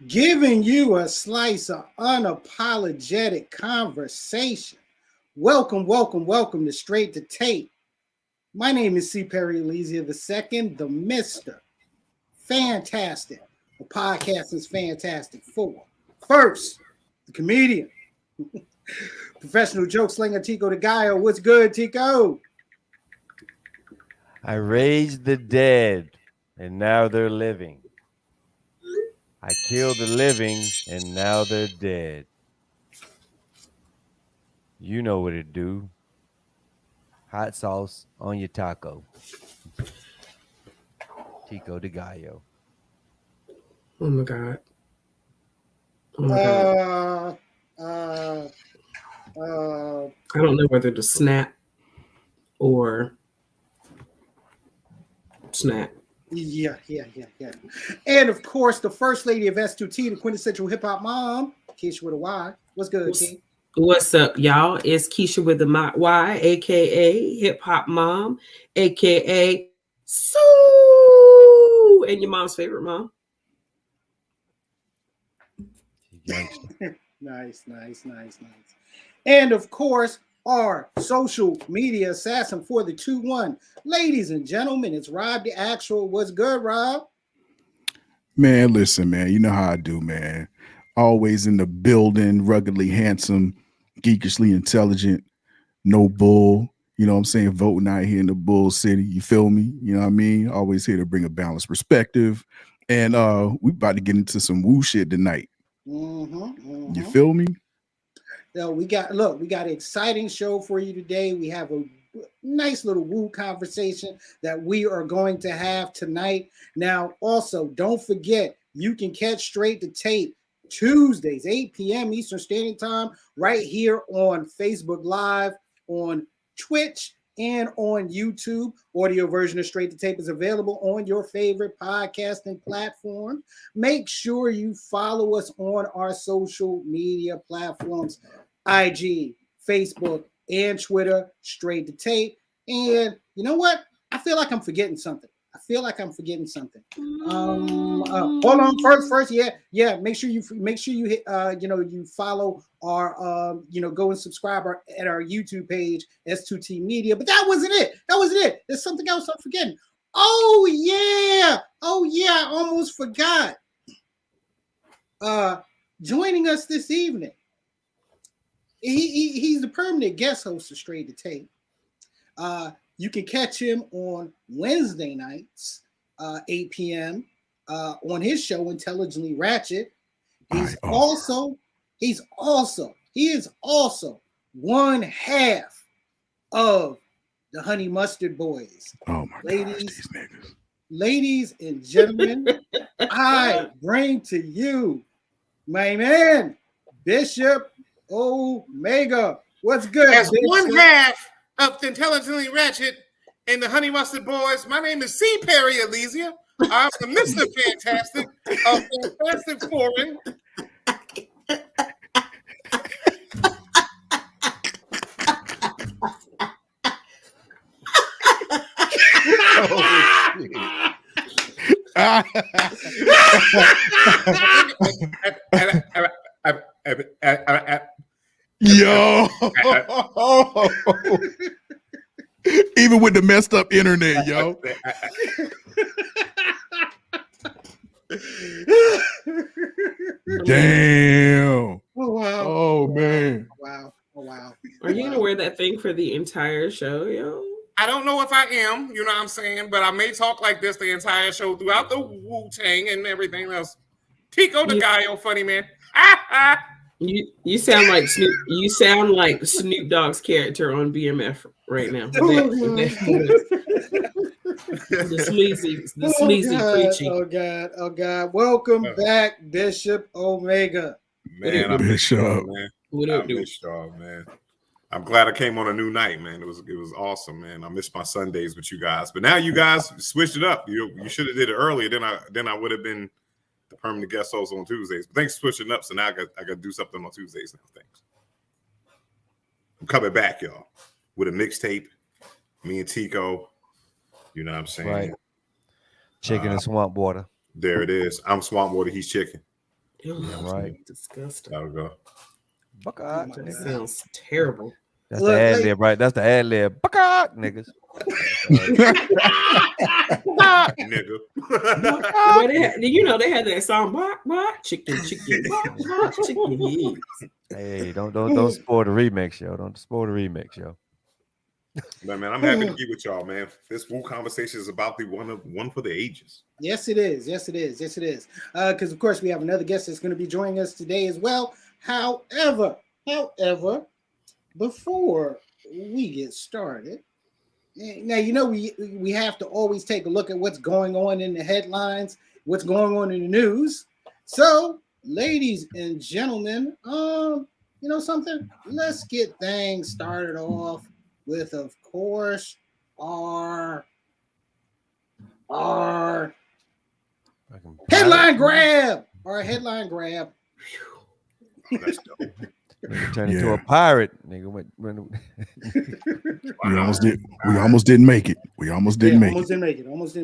giving you a slice of unapologetic conversation. Welcome to Straight to Tape. My name is C. Perry Elysia II, the Mr. Fantastic. The podcast is Fantastic Four. First, the comedian, professional joke slinger Tico the Gallo. What's good, Tico? I raised the dead, and now they're living. I killed the living, and now they're dead. You know what it do. Hot sauce on your taco. Tico de Gallo. Oh my God. Oh my God. I don't know whether to snap or snap. Yeah. And of course, the first lady of S2T, the quintessential hip hop mom, Keisha with a Y. What's good, T? What's up, y'all? It's Keisha with the Y, aka Hip Hop Mom, aka Sue, and your mom's favorite mom. Nice. And of course, our social media assassin for the 2-1. Ladies and gentlemen, it's Rob the Actual. What's good, Rob? Man, listen, man. You know how I do, man. Always in the building, ruggedly handsome, geekishly intelligent, no bull. You know what I'm saying? Voting out here in the Bull City. You feel me? You know what I mean? Always here to bring a balanced perspective. And we about to get into some woo shit tonight. You feel me? So we got an exciting show for you today. We have a nice little woo conversation that we are going to have tonight. Now, also, don't forget, you can catch Straight to Tape Tuesdays, 8 p.m. Eastern Standard Time, right here on Facebook Live, on Twitch, and on YouTube. Audio version of Straight to Tape is available on your favorite podcasting platform. Make sure you follow us on our social media platforms, IG, Facebook, and Twitter, Straight to Tape. And you know what? I feel like I'm forgetting something. Hold on. First, yeah. Make sure you hit, you follow our, go and subscribe at our YouTube page, S2T Media. But that wasn't it. There's something else I'm forgetting. Oh yeah, I almost forgot. Joining us this evening, he's the permanent guest host of Straight to Tape. You can catch him on Wednesday nights, 8 p.m. On his show, Intelligently Ratchet. He is also one half of the Honey Mustard Boys. Oh my gosh, these niggas. Ladies and gentlemen, I bring to you my man, Bishop Omega. What's good, As Bishop? one half of the Intelligently Ratchet and the Honey Mustard Boys, my name is C. Perry Elysia. I'm the Mr. Fantastic of Fantastic Foreign. Yo. Even with the messed up internet, yo. Damn. Oh wow. Oh man. Wow. Are you gonna wear that thing for the entire show, yo? I don't know if I am, you know what I'm saying, but I may talk like this the entire show throughout the Wu-Tang and everything else. Tico the Gallo, funny man. You sound like Snoop. You sound like Snoop Dogg's character on BMF right now. The sleazy preaching. Oh God! Welcome back, Bishop Omega. Man, I missed y'all, man. I missed y'all, man. I'm glad I came on a new night, man. It was awesome, man. I missed my Sundays with you guys, but now you guys switched it up. You should have did it earlier. Then I would have been the permanent guest host on Tuesdays. But thanks for switching up. So now I got to do something on Tuesdays now. Thanks. I'm coming back, y'all, with a mixtape. Me and Tico. You know what I'm saying? Right. Chicken and swamp water. There it is. I'm swamp water. He's chicken. Yeah, right. Disgusting. There we go. Buckeye, That nigga. sounds terrible. That's Look, the ad like- lib, right? That's the ad lib. Buckeye, niggas. Nigga. Well, they had that song, bark, bark, chicken, bark, bark, chicken heads. Hey, don't spoil the remix, yo. Don't spoil the remix, yo. Man, I'm happy to be with y'all, man. This Wu conversation is about the one for the ages. Yes, it is. Yes, it is. Yes, it is. Because of course we have another guest that's going to be joining us today as well. However, before we get started, now we have to always take a look at what's going on in the headlines, what's going on in the news. So, ladies and gentlemen, you know something? Let's get things started off with, of course, our headline grab. Our headline grab. That's dope. Turn into a pirate, nigga. We almost didn't make it. Almost didn't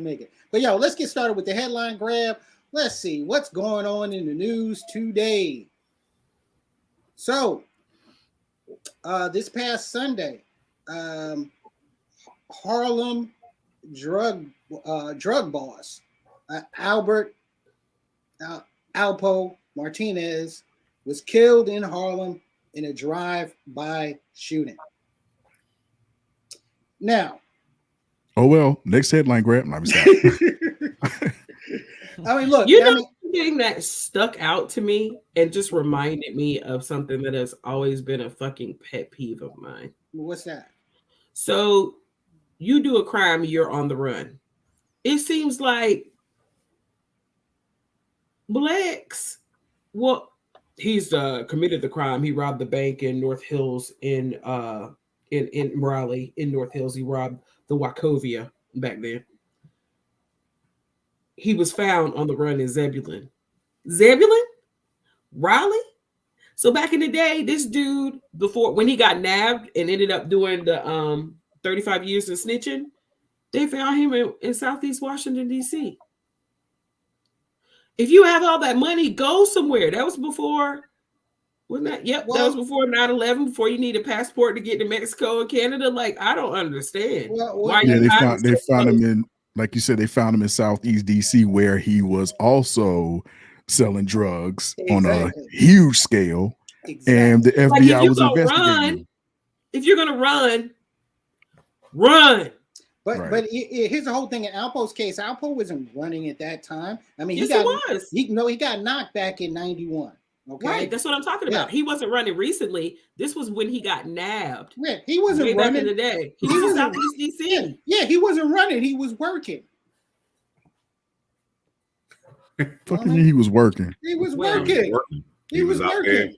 make it. But yo, let's get started with the headline grab. Let's see what's going on in the news today. So, this past Sunday, Harlem drug boss Albert Alpo Martinez was killed in Harlem in a drive-by shooting. Now, Oh well, next headline grab. I mean, look, the thing that stuck out to me and just reminded me of something that has always been a fucking pet peeve of mine. What's that? So you do a crime, you're on the run. It seems like blacks, well, he's committed the crime. He robbed the bank in North Hills in Raleigh, in North Hills. He robbed the Wachovia back then. He was found on the run in Zebulon, Raleigh. So back in the day, this dude, when he got nabbed and ended up doing the 35 years of snitching, they found him in Southeast Washington, D.C. If you have all that money, go somewhere. That was before, wasn't that? Yep, that was before 9/11, before you need a passport to get to Mexico and Canada. Like, I don't understand. They found him in, like you said, they found him in Southeast DC, where he was also selling drugs on a huge scale. Exactly. And the FBI was investigating. If you're gonna run. But here's the whole thing. In Alpo's case, Alpo wasn't running at that time. I mean, he got knocked back in 91. Okay, right. That's what I'm talking about. He wasn't running recently. This was when he got nabbed. Yeah, he wasn't way running back in the day. He was in Southeast DC. Yeah, he wasn't running. He was working. Fucking he was working. He was working. He was working.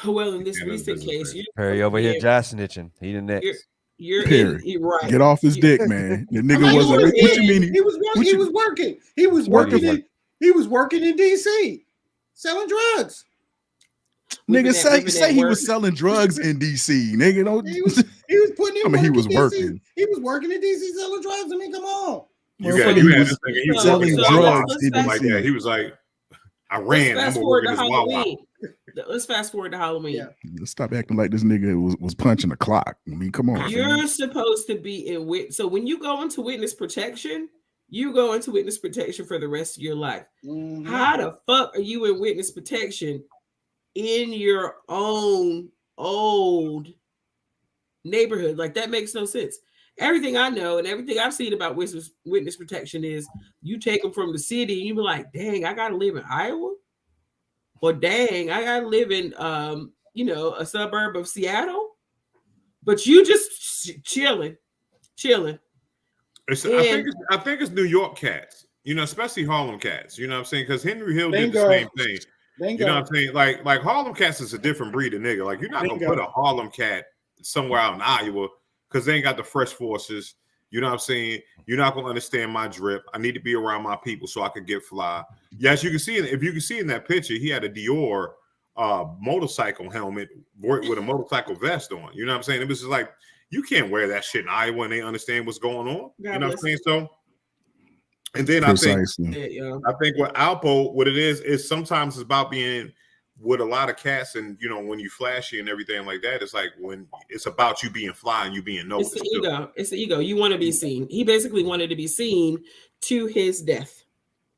Well, in this recent case, Perry over here, Josh snitching. He the next. You're right. Get off his dick, man. The nigga wasn't. What you mean? He was working. He was working. He was working. He was working in DC, selling drugs. Nigga, say he was selling drugs in DC. Nigga, don't. He was putting in. I mean, he was working. He was working in DC selling drugs. I mean, come on. He was selling drugs in DC. He was like, I ran. Let's fast forward to Halloween. Let's fast forward to Halloween. Yeah. Let's stop acting like this nigga was punching the clock. I mean, come on. You're supposed to be in so when you go into witness protection, you go into witness protection for the rest of your life. Mm-hmm. How the fuck are you in witness protection in your own old neighborhood? Like, that makes no sense. Everything I know and everything I've seen about witness protection is you take them from the city and you be like, dang, I gotta live in Iowa. Or dang, I gotta live in a suburb of Seattle, but you just chilling. I think it's New York cats, especially Harlem cats. You know what I'm saying? Because Henry Hill did the same thing. You know what I'm saying? Like Harlem cats is a different breed of nigga. Like, you're not gonna put a Harlem cat somewhere out in Iowa because they ain't got the fresh forces. You know what I'm saying? You're not gonna understand my drip. I need to be around my people so I could get fly. Yes, you can see if you can see in that picture, he had a Dior motorcycle helmet with a motorcycle vest on. You know what I'm saying? It was just like, you can't wear that shit in Iowa and they understand what's going on. You know what I'm saying? So And then Precisely. I think what Alpo, what it is sometimes it's about being with a lot of cats, and you know, when you flashy and everything like that, it's like when it's about you being fly and you being noticed. It's the ego. It's the ego. You want to be seen. He basically wanted to be seen to his death.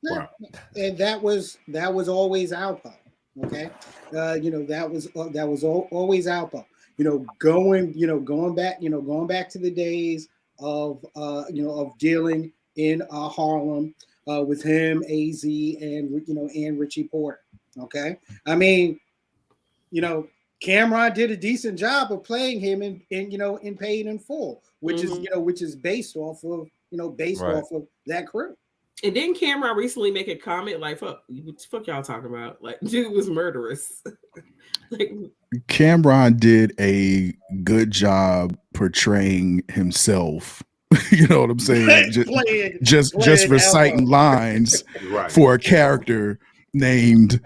Yeah. And that was always Alpo. Okay, you know, that was always Alpo. You know, going back to the days of of dealing in Harlem with him, AZ, and Richie Porter. Okay, I mean, you know, Cameron did a decent job of playing him in Paid in Full, which is based off of off of that crew. And didn't Cameron recently make a comment like, "Fuck y'all talking about?" Like, dude was murderous. Like, Cameron did a good job portraying himself. You know what I'm saying? Just reciting lines for a character named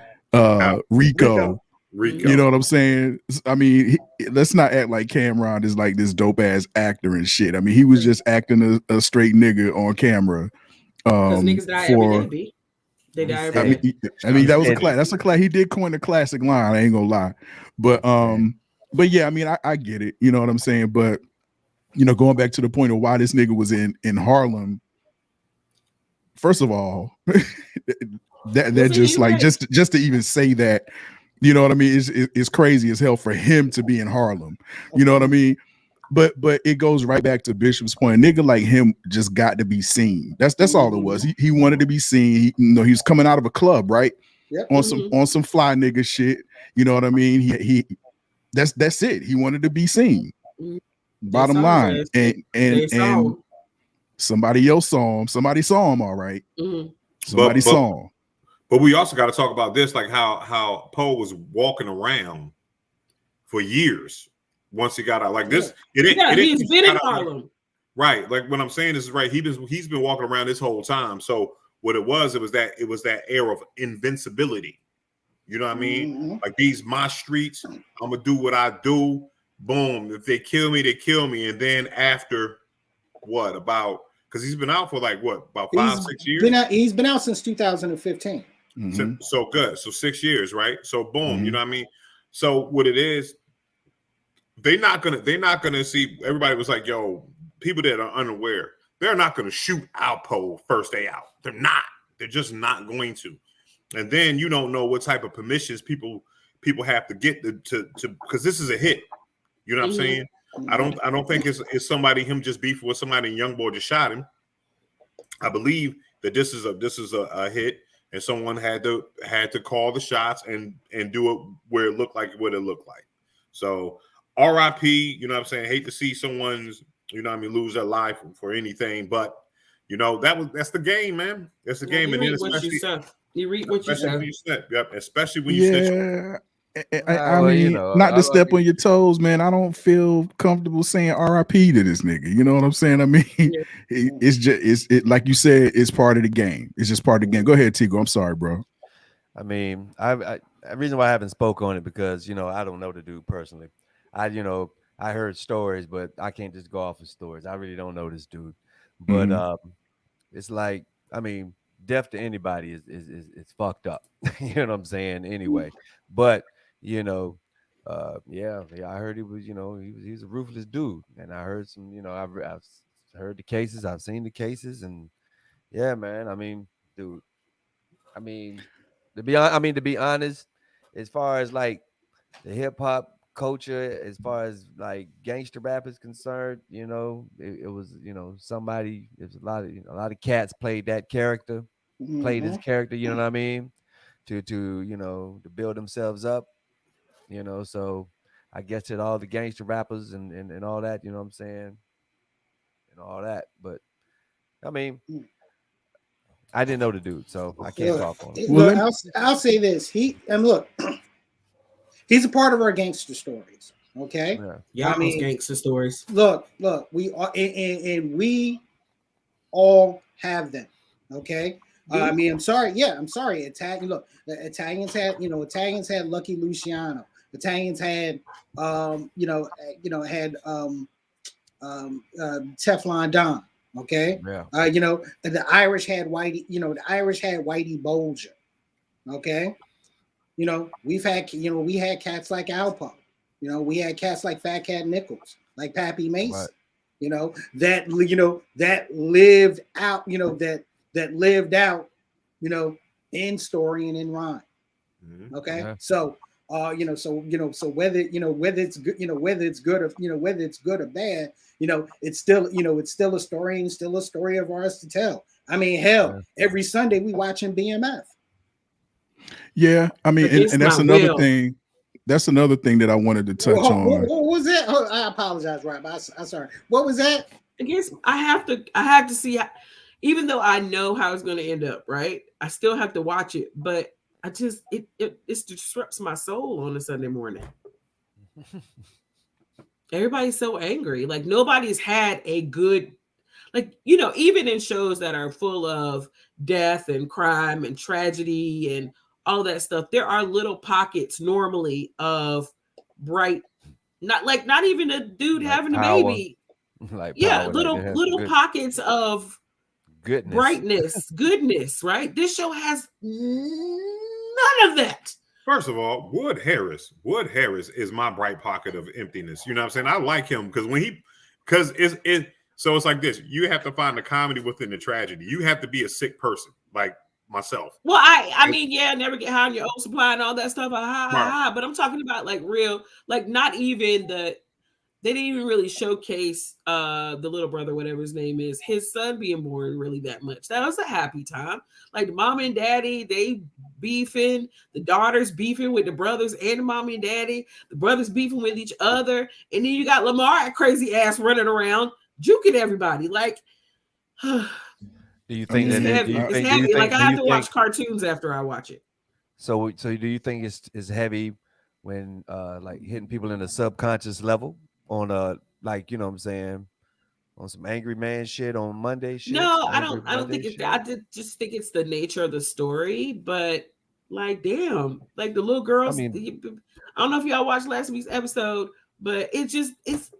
Rico. You know what I'm saying? I mean, let's not act like Cameron is like this dope ass actor and shit. I mean, he was just acting a straight nigga on camera. Because niggas die every day, B. They die every day. I mean, that was a class. That's a class. He did coin a classic line. I ain't gonna lie, but yeah, I mean, I get it. You know what I'm saying? But you know, going back to the point of why this nigga was in Harlem. First of all, that just like just to even say that, you know what I mean? It's crazy as hell for him to be in Harlem. You know what I mean? But it goes right back to Bishop's point. A nigga like him just got to be seen. That's all it was. He wanted to be seen. He was coming out of a club, right? Yep. On some fly nigga shit. You know what I mean? He that's it. He wanted to be seen. Bottom line. And somebody else saw him. Somebody saw him, all right. Somebody saw him. But we also got to talk about this, like how Poe was walking around for years. Once he got out, like this, he's been in Harlem, right? Like what I'm saying is right. He's been walking around this whole time. So what it was that air of invincibility. You know what I mean? Like these my streets. I'm gonna do what I do. Boom. If they kill me, they kill me. And then after what about? Because he's been out for like what about 5-6 years? He's been out since 2015. So good. So 6 years, right? So boom. You know what I mean? So what it is. They're not gonna see. Everybody was like, "Yo, people that are unaware, they're not gonna shoot Alpo first day out. They're not. They're just not going to." And then you don't know what type of permissions people have to get to because this is a hit. You know what I'm saying? I don't think it's somebody him just beefing with somebody and Young Boy just shot him. I believe that this is a hit, and someone had to call the shots and do it where it looked like what it looked like. So. RIP, you know what I'm saying? Hate to see someone's, you know what I mean, lose their life for anything, but you know, that's the game, man. That's the game. And then especially you read what you said. Yep, especially when you snitch. I mean, you know, not to step on your toes, man. I don't feel comfortable saying RIP to this nigga. You know what I'm saying? I mean, it's just like you said, it's part of the game. It's just part of the game. Go ahead, Tigo. I'm sorry, bro. I mean, the reason why I haven't spoke on it because you know I don't know the dude personally. I heard stories, but I can't just go off of stories. I really don't know this dude. But it's like, I mean, death to anybody is fucked up. You know what I'm saying? Anyway. But, you know, yeah, I heard he was, you know, he's a ruthless dude. And I heard some, you know, I've heard the cases, I've seen the cases, and yeah, man. I mean, dude. I mean, to be honest, as far as like the hip hop culture, as far as like gangster rap is concerned, you know, it was, you know, somebody. There's a lot of cats played that character, played his character. You know what I mean? To you know, to build themselves up. You know, so I guess to all the gangster rappers and all that. You know what I'm saying? And all that, but I mean, I didn't know the dude, so I can't talk on him. Look, I'll say this. Look. He's a part of our gangster stories, okay? Yeah, I mean, gangster stories. Look, we are, and we all have them, okay? I mean, I'm sorry. Italian. Look, the Italians had Lucky Luciano. Italians had, Teflon Don, Okay, Yeah. you know, the Irish had Whitey. You know, the Irish had Whitey Bulger. Okay, you know, we had cats like Alpo. You know, we had cats like Fat Cat Nichols, like Pappy Mason. Right. You know, that lived out. You know, that lived out. You know, in story and in rhyme. Okay, so so whether it's good, whether it's good or bad, it's still a story and still a story of ours to tell. I mean, hell, every Sunday we watching BMF. Yeah, I mean, and that's another thing. That's another thing that I wanted to touch on. What was that? Oh, I apologize, Rob. I'm sorry. What was that? I guess I have to see how, even though I know how it's going to end up, right? I still have to watch it, but I just it disrupts my soul on a Sunday morning. Everybody's so angry. Like nobody's had a good, like, even in shows that are full of death and crime and tragedy and all that stuff, there are little pockets normally of bright, not even a dude like having power, a baby. Like power, little pockets of goodness, brightness, right? This show has none of that. First of all, Wood Harris is my bright pocket of emptiness. You know what I'm saying? I like him because so it's like this. You have to find the comedy within the tragedy. You have to be a sick person like myself. Well, I mean, never get high on your own supply and all that stuff. But I'm talking about like real, like not even they didn't even really showcase the little brother, whatever his name is, his son being born really that much. That was a happy time. Like the mom and daddy, they beefing, the daughters beefing with the brothers and the mommy and daddy, the brothers beefing with each other. And then you got Lamar, crazy ass, running around, juking everybody. Like, do you think it's heavy? It's heavy. Like I have to watch cartoons after I watch it. So do you think it's heavy when like hitting people in a subconscious level? On like, you know what I'm saying, on some angry man shit on Monday shit? No, I don't think it's that. I just think it's the nature of the story. But like, damn, like the little girls. I don't know if y'all watched last week's episode, but it's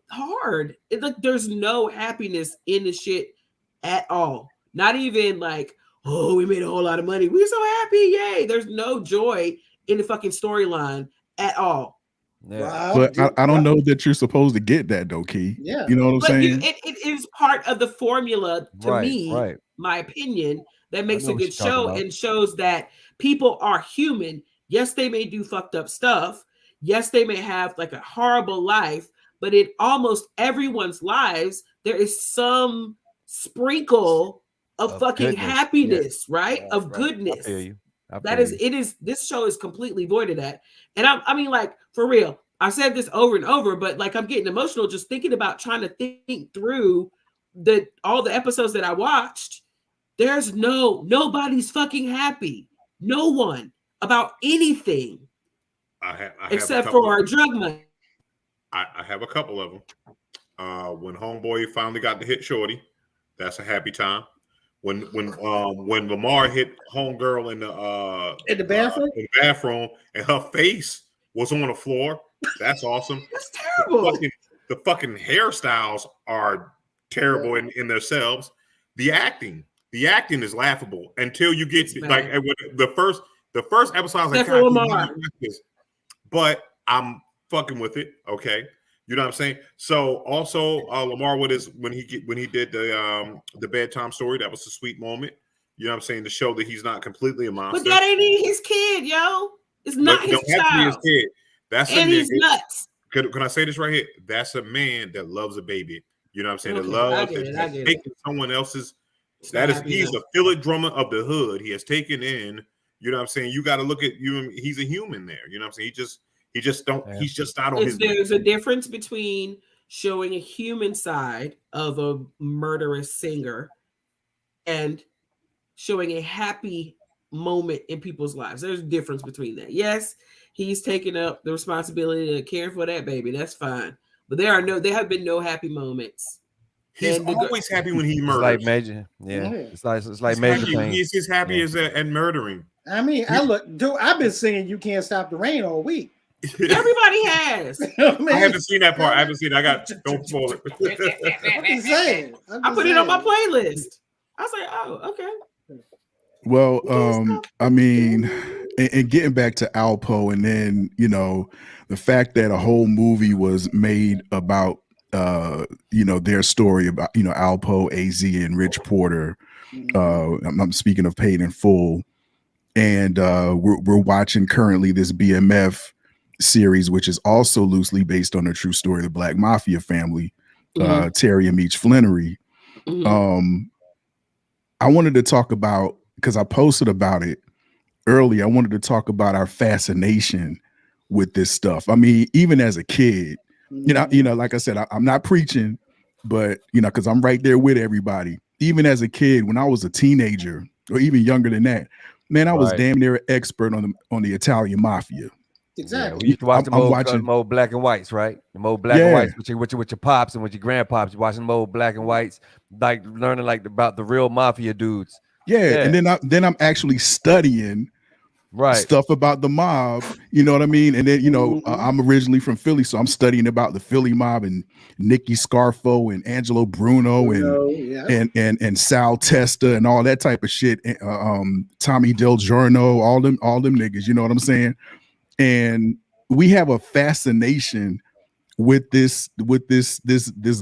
hard. It's like there's no happiness in the shit at all. Not even like, oh, we made a whole lot of money, we're so happy, yay. There's no joy in the fucking storyline at all. Yeah. But I don't know that you're supposed to get that though, Key. Yeah, you know what I'm saying? It is part of the formula to me, my opinion, that makes a good show and shows that people are human. Yes, they may do fucked up stuff. Yes, they may have like a horrible life, but in almost everyone's lives, there is some sprinkle of fucking goodness. Happiness, right? Yeah, of goodness. I feel you. This show is completely void of that. And I mean, like, for real, I've said this over and over, but like I'm getting emotional just thinking about trying to think through all the episodes that I watched. There's nobody's fucking happy. No one about anything. I except for our drug money. I have a couple of them. When Homeboy finally got to hit Shorty, that's a happy time. When Lamar hit Homegirl in the bathroom and her face was on the floor, that's awesome. That's terrible. The fucking hairstyles are terrible in themselves. The acting is laughable until you get to, like the first episode. I was like, God, but I'm fucking with it. Okay. You know what I'm saying? So also Lamar when he did the bedtime story, that was a sweet moment. You know what I'm saying? To show that he's not completely a monster. But that ain't his kid, yo. It's not his child. His kid. He's nuts. Can I say this right here? That's a man that loves a baby. You know what I'm saying? Okay, that loves taking someone else's. He's a Philip Drummer of the hood. He has taken in. You know what I'm saying? You got to look at you. He's a human there. You know what I'm saying? He's just not on his. There's a difference between showing a human side of a murderous singer and showing a happy moment in people's lives. There's a difference between that. Yes, he's taking up the responsibility of caring for that baby. That's fine. But there have been no happy moments. He's always happy when he murders. It's like major, It's like major thing. He's as happy as at murdering. I mean, I've been singing "You Can't Stop the Rain" all week. Everybody has. I haven't seen that part. I haven't seen it. I got don't spoil it. I'm just saying. I put it on my playlist. I was like, oh, okay. Well, I mean, and getting back to Alpo, and then the fact that a whole movie was made about their story about Alpo, AZ, and Rich Porter. I'm speaking of Paid in Full, and we're watching currently this BMF series, which is also loosely based on a true story of the Black Mafia family, Terry and Meech Flannery. I wanted to talk about, because I posted about it earlier, I wanted to talk about our fascination with this stuff. I mean, even as a kid, like I said, I'm not preaching, but because I'm right there with everybody. Even as a kid, when I was a teenager, or even younger than that, man, I was damn near an expert on the Italian mafia. Exactly. Yeah, we used to watch the old black and whites, right? The old black and whites with your pops and with your grandpops. You watching the old black and whites, like learning about the real mafia dudes. Yeah. And then I'm actually studying stuff about the mob, you know what I mean? And then I'm originally from Philly, so I'm studying about the Philly mob and Nicky Scarfo and Angelo Bruno and Sal Testa and all that type of shit. Tommy Del Giorno, all them niggas, you know what I'm saying? And we have a fascination with this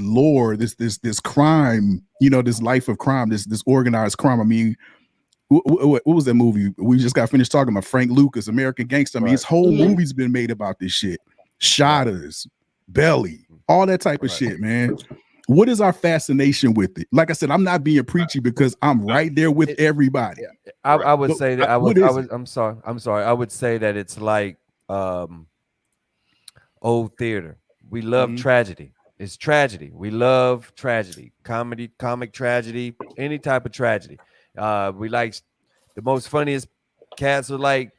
lore, this crime, this life of crime, this organized crime. I mean, what was that movie we just got finished talking about? Frank Lucas, American Gangster. I mean, his whole movie's been made about this shit. Shotters, Belly, all that type of shit, man. What is our fascination with it? Like I said, I'm not being preachy because I'm right there with everybody. I would say that I'm sorry. I would say that it's like old theater. We love tragedy. It's tragedy. We love tragedy, comedy, comic tragedy, any type of tragedy. We like the most funniest cats are like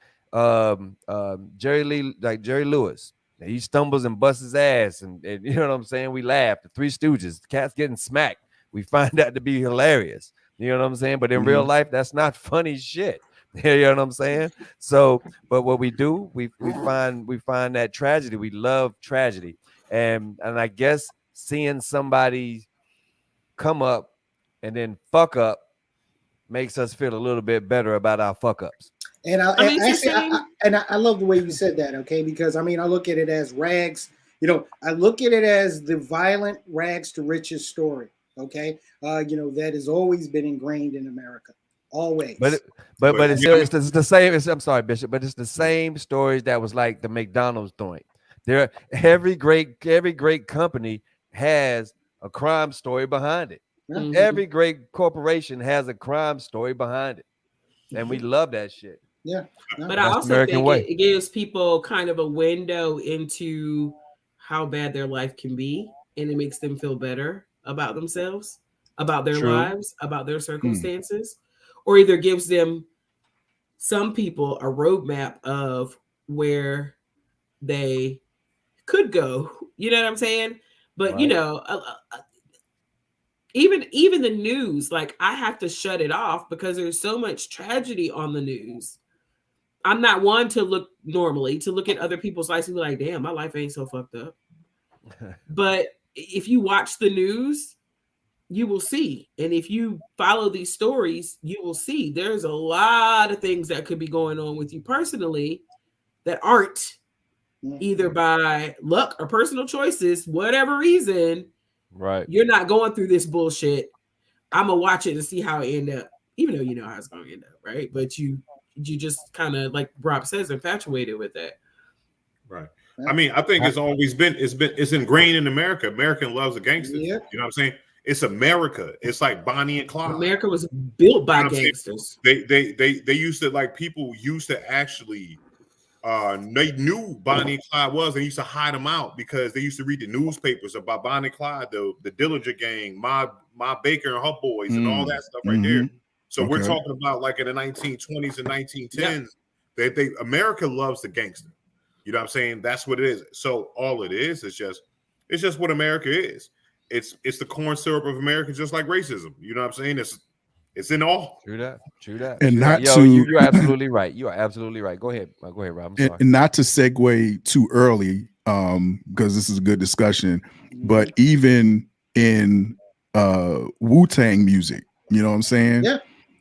Jerry Lewis. He stumbles and busts his ass, and you know what I'm saying? We laugh. The Three Stooges, the cat's getting smacked. We find that to be hilarious. You know what I'm saying? But in real life, that's not funny shit. You know what I'm saying? So, but what we do, we find that tragedy. We love tragedy, and I guess seeing somebody come up and then fuck up makes us feel a little bit better about our fuck ups. And I love the way you said that, okay? Because I mean, I look at it as rags. I look at it as the violent rags to riches story. Okay, that has always been ingrained in America, always. But it's the same. I'm sorry, Bishop, but it's the same stories that was like the McDonald's joint. Every great company has a crime story behind it. Mm-hmm. Every great corporation has a crime story behind it, and we love that shit. Yeah, but I also think it gives people kind of a window into how bad their life can be, and it makes them feel better about themselves, about their lives, about their circumstances, or either gives them, some people, a roadmap of where they could go. You know what I'm saying? But even the news, like, I have to shut it off because there's so much tragedy on the news. I'm not one to look at other people's lives and be like, damn, my life ain't so fucked up. But if you watch the news, you will see. And if you follow these stories, you will see there's a lot of things that could be going on with you personally that aren't, either by luck or personal choices, whatever reason. Right. You're not going through this bullshit. I'm going to watch it and see how it end up, even though you know how it's going to end up, right? But you just kind of, like Rob says, infatuated with that. Right. I mean, I think it's ingrained in America. American loves the gangsters. Yeah. You know what I'm saying? It's America. It's like Bonnie and Clyde. America was built by gangsters. They used to, like, people used to actually they knew Bonnie and Clyde was, and used to hide them out because they used to read the newspapers about Bonnie and Clyde, the Dillinger gang, Ma Baker and her boys, and all that stuff right there. So we're talking about, like, in the 1920s and 1910s, America loves the gangster. You know what I'm saying? That's what it is. So all it is just what America is. It's the corn syrup of America, just like racism. You know what I'm saying? It's in all. True that. And True not that. Yo, to you're absolutely right. You are absolutely right. Go ahead. Go ahead, Rob. I'm sorry. and not to segue too early, because this is a good discussion, but even in Wu-Tang music, you know what I'm saying? Yeah.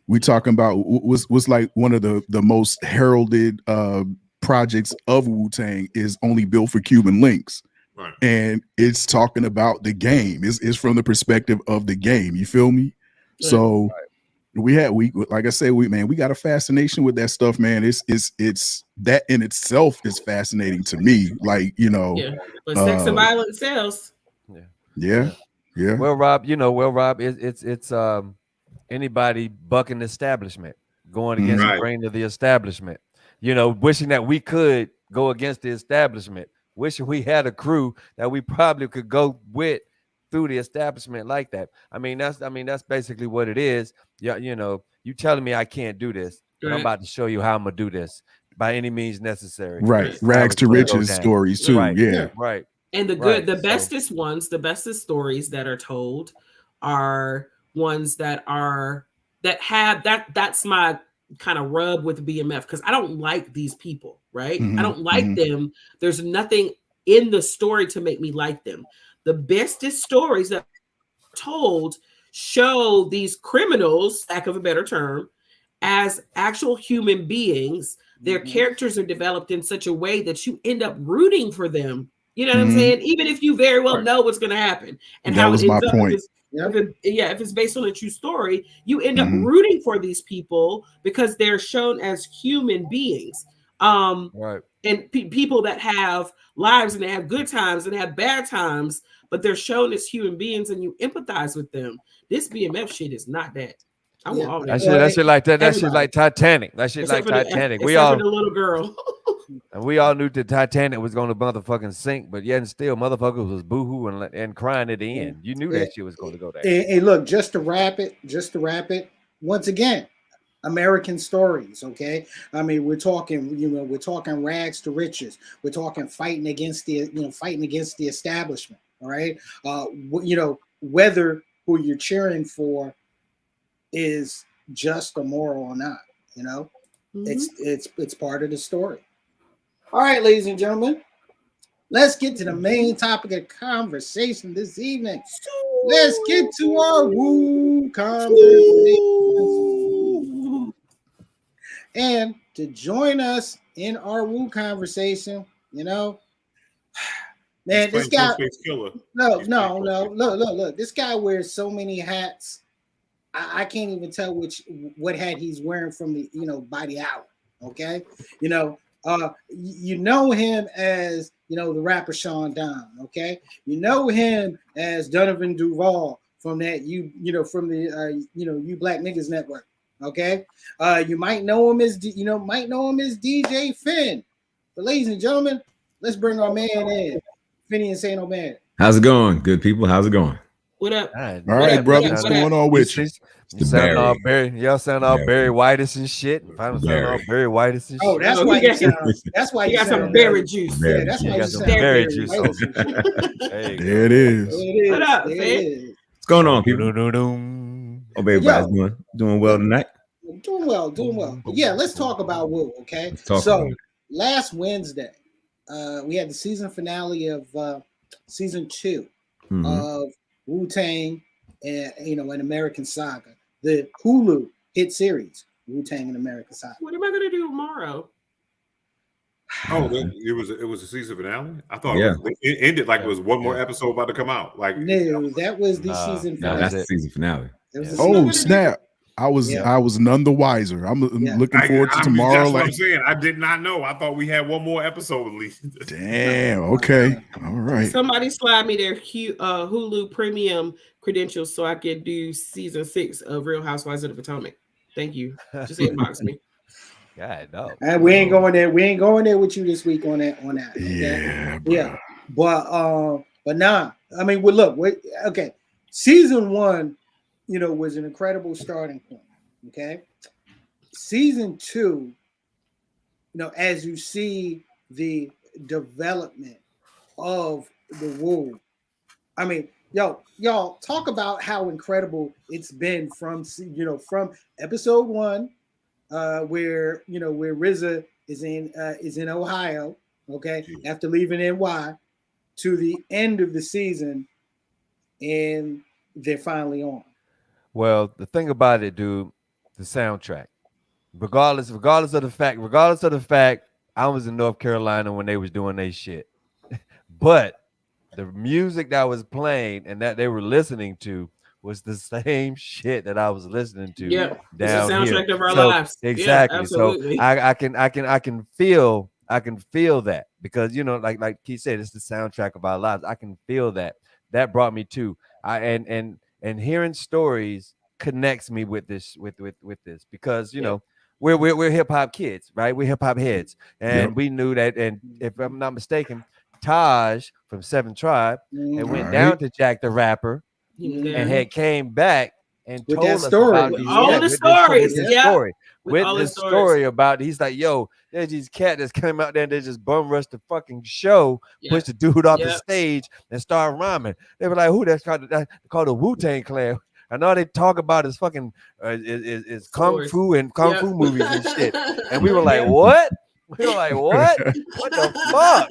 We talking about was like one of the most heralded projects of Wu-Tang is Only Built for Cuban Links. Right. And it's talking about the game. It's from the perspective of the game. You feel me? Yeah. So we like I said, we got a fascination with that stuff, man. It's that in itself is fascinating to me. Like, you know, Yeah. But sex and violence sells. yeah. Well, Rob, it's anybody bucking the establishment, going against the grain of the establishment. You know, wishing that we could go against the establishment. Wishing we had a crew that we probably could go with through the establishment like that. I mean, that's basically what it is. Yeah, you know, you telling me I can't do this, but I'm about to show you how I'm gonna do this by any means necessary. Right. Rags to riches stories too. Right. Yeah. Right. And the bestest ones, the bestest stories that are told are ones that have that's my kind of rub with BMF, because I don't like these people, right? I don't like them. There's nothing in the story to make me like them. The bestest stories that are told show these criminals, lack of a better term, as actual human beings. Their characters are developed in such a way that you end up rooting for them. You know what I'm saying? Even if you very well know what's going to happen and that how was it my ends up. point. If it's based on a true story, you end up rooting for these people because they're shown as human beings. And people that have lives and they have good times and they have bad times, but they're shown as human beings and you empathize with them. This BMF shit is not that. I want all that. That shit like that. That shit like Titanic. That shit like Titanic. We all for the little girl. And we all knew the Titanic was going to motherfucking sink, but yet and still, motherfuckers was boohoo and crying at the end. You knew that shit was going to go there. Hey, look, just to wrap it. Once again, American stories. Okay, I mean, we're talking rags to riches. We're talking fighting against the establishment. All right, whether who you're cheering for is just or moral or not. You know, it's part of the story. All right, ladies and gentlemen, let's get to the main topic of conversation this evening. Let's get to our Wu conversation. And to join us in our Wu conversation, man, this guy. No. Look. This guy wears so many hats. I can't even tell what hat he's wearing from the by the hour. Okay, you know him as the rapper Chaundon. Okay, you know him as Donovan Duval from that You Black Niggas Network. Okay, you might know him as DJ Finn. But ladies and gentlemen, let's bring our man in, Finian St. Omer. How's it going, good people? How's it going? What up? All right, brother. What's going on with you? You sound all Barry Whitest and shit. Sound all Barry Whitest and shit. Oh, that's why you sound. That's why you got some berry juice. Yeah, that's why you some sound berry juice. There it is. What up, man? What's going on, people? Hope everybody's doing well tonight. Doing well. But yeah, let's talk about Wu. Okay. Last Wednesday, we had the season finale of season 2 of Wu-Tang and an American Saga, the Hulu hit series Wu-Tang and American Saga. What am I gonna do tomorrow? Oh, it was a season finale. I thought it ended like it was one more episode about to come out. Like no, that was the season finale. No, that's the season finale. Oh snap! I was none the wiser. I'm looking forward to tomorrow. That's what I'm saying. I did not know. I thought we had one more episode at least. Damn. Okay. All right. Somebody slide me their Hulu premium credentials so I can do season 6 of Real Housewives of the Potomac. Thank you. Just inbox me. God, no. And we ain't going there. We ain't going there with you this week on that. Okay? Yeah. But nah. I mean, okay. Season 1, was an incredible starting point. Okay. Season 2, as you see the development of the Wu, I mean, y'all talk about how incredible it's been from from episode 1, where where RZA is in Ohio, okay, after leaving NY, to the end of the season, and they're finally on. Well, the thing about it, dude, the soundtrack. Regardless of the fact, I was in North Carolina when they was doing their shit. But the music that was playing and that they were listening to was the same shit that I was listening to down it's the here. soundtrack of our So lives. exactly. Yeah, absolutely. So I can feel that, because like Keith said, it's the soundtrack of our lives. I can feel that. That brought me to and hearing stories connects me with this this, because we're hip hop kids, right? We're hip hop heads, and we knew that. And if I'm not mistaken, Taj from Seven Tribe and went down to Jack the Rapper and had came back and with told that us story. about With these, all the stories. with this story about, he's like, yo, there's these cat that's came out there and they just bum rushed the fucking show, pushed the dude off the stage and started rhyming. They were like, who? That's called the Wu-Tang Clan. And all they talk about is fucking is kung fu and kung fu movies and shit. And we were like, what? We were like, what? What the fuck?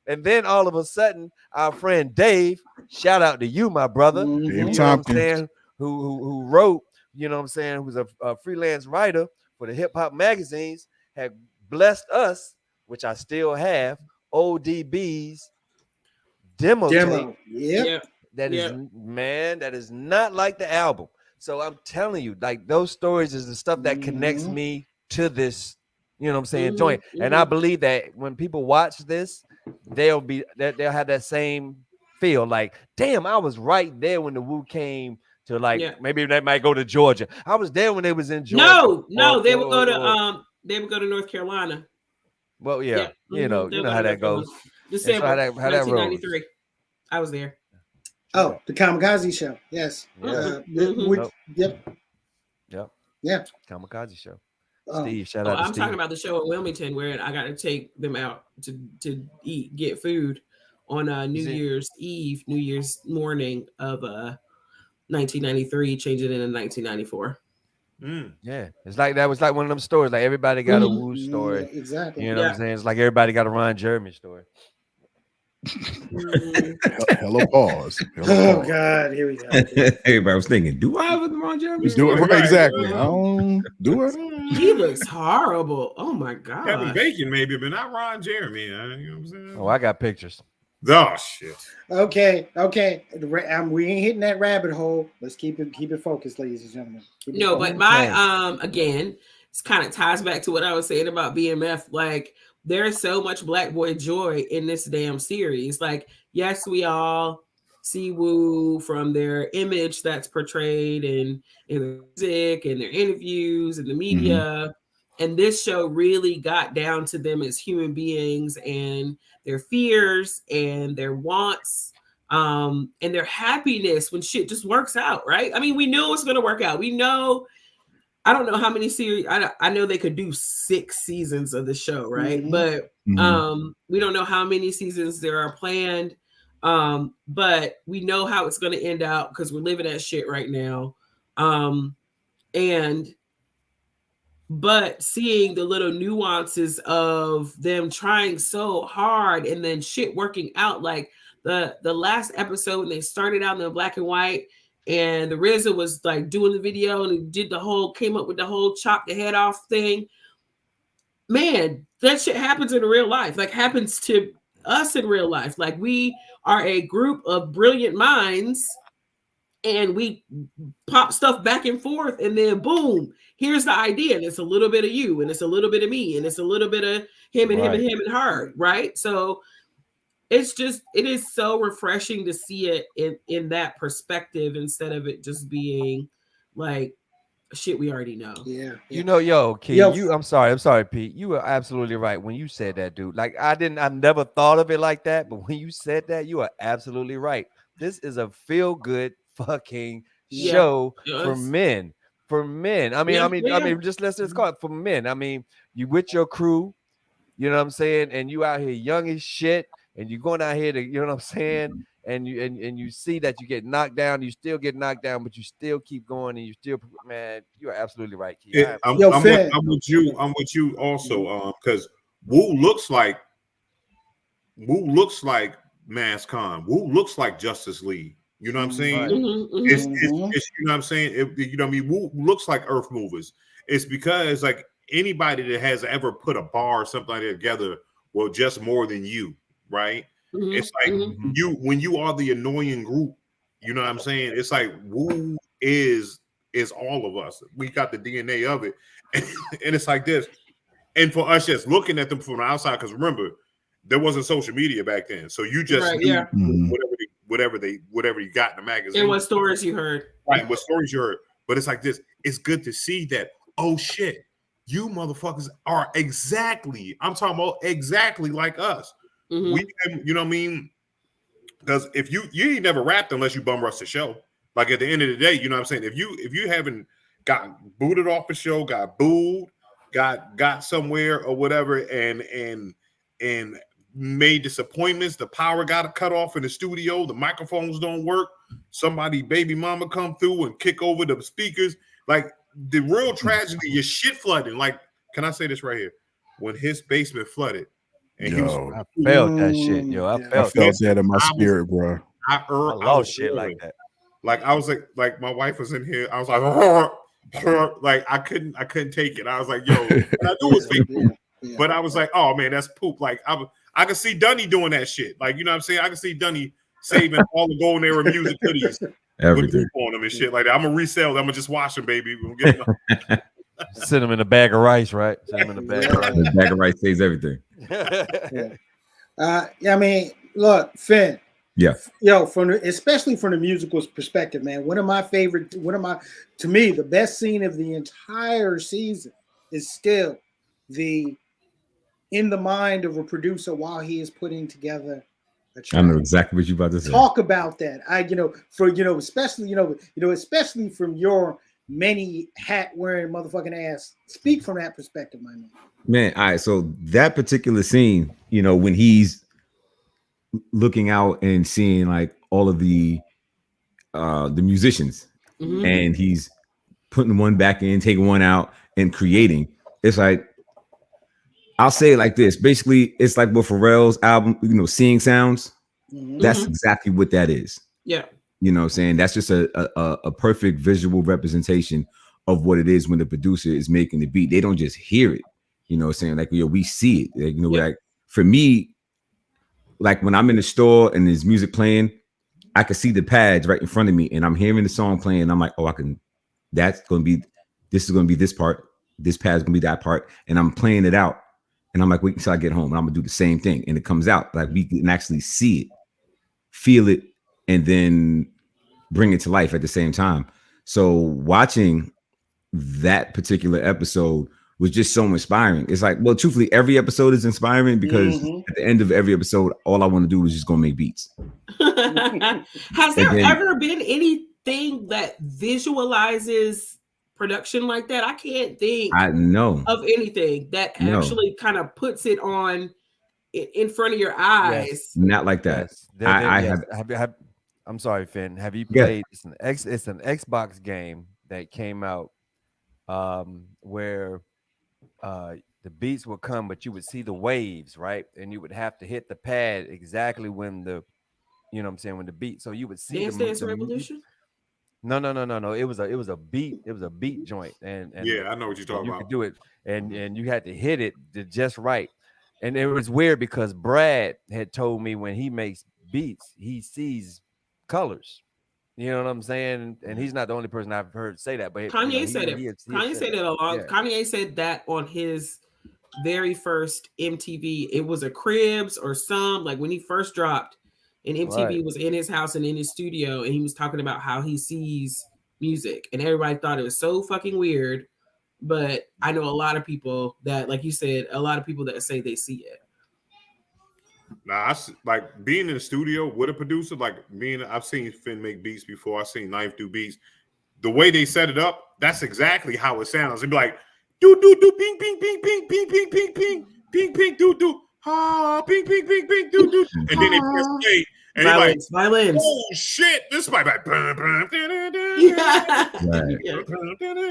and then all of a sudden, our friend Dave, shout out to you, my brother, Dave Tompkins, who wrote, who's a freelance writer for the hip hop magazines, had blessed us, which I still have, ODB's demo tape. That is not like the album. So I'm telling you, like, those stories is the stuff that connects me to this, joint. And I believe that when people watch this, they'll have that same feel, like, damn, I was right there when the Wu came to, like, maybe they might go to Georgia. I was there when they was in Georgia. No, they would go to North Carolina. Well, you know how that goes. December, how that 1993. I was there. Oh, the Kamikaze show. Yes. Yep. Kamikaze show. Steve, shout out to I'm Steve. talking about the show in Wilmington where I got to take them out to get food on New Year's Eve, New Year's morning of 1993, changing it in 1994. Yeah, it's like that was like one of them stories. Like, everybody got a Wu story. Exactly. You know what I'm saying? It's like everybody got a Ron Jeremy story. Hello, pause. Oh God, here we go. Everybody was thinking, do I have a Ron Jeremy? Do it right, exactly. I don't do it. He looks horrible. Oh my God. Kevin Bacon maybe, but not Ron Jeremy. You know what I'm saying? Oh, I got pictures. Oh shit. Okay. We ain't hitting that rabbit hole. Let's keep it focused, ladies and gentlemen. But my again, it's kind of ties back to what I was saying about BMF. Like, there's so much Black boy joy in this damn series. Like, yes, we all see Wu from their image that's portrayed in the music and their interviews and the media. And this show really got down to them as human beings and their fears and their wants, and their happiness when shit just works out, right? I mean, we knew it's going to work out. We know, I don't know how many series, I know they could do 6 seasons of the show, right? But we don't know how many seasons there are planned. But we know how it's going to end out because we're living that shit right now. But seeing the little nuances of them trying so hard and then shit working out, like the last episode when they started out in the black and white, and the RZA was like doing the video and he came up with the whole chop the head off thing. Man, that shit happens in real life, like happens to us in real life. Like, we are a group of brilliant minds and we pop stuff back and forth, and then boom, here's the idea. And it's a little bit of you, and it's a little bit of me, and it's a little bit of him and him and him and her, right? So it is so refreshing to see it in that perspective, instead of it just being like shit we already know. Yeah. Key, I'm sorry, Pete. You were absolutely right when you said that, dude. Like, I never thought of it like that, but when you said that, you are absolutely right. This is a feel-good fucking show for men. For men. I mean, just let's call it for men. I mean, you with your crew, you know what I'm saying, and you out here young as shit, and you're going out here to, you know what I'm saying, and you see that you get knocked down, you still get knocked down, but you still keep going, and you still, man, you are absolutely right, Key. I'm Yo, with Finn. you. I'm with you also, because Wu looks like Mass Con. Wu looks like Justice League. You know what I'm saying? Right. It's you know what I'm saying? You know what I mean? Wu looks like Earth Movers. It's because like anybody that has ever put a bar or something like that together, well, just more than you, right? It's like when you are the annoying group, you know what I'm saying? It's like Wu is all of us. We got the DNA of it. And it's like this. And for us just looking at them from the outside, because remember, there wasn't social media back then. So you just knew whatever you got in the magazine. And what stories you heard. Right, what stories you heard. But it's like this. It's good to see that, oh shit, you motherfuckers are I'm talking about exactly like us. We, you know what I mean? Because if you ain't never rapped unless you bum rush the show. Like at the end of the day, you know what I'm saying? If you haven't gotten booted off the show, got booed, got somewhere or whatever, and made disappointments, the power got cut off in the studio, the microphones don't work, somebody baby mama come through and kick over the speakers. Like the real tragedy is shit flooding. Like, can I say this right here? When his basement flooded, and I felt that shit, yo. I felt that in my spirit, bro. I lost shit like that. Like I was like my wife was in here. I was like, like I couldn't take it. I was like, yo, and I knew it was fake poop, but I was like, oh man, that's poop. Like I could see Dunny doing that shit. Like, you know what I'm saying? I could see Dunny saving all the Golden Era music hoodies, everything on them and shit like that. I'm gonna resell them. I'm gonna just wash them, baby. We'll get them. Send them in a bag of rice, right? Send them in a bag of rice. The bag of rice saves everything. I mean, look, Finn. Yeah. Yo, especially from the musical perspective, man. To me, the best scene of the entire season is still the in the mind of a producer while he is putting together a track. I know exactly what you're about to say. Talk about that. Especially from your many hat wearing motherfucking ass. Speak from that perspective, my man. Man, all right. So that particular scene, when he's looking out and seeing like all of the musicians, and he's putting one back in, taking one out, and creating. It's like, I'll say it like this. Basically, it's like with Pharrell's album, Seeing Sounds. That's exactly what that is. Yeah. You know what I'm saying? That's just a perfect visual representation of what it is when the producer is making the beat. They don't just hear it. You know what I'm saying? Like, we see it. Like, like for me, like when I'm in the store and there's music playing, I can see the pads right in front of me and I'm hearing the song playing. I'm like, oh, this is going to be this part. This pad's going to be that part. And I'm playing it out. And I'm like, wait until I get home and I'm going to do the same thing. And it comes out like we can actually see it, feel it, and then bring it to life at the same time. So watching that particular episode was just so inspiring. It's like, well, truthfully, every episode is inspiring because at the end of every episode, all I want to do is just go make beats. Has there ever been anything that visualizes production like that? I can't think of anything that actually kind of puts it on in front of your eyes. Yes. Not like that. Yes. I'm sorry, Finn. Have you played? Yeah. It's an Xbox game that came out where the beats would come, but you would see the waves, right? And you would have to hit the pad exactly when when the beat. So you would see Dance Revolution. No. It was a beat. It was a beat joint, and yeah, I know what you're talking about. You could do it, and you had to hit it just right. And it was weird because Brad had told me when he makes beats, he sees colors. You know what I'm saying? And he's not the only person I've heard say that. But Kanye said it. Kanye said it a lot. Yeah. Kanye said that on his very first MTV. It was a Cribs or some, like when he first dropped, and MTV was in his house and in his studio, and he was talking about how he sees music, and everybody thought it was so fucking weird. But I know a lot of people that, like you said, a lot of people that say they see it. Now, I like being in the studio with a producer, I've seen Finn make beats before. I've seen Knife do beats. The way they set it up, that's exactly how it sounds. It'd be like, do, ping, ping, ping, ping, ping, ping, ping, ping, ping, ping, do, ha, ping, ping, ping, ping, do. And then they press play, And he like, violence. oh shit, this might be like, Yeah. Right.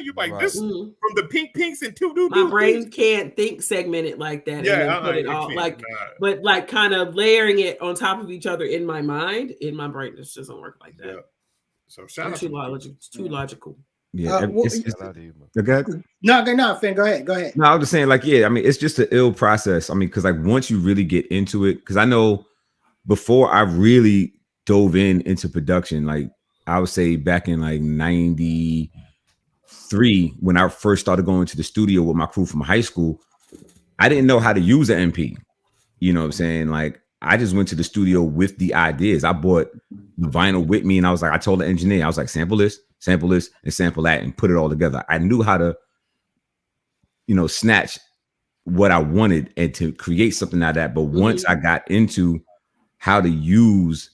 you like Right. this from the pinks and two My brain can't think segment it like that. Yeah, and then put it all like, nah. but like kind of layering it on top of each other in my mind, in my brain, this doesn't work like that. Yeah. So shout out Too to logical. It's too logical. Yeah. Shout out to you, man. Okay. No, Finn, go ahead. No, I was just saying, like, yeah, I mean, it's just an ill process. I mean, because like once you really get into it, because I know before I really dove into production, like I would say back in like 93, when I first started going to the studio with my crew from high school, I didn't know how to use an MP. You know what I'm saying? Like I just went to the studio with the ideas. I bought the vinyl with me and I was like, I told the engineer, I was like, sample this, and sample that and put it all together. I knew how to, you know, snatch what I wanted and to create something out of that. But once I got into how to use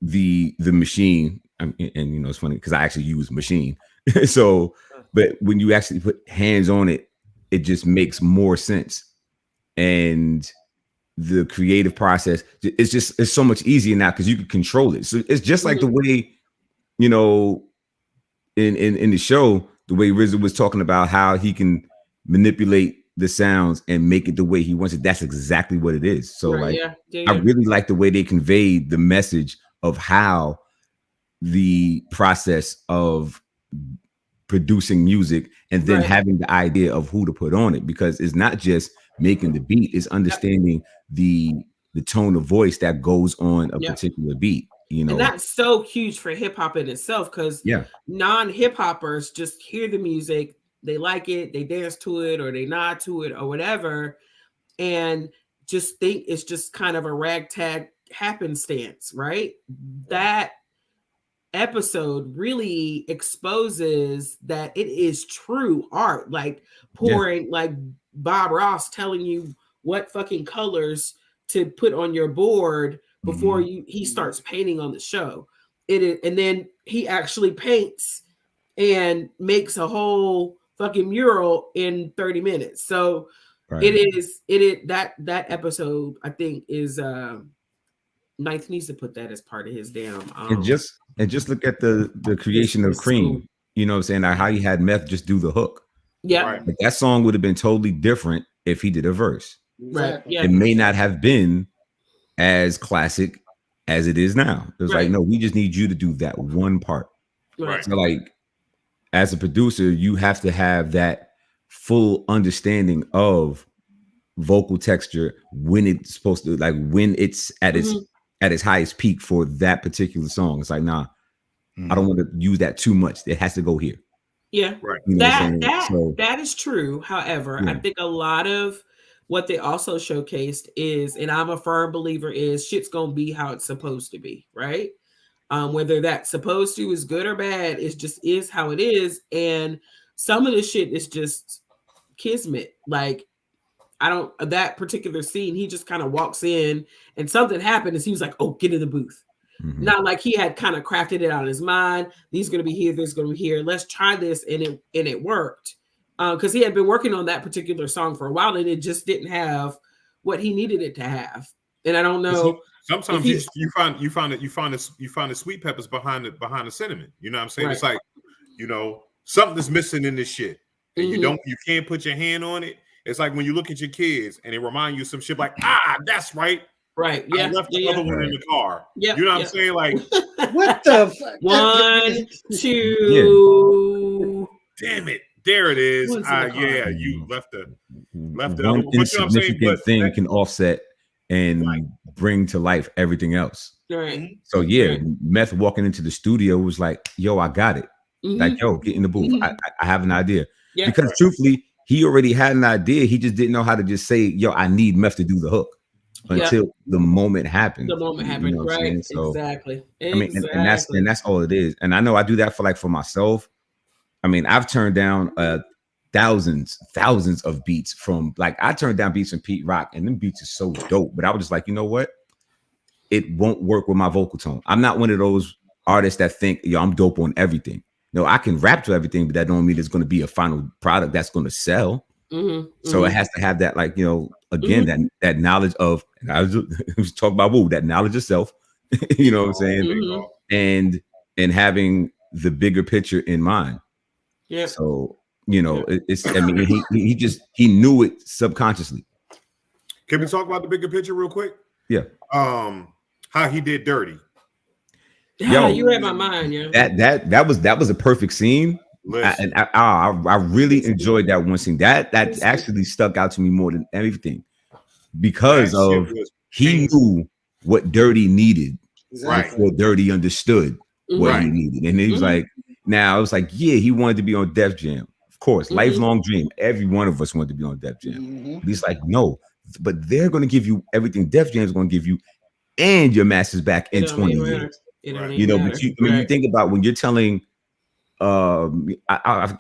the machine, and you know, it's funny because I actually use machine. So, but when you actually put hands on it, it just makes more sense. And the creative process, it's so much easier now because you can control it. So it's just like the way, you know, in the show, the way RZA was talking about how he can manipulate the sounds and make it the way he wants it. That's exactly what it is. So I really like the way they conveyed the message of how the process of producing music and then having the idea of who to put on it, because it's not just making the beat, it's understanding the tone of voice that goes on a particular beat. You know, and that's so huge for hip hop in itself, because non-hip hoppers just hear the music, they like it, they dance to it, or they nod to it, or whatever, and just think it's just kind of a ragtag happenstance, right? That episode really exposes that it is true art, like pouring, like Bob Ross telling you what fucking colors to put on your board before he starts painting on the show. It is, and then he actually paints and makes a whole fucking mural in 30 minutes. So it is that episode, I think, is Ninth needs to put that as part of his damn and just look at the creation of Cream. You know what I'm saying? Like how he had Meth just do the hook. Yeah. Like that song would have been totally different if he did a verse. Right. Yeah. It may not have been as classic as it is now. It was like, no, we just need you to do that one part. Right. So like as a producer, you have to have that full understanding of vocal texture when it's supposed to, like when it's at its highest peak for that particular song. It's like, nah, I don't want to use that too much. It has to go here. Yeah. Right. You know that is true. However, I think a lot of what they also showcased is, and I'm a firm believer, is shit's gonna be how it's supposed to be, right? Whether that supposed to is good or bad, it just is how it is. And some of the shit is just kismet. Like, that particular scene, he just kind of walks in and something happened and he was like, oh, get in the booth. Not like he had kind of crafted it out in his mind. These going to be here, this going to be here. Let's try this. And it worked. Because he had been working on that particular song for a while and it just didn't have what he needed it to have. And I don't know. Sometimes you find the sweet peppers behind the cinnamon. You know what I'm saying? It's like, you know, something is missing in this shit. And you can't put your hand on it. It's like when you look at your kids and they remind you some shit like, that's right. Right. Yeah. I left the other one in the car. Yeah. You know what I'm saying? Like, what the fuck? 1, 2. Damn it. There it is. You left the one insignificant thing can offset and bring to life everything else. Right. So Meth walking into the studio was like, yo, I got it. Like, yo, get in the booth. I have an idea. Yeah. Because truthfully, he already had an idea. He just didn't know how to just say, yo, I need Meth to do the hook until the moment happened. The moment happened, you know right? So, exactly. I mean, and that's all it is. And I know I do that for myself. I mean, I've turned down thousands of beats from, like, I turned down beats from Pete Rock, and them beats are so dope. But I was just like, you know what? It won't work with my vocal tone. I'm not one of those artists that think, yo, I'm dope on everything. No, I can rap to everything, but that don't mean it's going to be a final product that's going to sell. So it has to have that, like, you know, again, that knowledge of, and I was talking about Wu, that knowledge of self, You know what I'm saying? Mhm. And having the bigger picture in mind. Yeah. So, you know, it's, I mean, he knew it subconsciously. Can we talk about the bigger picture real quick? Yeah. How he did Dirty. Yeah, Yo, you read my mind, yeah. That was a perfect scene. I really enjoyed that one scene. That actually stuck out to me more than everything because of he knew what Dirty needed before Dirty understood what he needed, and he was like, now it was like, yeah, he wanted to be on Def Jam, of course, lifelong dream. Every one of us wanted to be on Def Jam. But he's like, no, but they're going to give you everything Def Jam is going to give you, and your master's back in 20 years. You know, but you think about when you're telling, I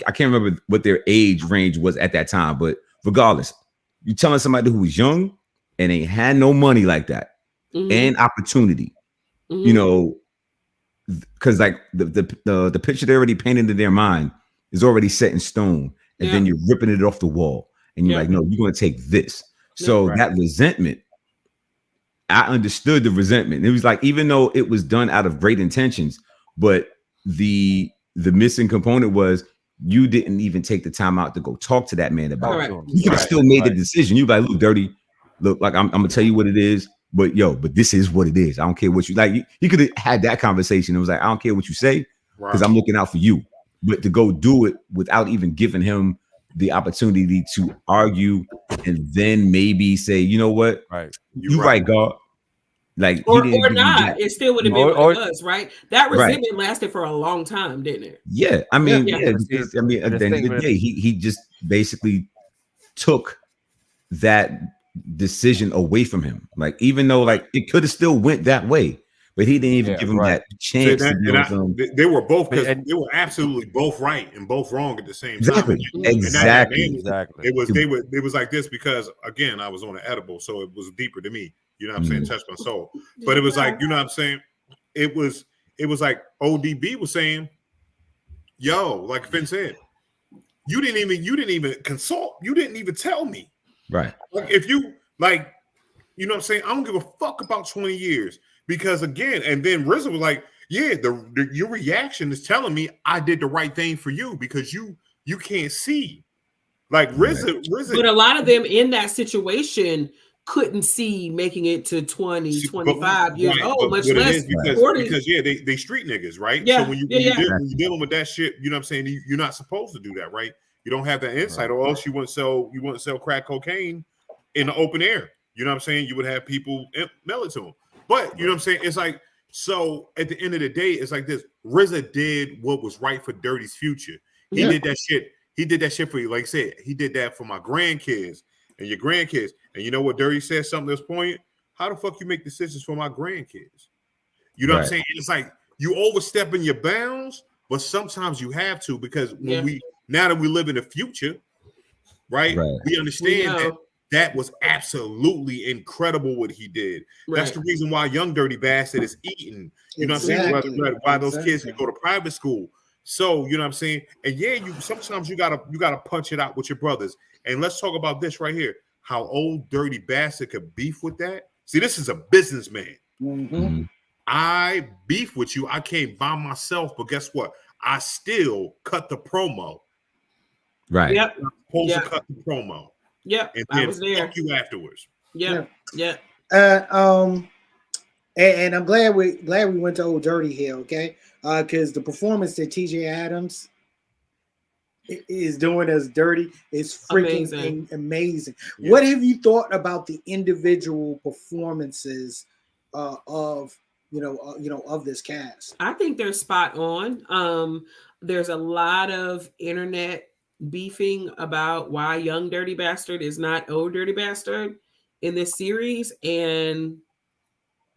can't remember what their age range was at that time, but regardless, you're telling somebody who was young and they had no money like that and opportunity, you know, because like the picture they already painted in their mind is already set in stone, and then you're ripping it off the wall, and you're like, no, you're going to take this. So that resentment, I understood the resentment. It was like, even though it was done out of great intentions, but the missing component was you didn't even take the time out to go talk to that man about it. You could have still made the decision. You like, look, Dirty, look, like I'm gonna tell you what it is, but this is what it is. I don't care what you like. You could have had that conversation. It was like, I don't care what you say, because I'm looking out for you. But to go do it without even giving him the opportunity to argue and then maybe say, you know what, you right, God. Like, or not, it still would have been what it was, right? That resentment lasted for a long time, didn't it? Yeah, I mean, because, I mean, at the end of the day, he just basically took that decision away from him. Like, even though like it could have still went that way, but he didn't even give him that chance. They were both, because they were absolutely both right and both wrong at the same time. Exactly. It was like this because, again, I was on an edible, so it was deeper to me. You know what I'm saying? Touched my soul. But it was like, you know what I'm saying? It was like ODB was saying, yo, like Finn said, you didn't even consult. You didn't even tell me. Right. Like, if you like, you know what I'm saying? I don't give a fuck about 20 years. Because again, and then RZA was like, yeah, your reaction is telling me I did the right thing for you, because you can't see. Like RZA. But a lot of them in that situation couldn't see making it to 20, 25 years old, much less 40. Because they street niggas, right? Yeah. So when you're dealing with that shit, you know what I'm saying? You're not supposed to do that, right? You don't have that insight, or else you wouldn't sell crack cocaine in the open air. You know what I'm saying? You would have people mail it to them. But you know what I'm saying? It's like, so at the end of the day, it's like this. RZA did what was right for Dirty's future. He did that shit. He did that shit for you. Like I said, he did that for my grandkids and your grandkids. And you know what Dirty said something at this point? How the fuck you make decisions for my grandkids? You know what I'm saying? It's like you overstepping your bounds, but sometimes you have to, because when now that we live in the future, right? We understand that was absolutely incredible what he did. That's the reason why Young Dirty Bastard is eating. You know what I'm saying? Why those kids can go to private school. So you know what I'm saying? And sometimes you gotta punch it out with your brothers. And let's talk about this right here. How Old Dirty Bastard could beef with that. See, this is a businessman. I beef with you. I came by myself, but guess what? I still cut the promo. Right. Yep. I'm supposed to cut the promo. Yep. And I was there. Fuck you afterwards. Yeah. And I'm glad we went to Old Dirty here, okay? Because the performance that TJ Adams is doing as Dirty is freaking amazing. Yeah. What have you thought about the individual performances of this cast? I think they're spot on. There's a lot of internet beefing about why Young Dirty Bastard is not Old Dirty Bastard in this series, and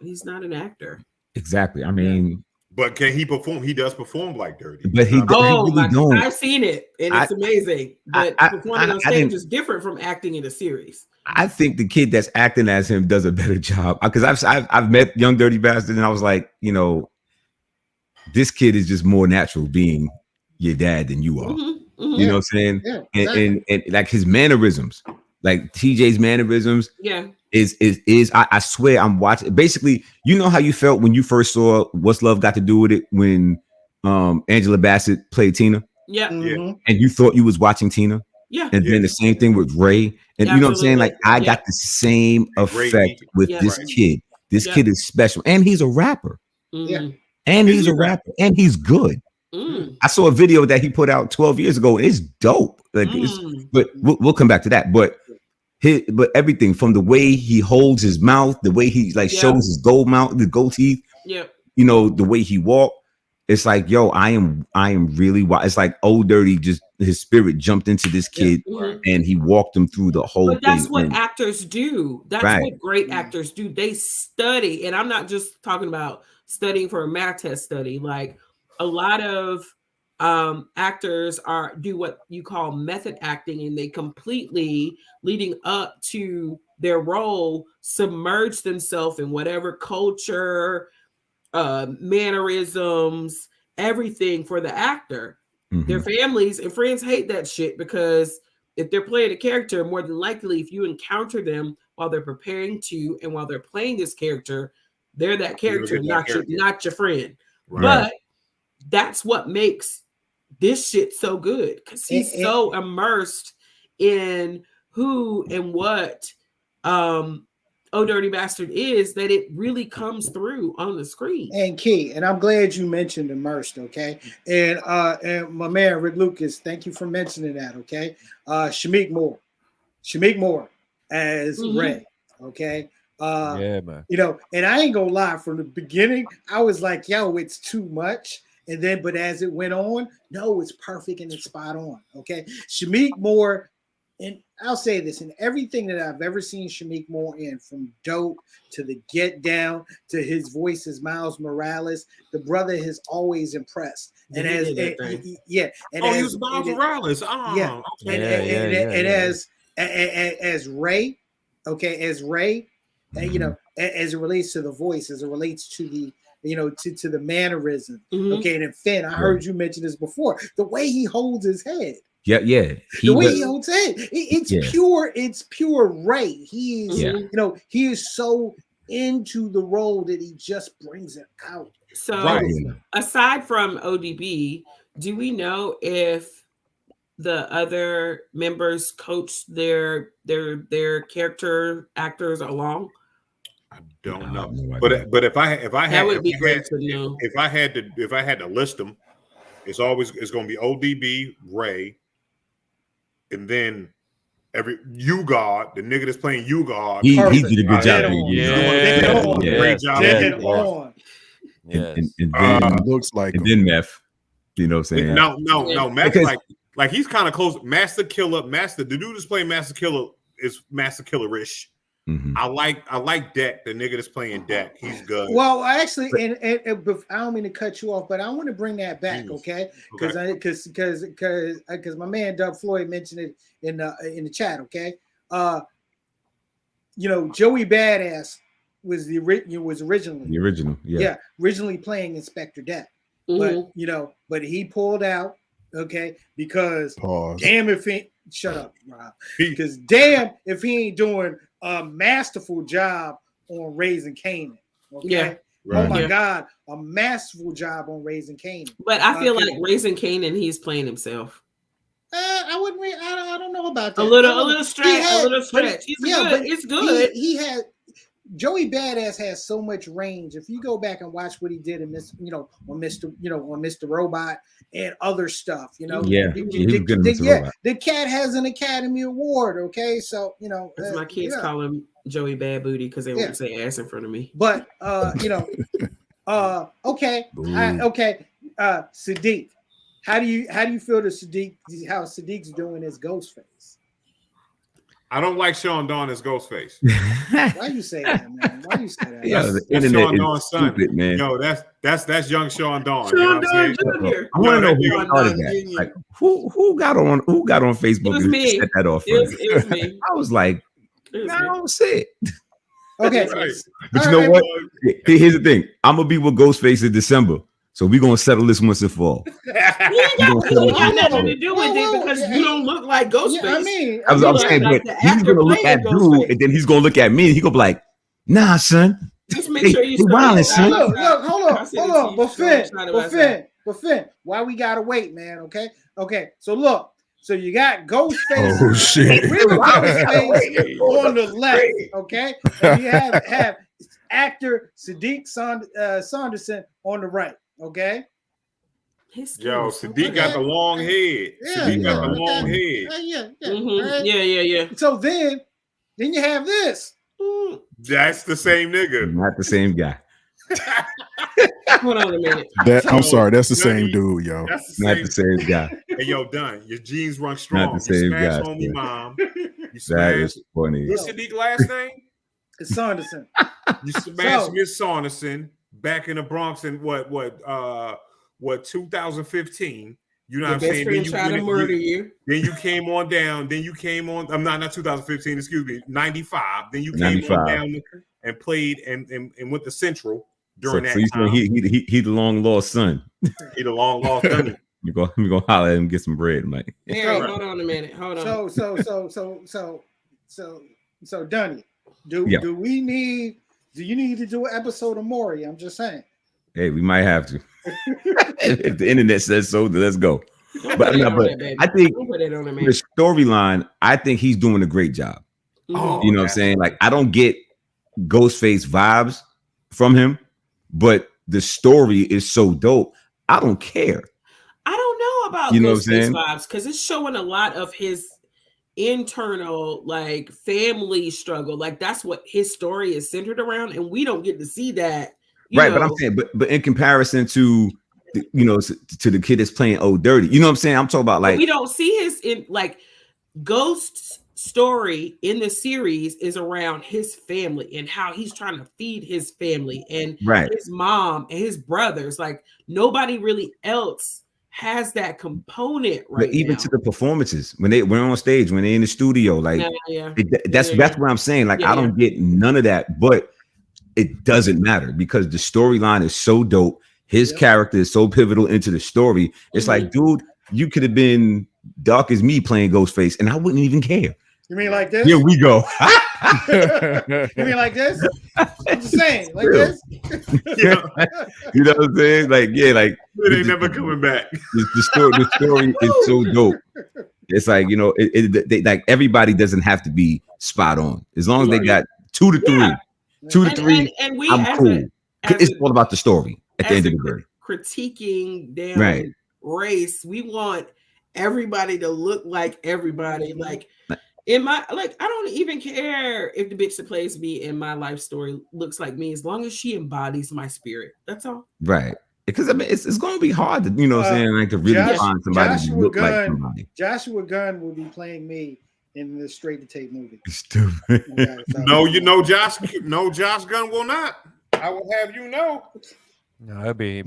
he's not an actor. Exactly. I mean, but can he perform? He does perform like Dirty. But he really don't. I've seen it, and it's amazing. But performing on stage is different from acting in a series. I think the kid that's acting as him does a better job, because I've met Young Dirty Bastard, and I was like, this kid is just more natural being your dad than you are. You know what I'm saying? Yeah, exactly. and like his mannerisms, Like TJ's mannerisms. Yeah. I swear I'm watching. Basically, you know how you felt when you first saw What's Love Got to Do with It when Angela Bassett played Tina. Yeah. Yeah. And you thought you was watching Tina. Yeah. And then the same thing with Ray. And you know what I'm saying? Like I got the same effect with this kid. This kid is special. And he's a rapper. Yeah. And he's a rapper. And he's good. I saw a video that he put out 12 years ago. It's dope. Like but we'll come back to that. But everything from the way he holds his mouth, the way he like shows his gold mouth, the gold teeth. Yeah. You know, the way he walked. It's like, yo, I am really. It's like Old Dirty. Just his spirit jumped into this kid, and he walked him through the whole thing. But that's what actors do. That's what great actors do. They study, and I'm not just talking about studying for a math test study. Like a lot of actors do what you call method acting, and they completely leading up to their role submerge themselves in whatever culture, mannerisms, everything for the actor. Their families and friends hate that shit because if they're playing a character, more than likely, if you encounter them while they're preparing to and while they're playing this character, they're that character, not your friend. Right. But that's what makes this shit so good because he's so immersed in who and what Oh Dirty Bastard is that it really comes through on the screen. And Key, and I'm glad you mentioned immersed, okay? And my man Rick Lucas, thank you for mentioning that, okay? Shamik Moore as Ray, okay? Yeah, man. You know, and I ain't gonna lie, from the beginning, I was like, yo, it's too much. And then, but as it went on, no, it's perfect and it's spot on, okay? Shamik Moore, and I'll say this, in everything that I've ever seen Shamik Moore in, from Dope to the Get Down to his voice as Miles Morales, the brother has always impressed. And as he was Miles Morales. As Ray, okay, as Ray, you know, as it relates to the voice, as it relates to the, you know, to the mannerism, okay. And then Finn, I heard you mention this before, the way he holds his head. Yeah. The way he holds it, it's pure Ray. He is, you know, he is so into the role that he just brings it out. So aside from ODB, do we know if the other members coach their character actors along? I don't know. But if I had to list them, it's going to be ODB, Ray, and then U-God, the nigga that's playing U-God. He did a good job. Great job. And then looks like then Meth. You know what I'm saying? No, Meth like he's kind of close. Master Killah, the dude that's playing Master Killah is Master Killer-ish. I like Deck, the nigga that's playing Deck. He's good. Well, actually, and I don't mean to cut you off, but I want to bring that back, okay? Because my man Doug Floyd mentioned it in the chat, okay? You know, Joey Badass was originally playing Inspector Deck, but you know, he pulled out, okay, because damn if he shut up, Rob, because damn if he ain't doing a masterful job on Raising Canaan. Okay. Oh my God, a masterful job on Raising Canaan. But I feel like Raising Canaan, he's playing himself. I don't know about that. A little stretch. He's good. But it's good. He had Joey Badass has so much range. If you go back and watch what he did in this, you know, on Mr. Robot and other stuff, you know, the cat has an Academy Award. Okay, so you know, my kids call him Joey Bad Booty because they won't say ass in front of me. But you know, okay, Sadiq, how do you feel how Sadiq's doing as Ghostface? I don't like Chaundon as Ghostface. Why you say that, man? Why you say that? The internet is stupid, man. Yo, that's young Chaundon. I want to know who started that. Like, who got on Facebook and set that off? It was me. I was like, I don't see it. Okay, but you know what? Here's the thing. I'm gonna be with Ghostface in December. So we're gonna settle this once and for all. You ain't got nothing to do with it because you don't look like Ghostface. Yeah, I mean, I'm saying, but he's gonna look at dude, and then he's gonna look at me, and he gonna be like, "Nah, son." Just make sure you look, hold on. But Finn, why we gotta wait, man? Okay. So look, so you got Ghostface. Oh shit! Ghostface on the left, okay, and you have actor Sadiq Saunderson on the right, okay. Yo, Sadiq got the long head. Sadiq got the long head. Yeah. So then you have this. That's the same nigga. Not the same guy. Hold on a minute. I'm sorry, that's the same dude, yo. Not the same guy. Hey, yo, Dunn, your genes run strong. Not the same guy. On me, mom. You That is funny. What's Sadiq's last name? It's Saunderson. You smashed Miss Saunderson back in the Bronx in what 2015. You know what I'm saying? Then tried to murder you. Then you came on down. Then you came on. I'm not 2015. Excuse me, 95. Then you came on down and played and went to Central during that time. He the long lost son. He the long lost son. We go holler at him, get some bread, Mike. Harry, hold on a minute. Hold on. So Dunny, do you need to do an episode of Maury? I'm just saying. Hey, we might have to. If the internet says so, then let's go. But I think the storyline, I think he's doing a great job. Oh, you know what I'm saying? Like, I don't get Ghostface vibes from him, but the story is so dope. I don't care. I don't know about Ghostface vibes because it's showing a lot of his internal like family struggle. Like that's what his story is centered around, and we don't get to see that. Right, but I'm saying, but in comparison to to the kid that's playing Old Dirty, you know what I'm saying? I'm talking about like we don't see his Ghost's story in the series is around his family and how he's trying to feed his family and his mom and his brothers. Like nobody really else has that component right. But even now. To the performances when they were on stage, when they're in the studio, like that's what I'm saying. Like I don't get none of that, but it doesn't matter because the storyline is so dope. His character is so pivotal into the story. It's like, dude, you could have been dark as me playing Ghostface, and I wouldn't even care. You mean like this? Here we go. You mean like this? I'm just saying, like this. You know what I'm saying? Like, like it ain't never coming back. The story is so dope. It's like like everybody doesn't have to be spot on as long as they got 2 to 3. 2 to 3, and we I'm cool. It's all about the story at the end of the day. Critiquing down race, we want everybody to look like everybody. Like in my I don't even care if the bitch that plays me in my life story looks like me, as long as she embodies my spirit. That's all. Right. Because I mean, it's going to be hard to to really find somebody to look like somebody. Joshua Gunn will be playing me in the Straight to Tape movie. Stupid. No, Josh Gunn will not. I will have you know. No, it'll be yo,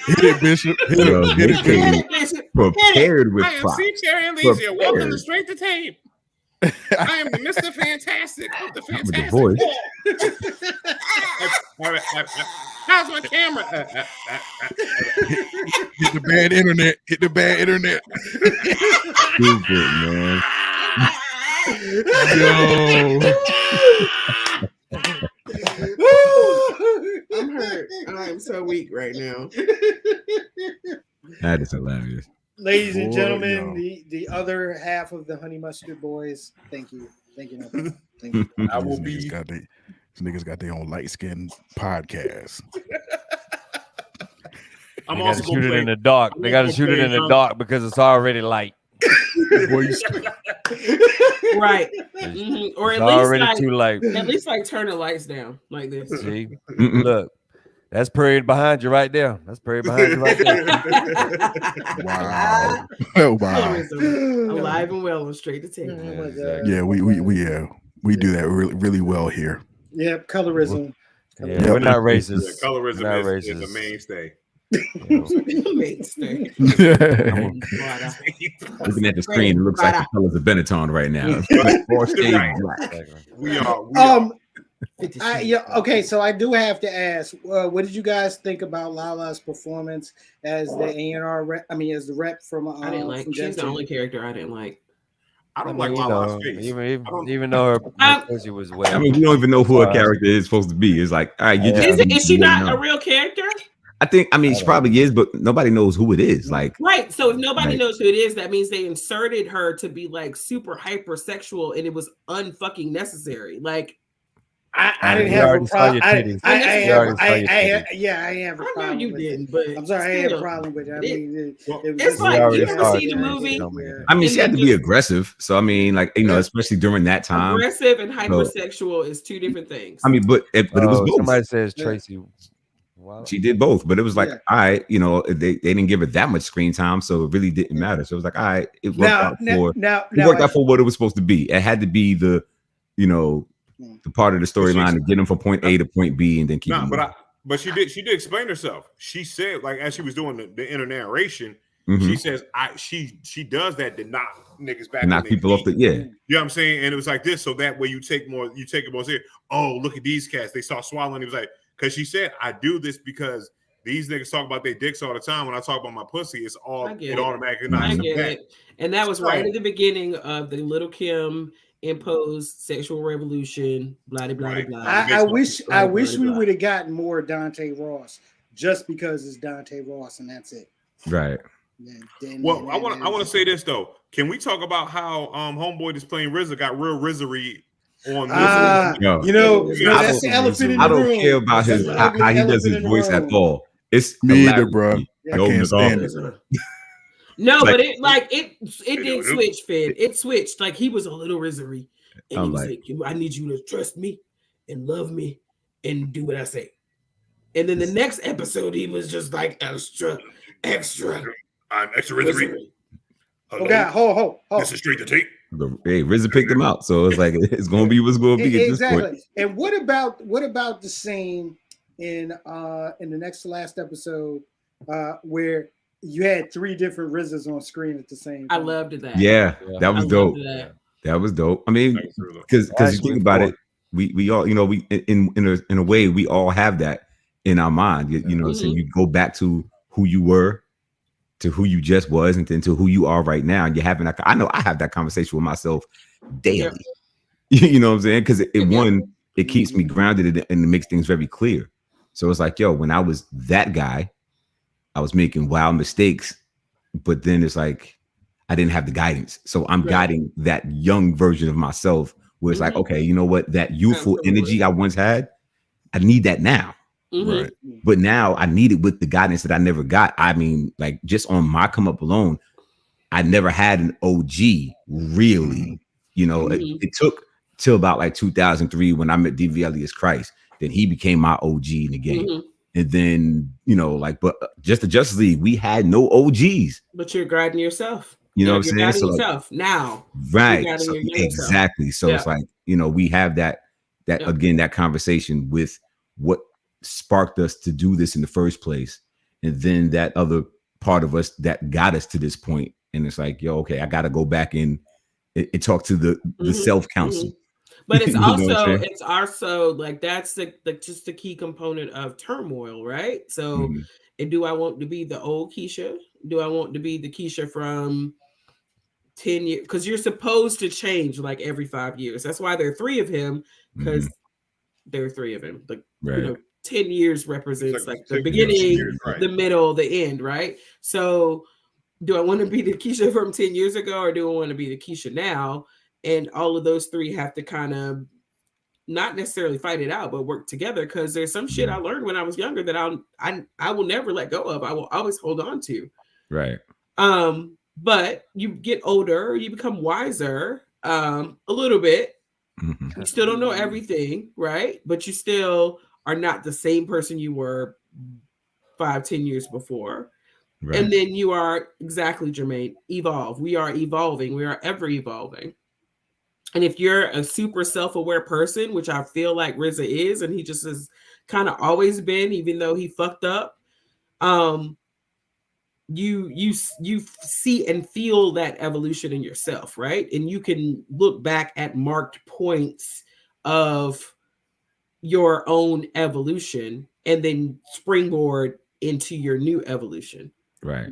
hit it, Bishop. Hit it, Bishop. Prepared with I am C. Cherry Elysia. Welcome to Straight to Tape. I am the Mr. Fantastic of the Fantastic Four. How's my camera? Hit the bad internet. Stupid, man. Yo. I'm hurt. I'm so weak right now. That is hilarious. Ladies and gentlemen, the other half of the Honey Mustard Boys. Thank you. Thank you. I will be. These niggas got their own light skin podcast. I'm also shoot it in the dark. They got to shoot it in the dark because it's already light. Right. Mm-hmm. Or at it's least already too light. At least turn the lights down like this. See, look, that's Prairie behind you right there. That's Prairie behind you right there. Wow. Oh wow. Alive and well on Straight to Tape. Yeah, we do that really well here. Yep, colorism. Yeah, we're not racist. Yeah, colorism is a mainstay. Mainstay. Looking at the screen, it looks like the colors of Benetton right now. We are. Okay, so I do have to ask, what did you guys think about Lala's performance as the A&R rep? I mean, as the rep from I didn't like. from She's the Def only Jam? character I didn't like. I don't mean, like Lala's face. Even though her pussy was wet. I mean, we don't even know who her character is supposed to be. It's like, all right, you just is she not a real character? I mean, she probably is, but nobody knows who it is. Like, right. So if nobody knows who it is, that means they inserted her to be like super hypersexual, and it was unfucking necessary. Like, I didn't have a problem. I have a problem. I know you didn't, but I'm sorry, I had a problem with it. I mean, it's like you ever see the movie? I mean, she had to be aggressive. So I mean, like, you know, especially during that time, aggressive and hypersexual is two different things. I mean, but it was both. Somebody says Tracy. Wow. She did both, but it was like, all right, you know, they didn't give her that much screen time, so it really didn't matter. So it was like, all right, it worked out for what it was supposed to be. It had to be the, you know, the part of the storyline to get them from point A to point B and then keep them. But she did explain herself. She said, like, as she was doing the inner narration, Mm-hmm. she says, she does that to knock niggas back, knock people off the You know what I'm saying? And it was like this, so that way you take it more serious. Oh, look at these cats, they start swallowing. He was like, because she said, I do this because these niggas talk about their dicks all the time. When I talk about my pussy, it automatically knocks them back. And that was right at the beginning of the Little Kim imposed sexual revolution. Blah blah blah. I wish we would have gotten more Dante Ross, just because it's Dante Ross and that's it. Right. Well, I want to say this though. Can we talk about how Homeboy that's playing RZA got real RZA-y on this? You know, that's the elephant in the room. I don't care about how he does his voice at all. It's me either, bro. I can't stand it. No, but it did switch, Fed. It switched. Like, he was a little RZA-y. And he was like, I need you to trust me and love me and do what I say. And then the next episode, he was just like extra. I'm extra RZA-y. Okay, ho. This is straight to tape. Hey, RZA picked him out, so it's like it's gonna be what's gonna be at this point. And what about the scene in the next to last episode where you had 3 different RZAs on screen at the same time? I loved that. Yeah, that was dope. That was dope. I mean, because you think about it, we all, you know, we in a way we all have that in our mind. You know, so you go back to who you were, to who you just was, and then to who you are right now. And you're having that. I know I have that conversation with myself daily. You know what I'm saying? Because it keeps me grounded and it makes things very clear. So it's like, yo, when I was that guy, I was making wild mistakes, but then it's like I didn't have the guidance. So I'm guiding that young version of myself where it's like, okay, you know what? That youthful energy I once had, I need that now. Right. But now I need it with the guidance that I never got. I mean, like, just on my come up alone, I never had an OG really. You know, it took till about like 2003 when I met DV Elias Christ. Then he became my OG in the game. And then, you know, like, but just the Justice League, we had no OGs. But you're guiding yourself. You know what I'm saying? So yourself now. Right. So, exactly. So it's like, you know, we have that again, that conversation with what sparked us to do this in the first place. And then that other part of us that got us to this point. And it's like, yo, okay, I got to go back and talk to the self-counsel. But it's also like that's just the key component of turmoil, right? So, and do I want to be the old Keisha? Do I want to be the Keisha from 10 years? Because you're supposed to change like every 5 years. That's why there are 3 of him, because there are 3 of him. Like, you know, 10 years represents like the beginning, the middle, the end, right? So do I want to be the Keisha from 10 years ago, or do I want to be the Keisha now? And all of those 3 have to kind of not necessarily fight it out, but work together, because there's some shit I learned when I was younger that I will never let go of. I will always hold on to. Right. But you get older, you become wiser a little bit. You still don't know everything, right? But you still are not the same person you were 5-10 years before. Right. And then you are exactly, Jermaine, evolve. We are evolving. We are ever evolving. And if you're a super self-aware person, which I feel like RZA is, and he just has kind of always been, even though he fucked up, you see and feel that evolution in yourself, right? And you can look back at marked points of your own evolution and then springboard into your new evolution. Right.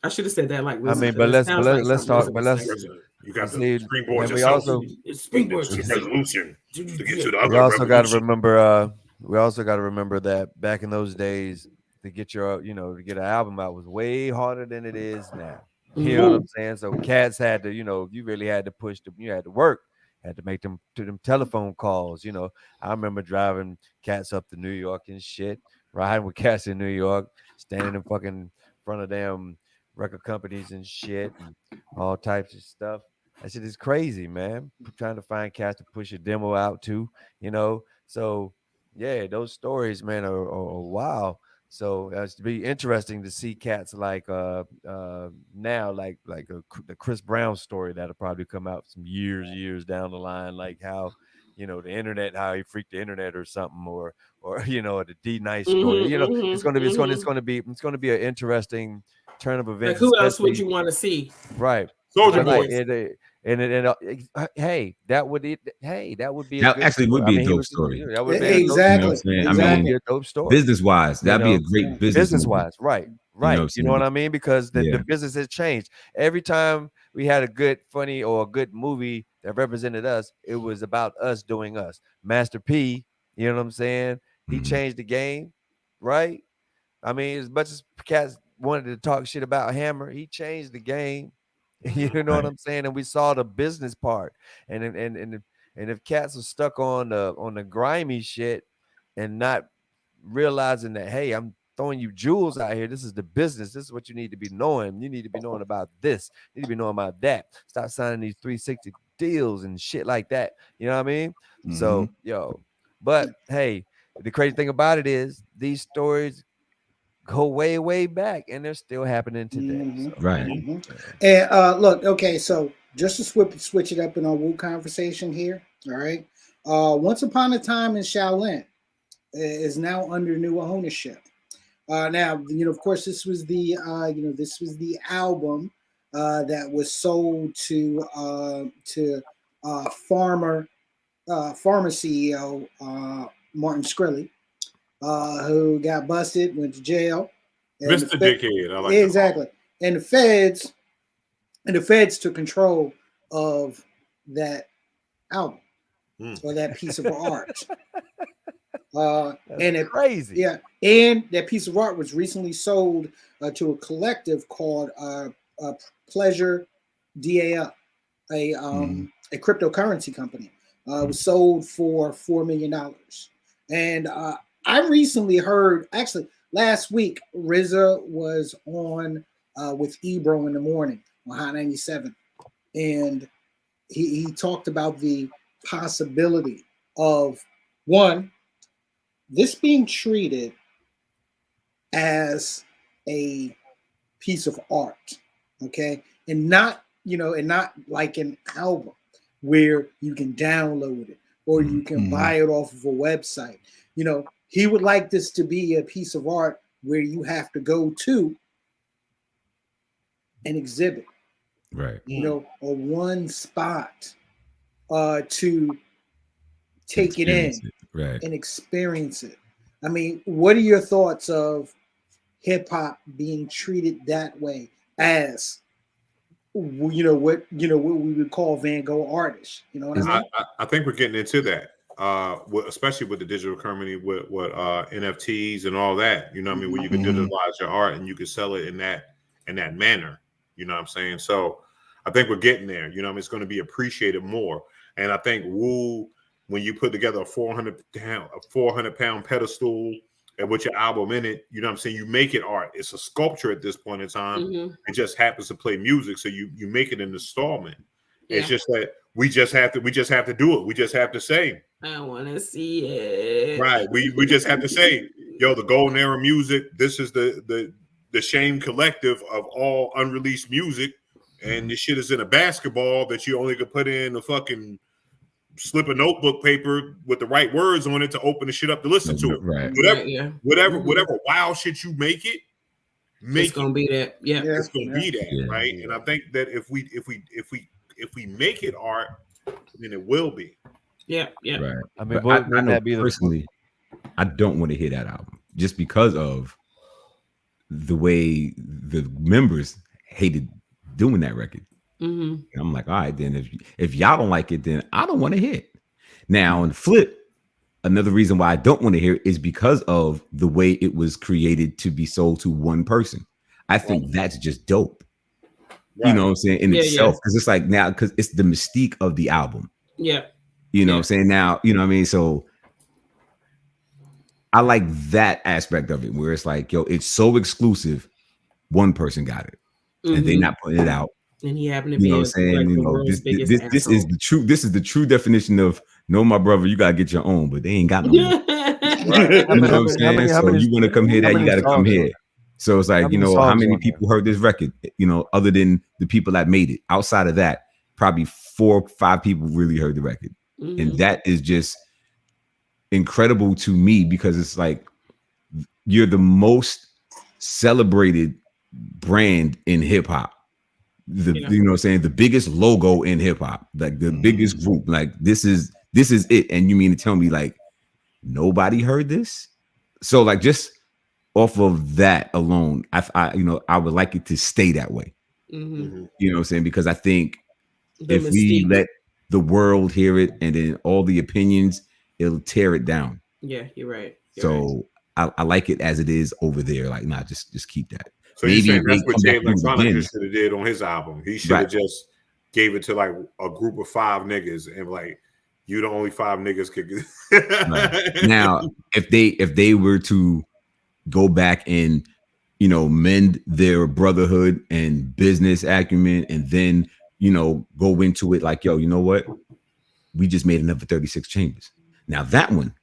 I should have said that like I RZA, mean, because it sounds like let's something talk. RZA But would say. let's You got to see, springboard and we yourself also Springboard to the yourself. resolution to get to the we other also got to revolution. remember. We also got to remember that back in those days, to get your to get an album out was way harder than it is now. You know what I'm saying? So cats had to, you really had to push them. You had to work, had to make them telephone calls. I remember driving cats up to New York and shit, riding with cats in New York, standing in fucking front of them record companies and shit, and all types of stuff. That shit is crazy, man. Trying to find cats to push a demo out to. So yeah, those stories, man, are wild. So it's to be interesting to see cats like now, like the Chris Brown story that'll probably come out some years down the line, like how the internet, how he freaked the internet or something, or the D Nice story. It's gonna be an interesting turn of events. Like, who else would especially- you want to see? Right. Soldier Like, Boy. hey, that would be a That good actually story. would be I a mean, dope story. That would be Exactly. You know what I'm a saying? dope, I mean, be a dope story. business wise, that'd be a great business movie. Wise, right. what You know what I'm I mean? Because the Yeah. business has changed. Every time we had a good, funny, or a good movie that represented us, it was about us doing us. Master P, you know what I'm saying? He Mhm. changed the game, right? I mean, as much as cats wanted to talk shit about Hammer, he changed the game. You know what Right. I'm saying? And we saw the business part. And if cats are stuck on the grimy shit and not realizing that, hey, I'm throwing you jewels out here. This is the business. This is what you need to be knowing. You need to be knowing about this. You need to be knowing about that. Stop signing these 360 deals and shit like that. You know what I mean? So, but hey, the crazy thing about it is these stories go way back, and they're still happening today. So. Right. And look, okay, so just to switch it up in our Wu conversation here. All right. Once Upon a Time in Shaolin is now under new ownership. Now, of course, this was the album that was sold to Pharma CEO Martin Shkreli, who got busted, went to jail. Mr. Dickhead. I like exactly. And the feds took control of that album or that piece of art. And it crazy. Yeah. And that piece of art was recently sold to a collective called Pleasure DAL, a cryptocurrency company. It was sold for $4 million. And I recently heard, actually last week, RZA was on with Ebro in the morning on Hot 97. And he talked about the possibility of, one, this being treated as a piece of art, okay? And not like an album where you can download it or you can buy it off of a website. He would like this to be a piece of art where you have to go to an exhibit, right? Or one spot to take it in, right, and experience it. I mean, what are your thoughts of hip hop being treated that way as what we would call Van Gogh artists? You know what I mean? I think we're getting into that. Especially with the digital currency, with NFTs and all that, you know what I mean, where you can digitalize your art and you can sell it in that manner, you know what I'm saying? So I think we're getting there, you know what I mean? It's going to be appreciated more. And I think Wu, when you put together a 400-pound pedestal and with your album in it, you know what I'm saying, you make it art. It's a sculpture at this point in time. It just happens to play music, so you make it an installment. It's just that we just have to do it. We just have to say, I want to see it. Right. We just have to say, yo, the golden era music. This is the Shame Collective of all unreleased music, and this shit is in a basketball that you only could put in a fucking slip of notebook paper with the right words on it to open the shit up to listen to it. Right. Whatever wild shit you make it. It's gonna be that. Yeah. It's gonna be that, right? And I think that if we make it art, then it will be. Yeah, yeah. Right. I mean, But I wouldn't know that be personally, I don't want to hear that album just because of the way the members hated doing that record. Mm-hmm. And I'm like, all right, then if y'all don't like it, then I don't want to hear it. Now, on the flip, another reason why I don't want to hear it is because of the way it was created to be sold to one person. I think that's just dope. You know what I'm saying? In itself, because it's like now, because it's the mystique of the album. Yeah. You know what I'm saying? Now, you know what I mean? So I like that aspect of it where it's like, yo, it's so exclusive. One person got it. And they not putting it out. And he happened to You be know what I'm saying? like You the know, world's biggest this is the true. This is the true definition of no, my brother. You gotta get your own, but they ain't got no. More. You know what I'm saying? So you want to come here, that you got to come here. So it's like, you know, how many people heard this record? You know, other than the people that made it. Outside of that, probably 4 or 5 people really heard the record, and that is just incredible to me because it's like you're the most celebrated brand in hip hop. You know what I'm saying, the biggest logo in hip hop, like the biggest group, like this is it. And you mean to tell me like nobody heard this? So like just off of that alone, I you know, I would like it to stay that way. You know what I'm saying? Because I think if we let the world hear it and then all the opinions, it'll tear it down. Yeah, you're right. So I like it as it is over there. Like, nah, just keep that. So you're saying that's what Jay Electronica should have did on his album. He should have just gave it to like a group of 5 niggas and like, you the only 5 niggas could get. Now, if they were to go back and, you know, mend their brotherhood and business acumen and then, you know, go into it like, yo, you know what? We just made another 36 Chambers. Now that one,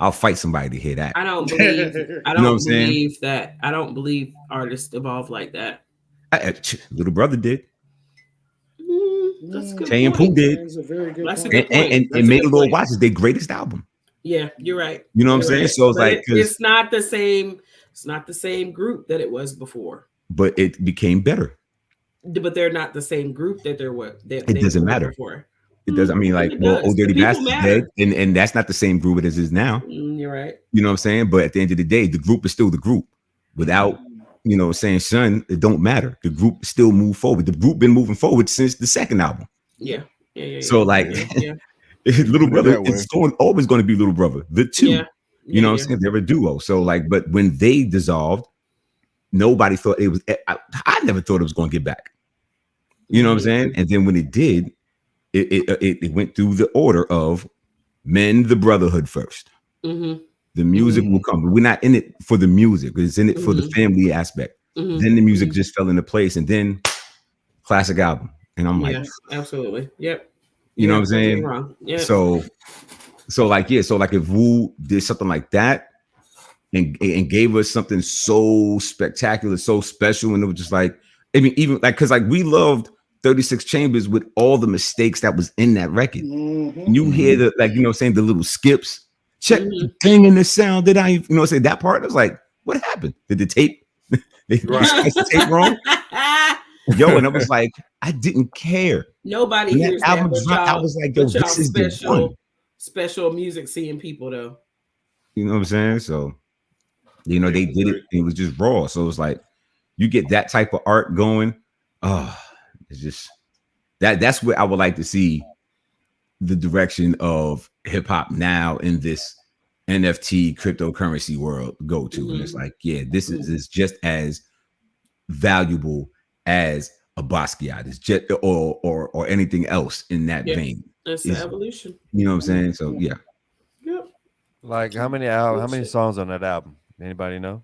I'll fight somebody to hear that. I don't believe. I don't believe that. I don't believe artists evolve like that. Little Brother did. That's a good Tay and Pooh did. That's a very good That's a point. good point. And Made a Lord Watch is their greatest album. Yeah, you're right. You know what I'm saying? So it's like it's not the same. It's not the same group that it was before. But it became better. But they're not the same group that there was. It doesn't matter. Before. It does. I mean, like, well, Old Dirty Bastard's dead, and that's not the same group as it is now. You're right. You know what I'm saying? But at the end of the day, the group is still the group. Without, you know, saying, son, it don't matter. The group still move forward. The group been moving forward since the second album. Yeah. So like, Little Brother, it's always going to be Little Brother. The two, you know what I'm saying? They're a duo. So like, but when they dissolved, nobody thought it was. I never thought it was going to get back. You know what I'm saying? And then when it did. It went through the order of mend the brotherhood first. The music will come, but we're not in it for the music. It's in it for the family aspect. Then the music just fell into place, and then classic album. And I'm like, absolutely, yep. You know what I'm saying? Yep. So like if Wu did something like that and gave us something so spectacular, so special, and it was just like, I mean, even like because like we loved 36 Chambers with all the mistakes that was in that record. You hear the, like, you know, saying the little skips, check the thing in the sound that I, you know, say that part. I was like, what happened? Did the tape, they spliced the tape wrong? Yo, and I was like, I didn't care. Nobody hears that album dropped. I was like, yo, this is the one. Special music seeing people though. You know what I'm saying? So, you know, they did it. It was just raw. So it was like, you get that type of art going. It's just that's where I would like to see the direction of hip hop now in this NFT cryptocurrency world go to. And it's like, yeah, this is just as valuable as a Basquiat. It's just or anything else in that vein. It's the evolution. You know what I'm saying? So yeah. Yep. Like how many songs on that album? Anybody know?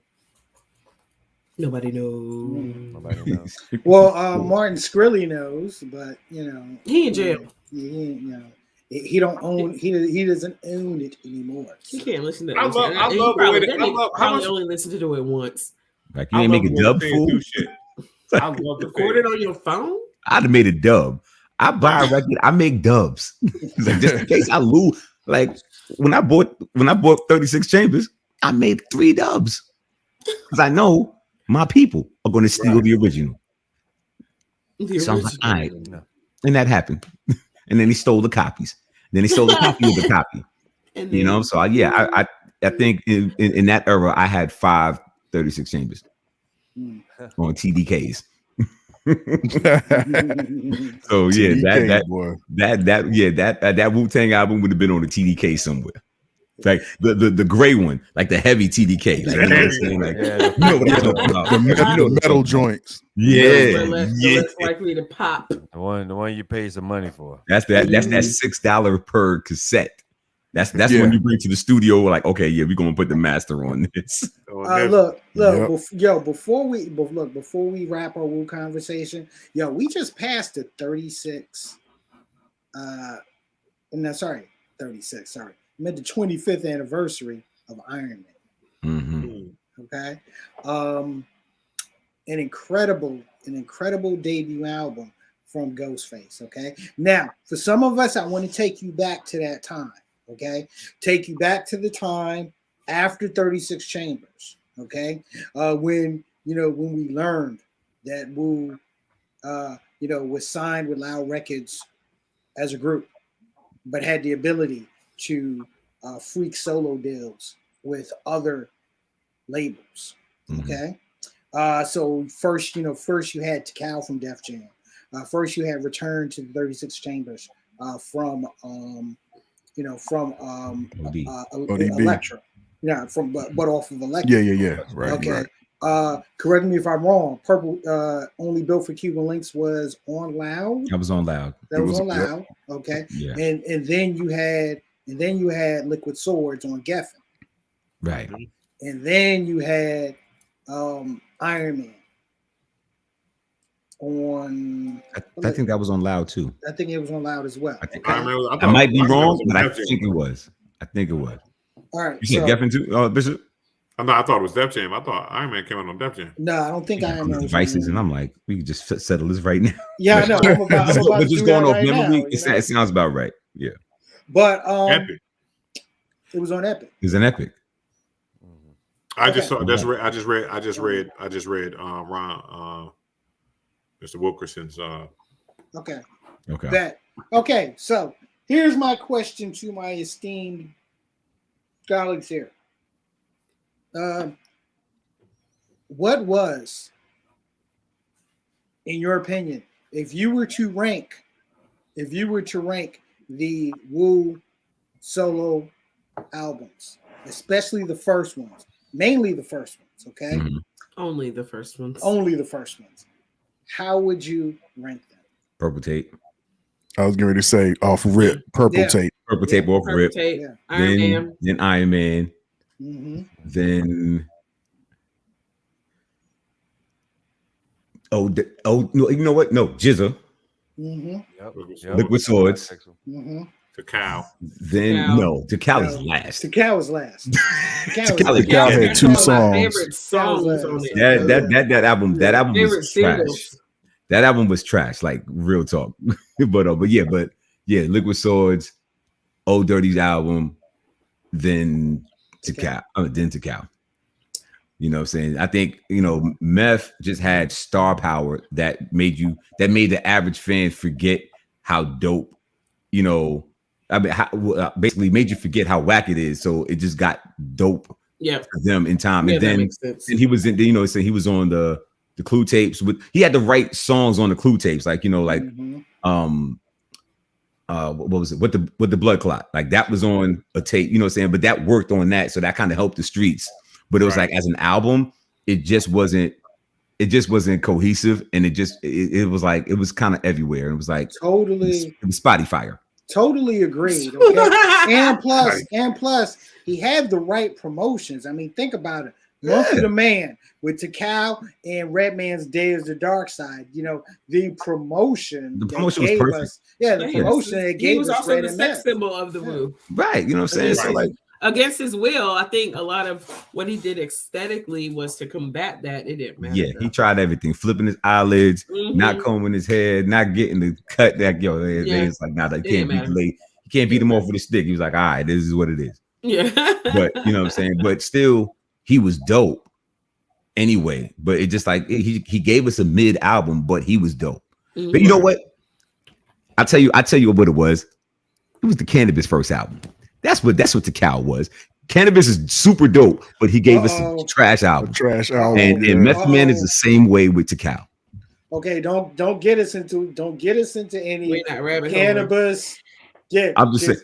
Nobody knows. Well, Martin Shkreli knows, but you know he in jail. He don't own. He doesn't own it anymore. He can't listen to it. I love probably only listen to it once. Like you ain't make a dub fool. I love the record it on your phone. I'd have made a dub. I buy a record. I make dubs. Like just in case I lose. Like when I bought 36 Chambers, I made 3 dubs because I know my people are going to steal the original. So I'm like, all right. And that happened. And then he stole the copies. Then he sold a copy of the copy. And You know, so I think in that era I had 5 36 chambers on TDKs. So yeah, that Wu-Tang album would have been on the TDK somewhere. Like the gray one, like the heavy TDK. Like, you know what I'm saying? Like, you know what I'm talking about. The metal joints. Yeah. Less likely to pop. The one you pay some money for. That's that $6 per cassette. That's when you bring to the studio, like, okay, yeah, we're gonna put the master on this. Look, before we wrap our Wu conversation, we just passed the 36. 36. Sorry, I meant the 25th anniversary of Iron Man. Mm-hmm. Okay, an incredible debut album from Ghostface. Okay, now for some of us, I want to take you back to that time. Okay, take you back to the time after 36 Chambers. Okay, when we learned that Wu, was signed with Loud Records as a group, but had the ability to freak solo deals with other labels. Okay, so first you had Tikal from Def Jam. First you had Return to the 36 Chambers from Elektra. Yeah, but off of Elektra. Yeah. Right. Okay. Right. Correct me if I'm wrong. Purple Only Built for Cuban Links was on Loud. That was on Loud. That was on Loud. Okay. Yeah. And then you had Liquid Swords on Geffen. Right. And then you had Iron Man on. I think that was on Loud too. I think it was on Loud as well. I might be wrong, but I think it was. All right. You said Geffen too, Bishop? I thought it was Def Jam. I thought Iron Man came out on Def Jam. No, I don't think Iron Man was devices, and I'm like, we can just settle this right now. Yeah, I know. I'm about but just going off memory, it sounds about right. Yeah. But Epic. It was on Epic. It was an Epic. I just read Ron Mr. Wilkerson's Okay, so here's my question to my esteemed colleagues here. What was, in your opinion, if you were to rank the Wu solo albums, especially the first ones, mainly the first ones, okay? Mm-hmm. Only the first ones. How would you rank them? Purple Tape. I was going to say off rip, Purple Tape. Purple Tape off rip. Tape. Yeah. Then Iron Man. Mm-hmm. Then no, you know what? No, Jizza. Mm-hmm. Yep. Liquid Swords. Mm-hmm. Tikal. Then Tikal is last. Tikal was last. Tikal had 2 songs. My favorite songs on it. That album was trash. That album was trash, like real talk. but Liquid Swords, Old Dirty's album, then Tikal. You know what I'm saying? I think, Meth just had star power that made the average fan forget how dope, basically made you forget how whack it is. So it just got dope for them in time. Yeah, and then he was in, so he was on the Clue tapes he had the right songs on the Clue tapes, like, what was it? With the Blood Clot, like that was on a tape, you know what I'm saying? But that worked on that, so that kind of helped the streets. But it was like as an album, it just wasn't cohesive, and it was like it was kind of everywhere. It was like totally it was spotty fire. Totally agreed. Okay? and plus, he had the right promotions. I mean, think about it. Month of the Man with Tikal and Redman's Day is the Dark Side. The promotion was perfect. The promotion it gave us. He was also the sex symbol of the Wu. Right. You know what I'm saying? So like against his will, I think a lot of what he did aesthetically was to combat that. It didn't matter. Yeah, he tried everything, flipping his eyelids, not combing his hair, not getting the cut that it's like, nah, that can't be late. You can't beat him off with a stick. He was like, all right, this is what it is. Yeah. But you know what I'm saying? But still, he was dope anyway. But it just like he gave us a mid album, but he was dope. But you know what? I tell you what it was. It was the Cannabis first album. That's what the cow was. Cannabis is super dope, but he gave us a trash album. Trash album. And Method Man is the same way with Takao. Okay, don't get us into any cannabis. Yeah, I'm just saying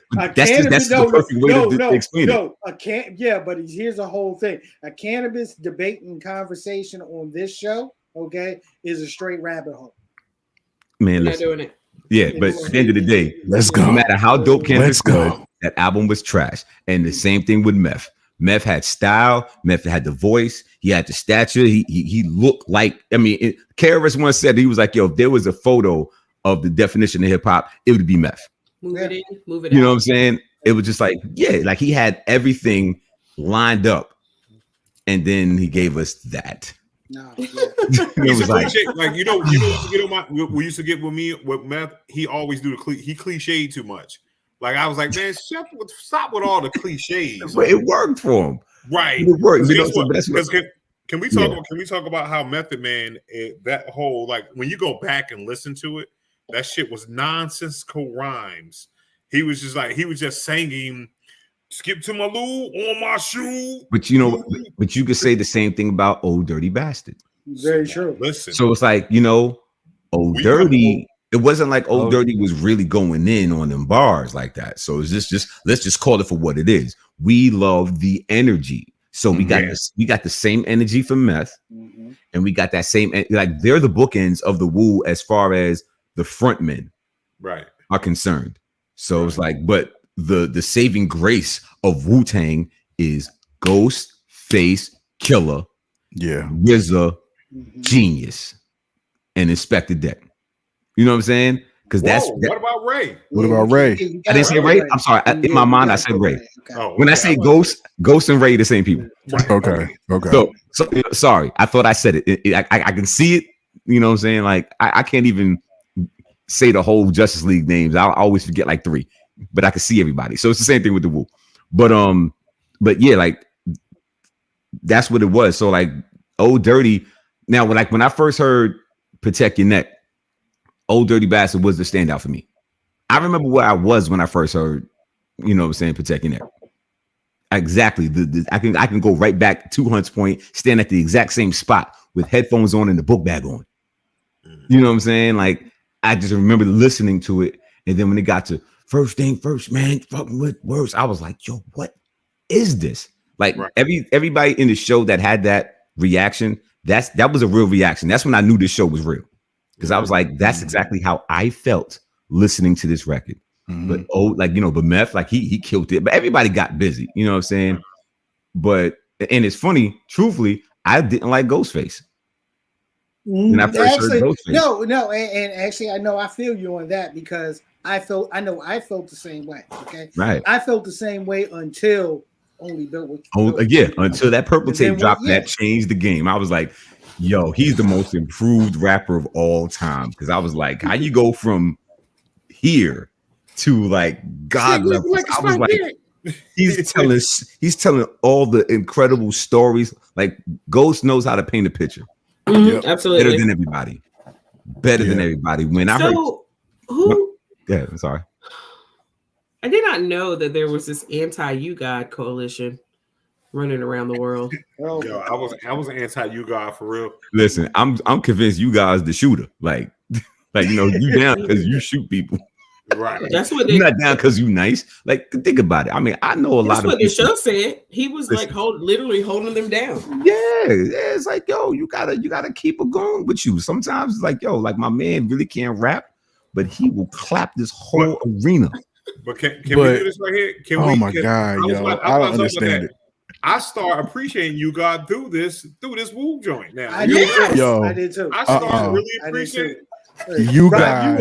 that's the perfect way to explain it. But here's the whole thing: a cannabis debate and conversation on this show, okay, is a straight rabbit hole. Man, we're not doing it. Yeah, but at the end of the day, let's go. No matter how dope Cannabis was, that album was trash. And the same thing with Meth. Meth had style. Meth had the voice. He had the stature. He looked like, I mean, KRS once said, he was like, yo, if there was a photo of the definition of hip hop, it would be Meth. Move it in, move it out. You know out. what I'm saying? It was just like, yeah, like he had everything lined up. And then he gave us that. No, it was like you know, we used to get with me with Meth. He always do he cliched too much. Like I was like, man, stop with all the cliches. But it worked for him, right? It worked. Can we talk about how Method Man, that whole, like when you go back and listen to it, that shit was nonsensical rhymes. He was just singing. Skip to my loo on my shoe. But you could say the same thing about Old Dirty Bastard. Very true. Listen. So it's like, Old Dirty, it wasn't like Old Dirty was really going in on them bars like that. So it's just let's just call it for what it is. We love the energy. So we got the same energy from Meth, and we got that same, like they're the bookends of the Wu as far as the frontmen are concerned. So it's like, but the saving grace of Wu-Tang is Ghostface Killah, RZA, Genius, and Inspector Deck. You know what I'm saying? Because what about Ray? What about Ray? I didn't say Ray. I'm sorry. In my mind, I said Ray. Okay. When I say Ghost and Ray, the same people. Okay. So sorry. I thought I said it. I can see it. You know what I'm saying? Like I can't even say the whole Justice League names. I always forget like 3. But I can see everybody. So it's the same thing with the Wu. But yeah, like that's what it was. So like Old Dirty. Now, when I first heard Protect Your Neck, Old Dirty Bastard was the standout for me. I remember where I was when I first heard, you know what I'm saying, Protect Your Neck. Exactly. I can go right back to Hunt's Point, stand at the exact same spot with headphones on and the book bag on. You know what I'm saying? Like I just remember listening to it, and then when it got to first thing first, man, fucking with words, I was like, yo, what is this? Like everybody in the show that had that reaction, that was a real reaction. That's when I knew this show was real. Because I was like, that's exactly how I felt listening to this record. But but Meth, like he killed it. But everybody got busy, you know what I'm saying? But and it's funny, truthfully, I didn't like Ghostface. When I first heard Ghostface. No, and actually I know I feel you on that because I felt the same way. Okay. Right. I felt the same way until Only Built with until that purple tape dropped, that changed the game. I was like, yo, he's the most improved rapper of all time. Because I was like, how you go from here to like God level? I was like, he's telling all the incredible stories. Like Ghost knows how to paint a picture. Absolutely. Better than everybody. Than everybody. When I heard who? Yeah, I'm sorry. I did not know that there was this anti-U-God coalition running around the world. Yo, I was an anti-U-God for real. Listen, I'm convinced you guys the shooter. Like you down because you shoot people. Right. That's what you're not down because you nice. Like think about it. I mean, I know a lot of people. That's what the show said. He was literally holding them down. Yeah, it's like, yo, you gotta keep it going with you. Sometimes it's like, yo, like my man really can't rap, but he will clap this whole arena. But can we do this right here? My God, yo, I don't understand it. I start appreciating you God through this Wu joint now. I did too. I started really appreciating you got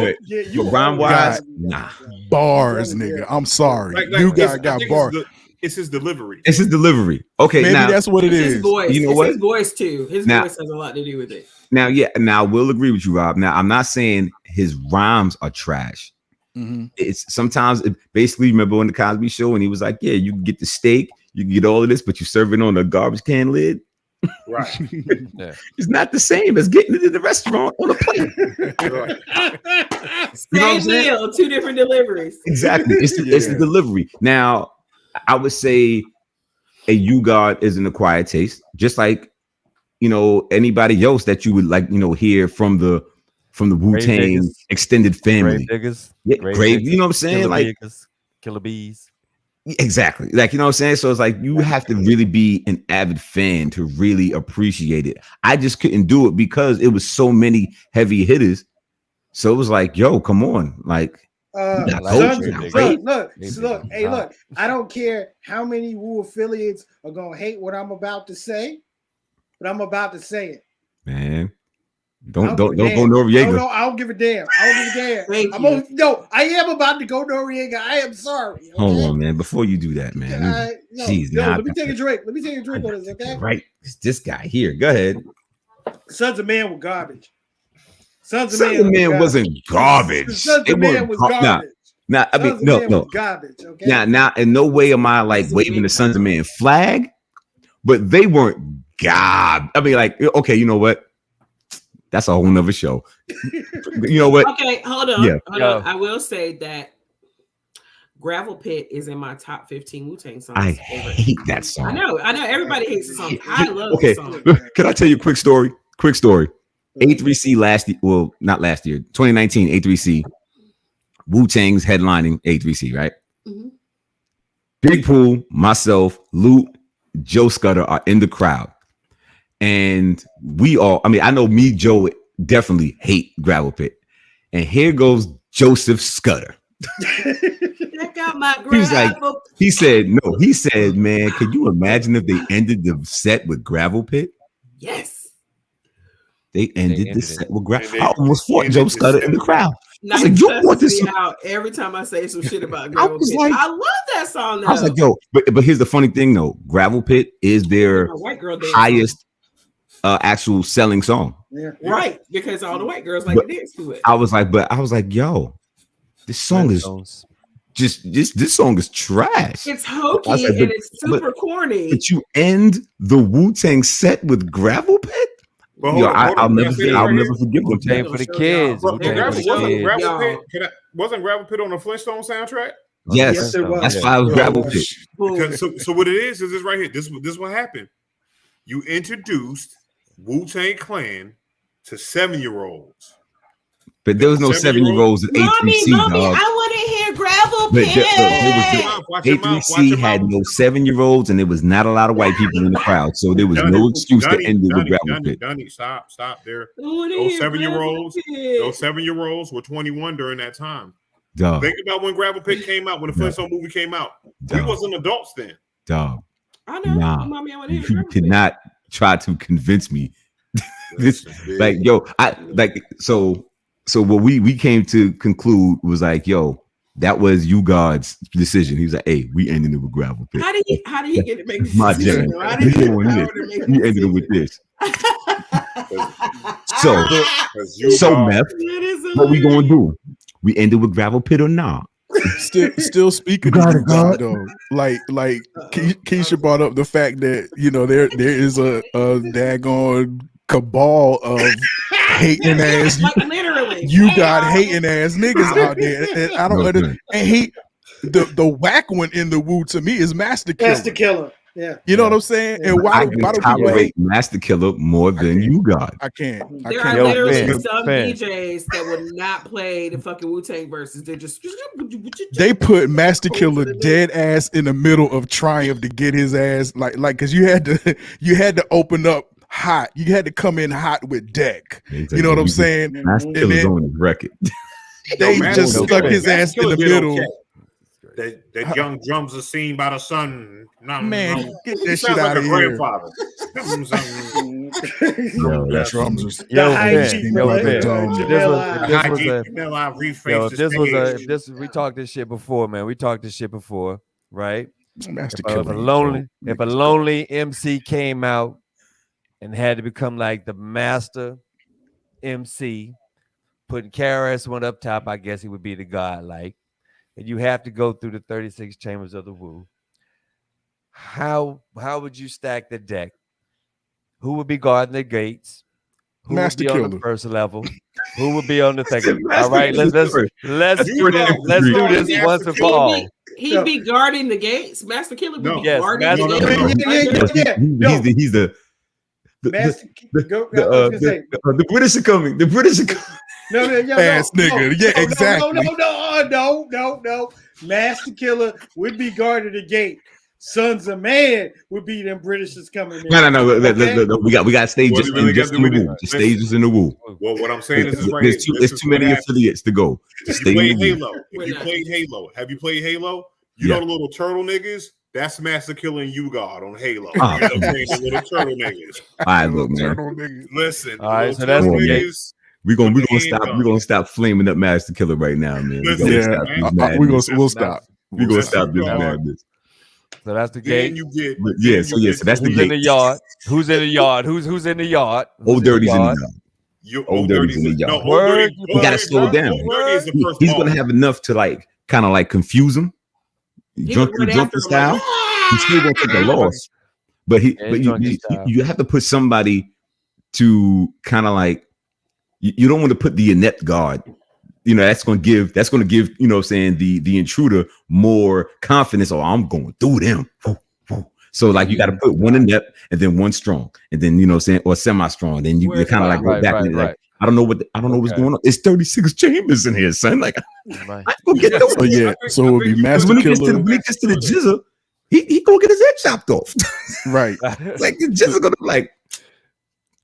rhyme wise, nah bars, nigga. I'm sorry, you got bars. It's his delivery. It's his delivery. Okay, maybe that's what it is. His voice. You know what? His voice too. His voice has a lot to do with it. Now we'll agree with you, Rob. Now I'm not saying his rhymes are trash. It's sometimes basically remember on the Cosby Show and he was like, yeah, you can get the steak, you can get all of this, but you serve it on a garbage can lid. Right. Yeah. It's not the same as getting it in the restaurant on a plate. Same meal, 2 different deliveries. Exactly. It's the delivery. Now, I would say a U-God is an acquired taste, just like anybody else that you would hear from the Wu-Tang extended family. Grave diggers. Yeah, grave, you know what I'm saying? Killer bees. Exactly. Like, you know what I'm saying? So it's like you have to really be an avid fan to really appreciate it. I just couldn't do it because it was so many heavy hitters. So it was like, yo, come on. Like, look, I don't care how many Wu affiliates are gonna hate what I'm about to say, but I'm about to say it. Man. Don't go Noriega. No, I don't give a damn. I am about to go Noriega. I am sorry. Okay? Hold on, man. Before you do that, man. Jeez, let me take a drink. Let me take a drink on this, okay? Right. It's this guy here. Go ahead. Sons of Man were garbage. Sons of Man wasn't garbage. Sons of Man was garbage. Nah, I mean, no. Garbage, okay? Now, in no way am I like waving the Sons of Man flag, but they weren't garbage. I mean, like, okay, you know what? That's a whole nother show. You know what? Okay, hold on. Hold on. I will say that Gravel Pit is in my top 15 Wu-Tang songs. I hate that song. I know. Everybody hates the song. I love the song. Can I tell you a quick story? A3C not last year, 2019, A3C. Wu-Tang's headlining A3C, right? Mm-hmm. Big Pool, myself, Loot, Joe Scudder are in the crowd. And I know me, Joe, definitely hate Gravel Pit. And here goes Joseph Scudder. Check out my Gravel. He said, man, could you imagine if they ended the set with Gravel Pit? Yes. They ended the set with Gravel. I almost fought Joe Scudder in the crowd. I was like, you want this out every time I say some shit about Gravel Pit. I love that song. I was like, yo, but here's the funny thing though. Gravel Pit is their highest actual selling song. Yeah. Right, because all the white girls like to dance to it. I was like, yo, this song is this song is trash. It's hokey and it's super corny. But you end the Wu-Tang set with Gravel Pit? I'll never forgive them. For the kids. Wasn't Gravel Pit on the Flintstone soundtrack? Yes, it was. That's why I was Gravel Pit. Because so what it is this right here. This is what happened. You introduced Wu-Tang Clan to 7-year-olds. But there was no 7-year-olds at A3C, dog. I want to hear Gravel Pit. A3C had no 7-year-olds, and there was not a lot of white people in the crowd, so there was no excuse to end it with Gravel Pit. Stop there. Those 7-year-olds were 21 during that time. Dog. Think about when Gravel Pit came out, when the Flintstone movie came out. We wasn't adults then. Dog. I know. Nah, you could not try to convince me. This, like, yo, so what we came to conclude was like, yo, that was you God's decision. He was like, hey, we ended it with Gravel Pit. How do you get to make this my decision? We ended it with this. So Meth, what we gonna do? We ended with Gravel Pit or not? Still speaking of God though, like Keisha brought up the fact that there is a daggone cabal of hating ass, like literally, hating ass niggas out there, and I don't understand. And the whack one in the Wu to me is Master Killer. Master Killer. Yeah, you know what I'm saying. And why don't people hate Master Killer more than you got? I can't. There are literally some DJs that would not play the fucking Wu-Tang verses. They put Master Killer dead ass in the middle of Triumph to get his ass like because you had to open up hot. You had to come in hot with Deck. You know what I'm saying? Master Killer's on his record. They just stuck his ass in the middle. That young drums are seen by the sun. Man, get that shit out of here. Grandfather. That drums are we talked this shit before, man. We talked this shit before, right? If a lonely MC came out and had to become like the master MC, putting KRS-One up top, I guess he would be the god, like. And you have to go through the 36 chambers of the Wu. How would you stack the deck Who would be guarding the gates? Who Master would be on Killah. the first level? Who would be on the second? Master All right, let's Killah. do this once and for all. He'd be guarding the gates. Master Killah would be Yes, guarding Master the Killah. gates. He's the the British are coming. The British are coming. Ass nigga. Yeah, exactly. No. Master Killah would be guarding the gate. Sons of Man would be them Britishers coming in. No. We got stages Really just in the Wu. The stages in the Wu. Well, what I'm saying is right. There's too many affiliates to go. If you played Halo, have you played Halo? You know the little turtle niggas? That's Master Killah and U-God on Halo. You know what I'm saying? The little turtle niggas. All right, look, man. Listen. All right, so that's the niggas. We're gonna stop flaming up Master Killah right now, man. We'll stop. We're gonna stop this madness. So that's the gate. So that's the Who's gate. in the yard? Who's in the yard? Who's in the yard? Old Dirty's in the yard. Old Dirty's in the yard. We gotta slow it down. He's gonna have enough to kind of confuse him. Drunken style. He's still gonna take a loss. But you have to put somebody to kind of you don't want to put the inept guard. That's gonna give the intruder more confidence. Oh, I'm going through them. So you got to put one inept and then one strong, and then or semi-strong. Then you kind of go back and I don't know what's going on. It's 36 chambers in here, son. I go get those. So it would be Master Killah. When he gets to the jizzer, he gonna get his head chopped off. Right. The jizzer gonna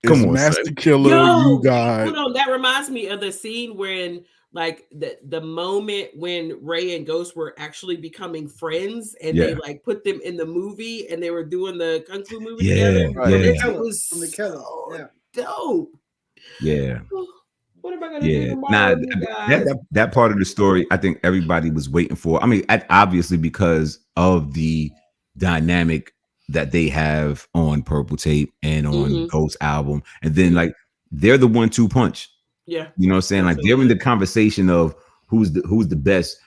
come on, Master son. Killah, you got. Hold on, that reminds me of the scene when the moment when Ray and Ghost were actually becoming friends, and they put them in the movie, and they were doing the kung fu movie together. It was from the Killah. Dope. Yeah. What am I gonna do tomorrow, that part of the story, I think everybody was waiting for. I mean, obviously because of the dynamic that they have on Purple Tape and on Ghost album, and then they're the 1-2 punch. Yeah, you know what I'm saying? They're in the conversation of who's the best,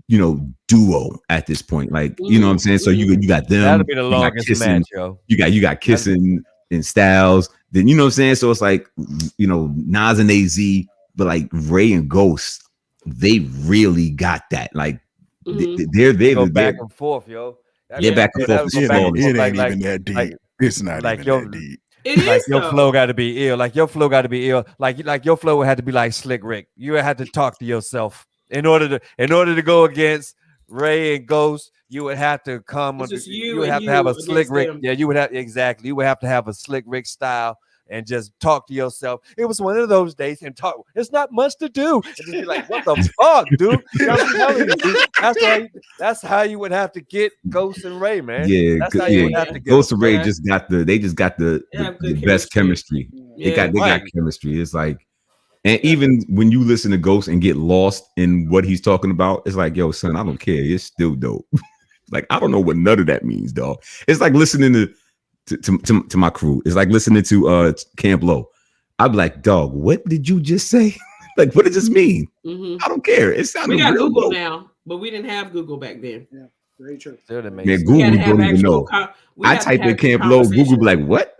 duo at this point. You know what I'm saying? So you got them. That'll be the longest match, yo. You got Kissing and Styles. Then you know what I'm saying? So it's Nas and AZ, but Ray and Ghost, they really got that. They're go back and forth, yo. They're back and forth. It ain't even that deep. It's not even that deep. Your flow got to be ill. Your flow got to be ill. Your flow had to be like Slick Rick. You had to talk to yourself in order to go against Ray and Ghost. You would have to come. You would have to have a Slick Rick. Yeah, you would have exactly. You would have to have a Slick Rick style and just talk to yourself. It was one of those days and talk. It's not much to do. And just be like, what the fuck, dude? That's how you would have to get Ghost andRay, man. Yeah, that's how you would have to get Ghost and Ray just got the best chemistry. They got chemistry. It's and even when you listen to Ghost and get lost in what he's talking about, it's yo, son, I don't care. It's still dope. I don't know what none of that means, dog. It's like listening to my crew. It's like listening to Camp Low. I'm like, dog, what did you just say? What does this mean? I don't care. It sounded we got real Google dope. now, but we didn't have Google back then. Yeah, very true. Man, Google don't even know. I type in Camp Low, Google be like, what?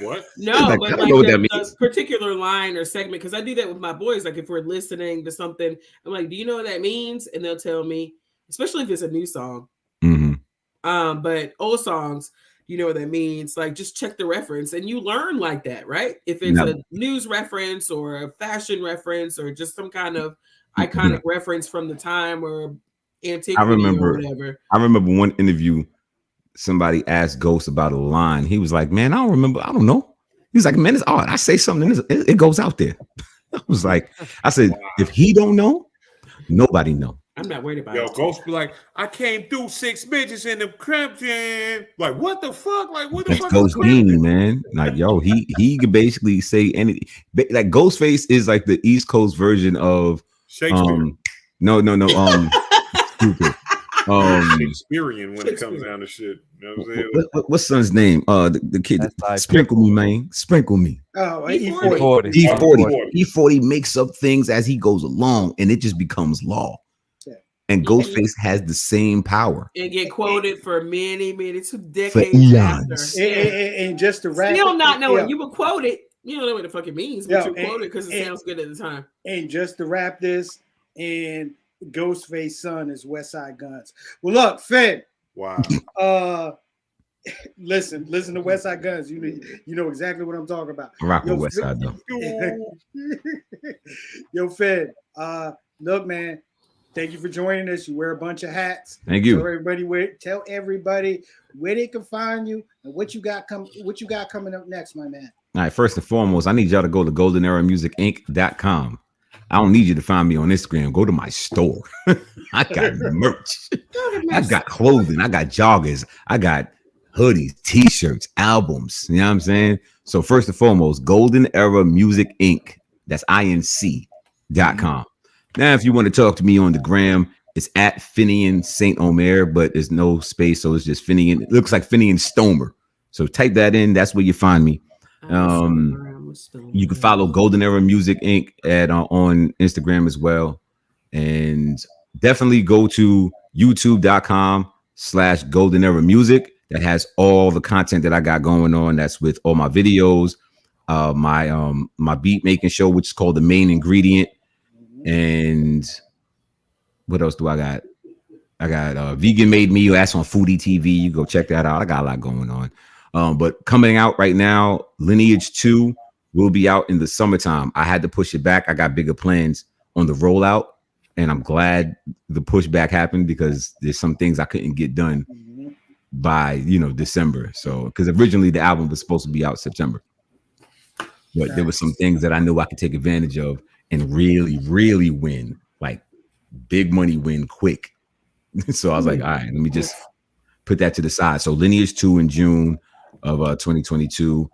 What? No, I but don't know what that means. the particular line or segment, because I do that with my boys. If we're listening to something, I'm like, do you know what that means? And they'll tell me, especially if it's a new song. But old songs, you know what that means. Just check the reference, and you learn like that, right? If it's a news reference or a fashion reference or just some kind of iconic reference from the time or antiquity or whatever. I remember one interview. Somebody asked Ghost about a line. He was like, man, I don't remember. I don't know. He was like, man, it's odd. I say something, it goes out there. I said, if he don't know, nobody know. I'm not worried about it. Ghost be like, I came through 6 bitches in the crypton. What the fuck? What the fuck? Ghost mean, man. He could basically say anything. Ghostface is the East Coast version of Shakespeare. No. Stupid. Shakespearean when it comes down to shit. You know what I'm saying? What's son's name? The kid. Sprinkle me, man. Sprinkle me. Oh, E40. E40 makes up things as he goes along, and it just becomes law. and Ghostface has the same power. And get quoted for many 2 For decades eons. after. And just to wrap Still it, not knowing yeah. you were quoted. You don't know what the fuck it means, but Yeah, you quoted because it sounds good at the time. And just to wrap this, and Ghostface son is West Side Guns. Well, look, Finn. Wow. Listen to West Side Guns. You know exactly what I'm talking about. I rock with West Side though. Yo, Finn. Look, man. Thank you for joining us. You wear a bunch of hats. Thank you. Tell everybody where they can find you and what you got coming up next, my man. All right, first and foremost, I need y'all to go to goldeneramusicinc.com. I don't need you to find me on Instagram. Go to my store. I got merch. I got clothing. I got joggers. I got hoodies, t-shirts, albums. You know what I'm saying? So first and foremost, Golden Era Music Inc. That's INC.com. Now, if you want to talk to me on the gram, it's at Finian St. Omer, but there's no space, so it's just Finian. It looks like Finian Stomer. So type that in. That's where you find me. You can follow Golden Era Music Inc. on Instagram as well. And definitely go to youtube.com/Golden Era Music. That has all the content that I got going on. That's with all my videos, my beat making show, which is called The Main Ingredient. And what else do I got? I got Vegan Made Meal. That's on Foodie TV. You go check that out. I got a lot going on. But coming out right now, Lineage 2 will be out in the summertime. I had to push it back. I got bigger plans on the rollout, and I'm glad the pushback happened because there's some things I couldn't get done by December. So because originally the album was supposed to be out September, but there were some things that I knew I could take advantage of and really win, like big money win quick. So I was like, all right, let me just put that to the side. So Lineage 2 in June of 2022.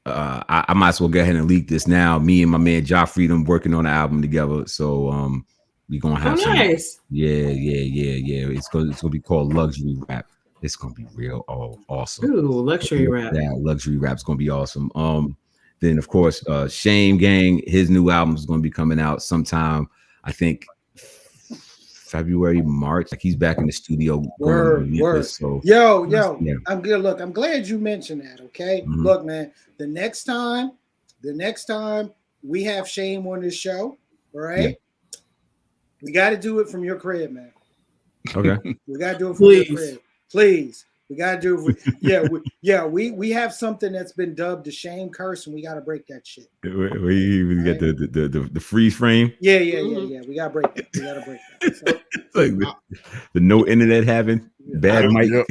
I might as well go ahead and leak this now. Me and my man Ja Freedom working on an album together. So we're gonna have some nice. Yeah. It's gonna be called Luxury Rap. It's gonna be real awesome. Ooh, luxury rap. Yeah, luxury rap's gonna be awesome. Then of course, Shame Gang, his new album is gonna be coming out sometime, I think February, March. Like he's back in the studio. Word. So Yo, yeah. I'm good. Look, I'm glad you mentioned that. Okay. Mhm. Look, man, the next time we have Shame on this show, all right? Yeah. We got to do it from your crib, man. Okay. We got to do it from your crib. Please. We got to do it. We have something that's been dubbed the Shame Curse, and we got to break that shit. We even get the freeze frame. Yeah. We got to break that. So, like the no internet having bad mic. Yep,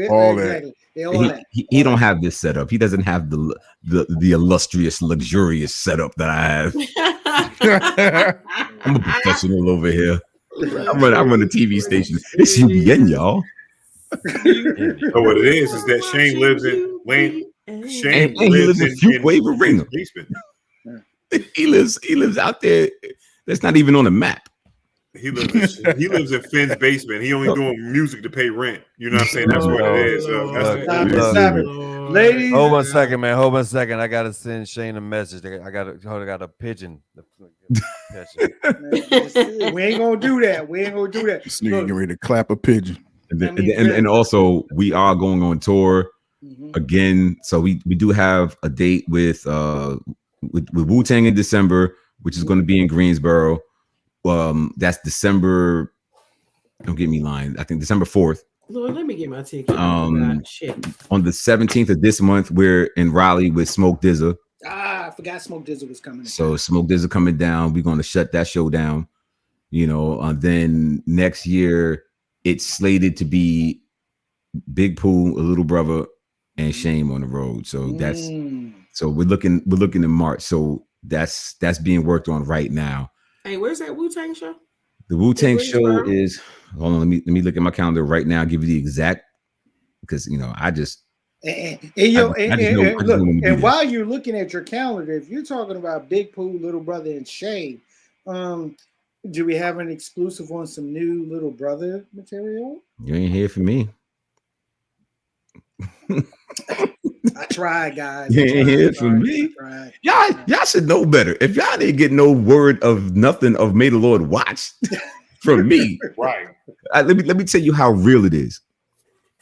all exactly. that. He don't have this setup. He doesn't have the illustrious, luxurious setup that I have. I'm a professional over here. I run a TV station. It's UBN, y'all. So what it is that Shane lives in Wayne. Shane lives in Fuquay Arena. Basement. He lives out there. That's not even on the map. He lives in Finn's basement. He only doing music to pay rent. You know what I'm saying? That's what it is. Stop it. Ladies, hold on a second, man. Hold on a second. I gotta send Shane a message. I got a pigeon. We ain't gonna do that. This nigga get ready to clap a pigeon. And also we are going on tour again. So we do have a date with Wu-Tang in December, which is going to be in Greensboro. That's December. Don't get me lying. I think December 4th. Lord, let me get my ticket. Shit. On the 17th of this month, we're in Raleigh with Smoke DZA. I forgot Smoke DZA was coming. So Smoke DZA coming down. We're going to shut that show down. Then next year it's slated to be Big Pooh, a Little Brother, and Shame on the road. So so we're looking in March. So that's being worked on right now. Hey, where's that Wu-Tang show? The Wu-Tang show is, hold on, let me look at my calendar right now, give you the exact, because I just while you're looking at your calendar, if you're talking about Big Pooh, Little Brother, and Shame, do we have an exclusive on some new Little Brother material? You ain't here for me. tried, guys. You ain't hear from me. Y'all should know better. If y'all didn't get no word of nothing of May the Lord watch from me, Right. Let me tell you how real it is.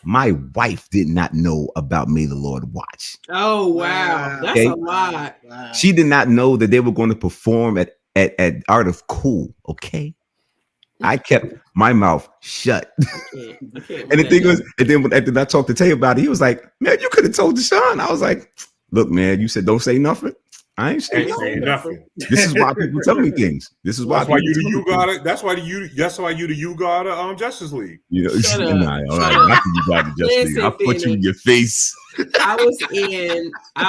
My wife did not know about May the Lord watch. Oh wow, that's Okay. a lot. Wow. She did not know that they were going to perform at Art of Cool. Okay. I kept my mouth shut. I can't And the thing was, and then when I talked to Tay about it, he was like, "Man, you could have told Deshaun." I was like, "Look, man, you said don't say nothing. I ain't saying nothing. This is why people tell me things. This is why That's why people tell me you got things. it. That's why you the you got it. Justice League. You know, Shut up. nah, all right, Shut not up. that you got the Justice League. I'll put you in your face. I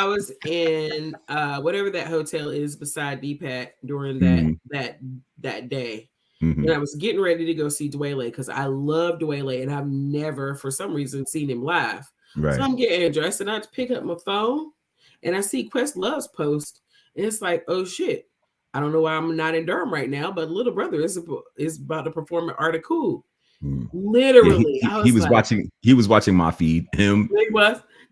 was in whatever that hotel is beside DPAC during that day. Mhm. And I was getting ready to go see Dwele because I love Dwele and I've never for some reason seen him live. Right. So I'm getting dressed and I pick up my phone and I see Questlove's post and it's like, oh shit. I don't know why I'm not in Durham right now, but little brother is about to perform at Art of Cool. Literally. Yeah, he was like, watching my feed. Him,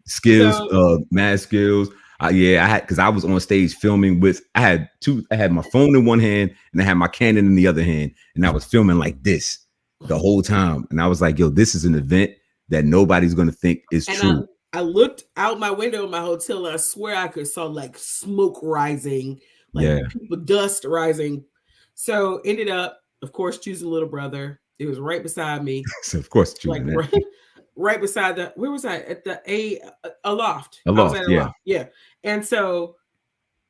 Skills, Mad Skills. I had, because I was on stage filming with, I had my phone in one hand and I had my Canon in the other hand, and I was filming like this the whole time. And I was like, yo, this is an event that nobody's gonna think is true. I looked out my window in my hotel and I swear I could saw like smoke rising, like people, dust rising. So ended up, of course, choosing little brother. It was right beside me. So of course, choosing like that. Right beside the, where was I? At the a loft. A loft, yeah. Yeah. And so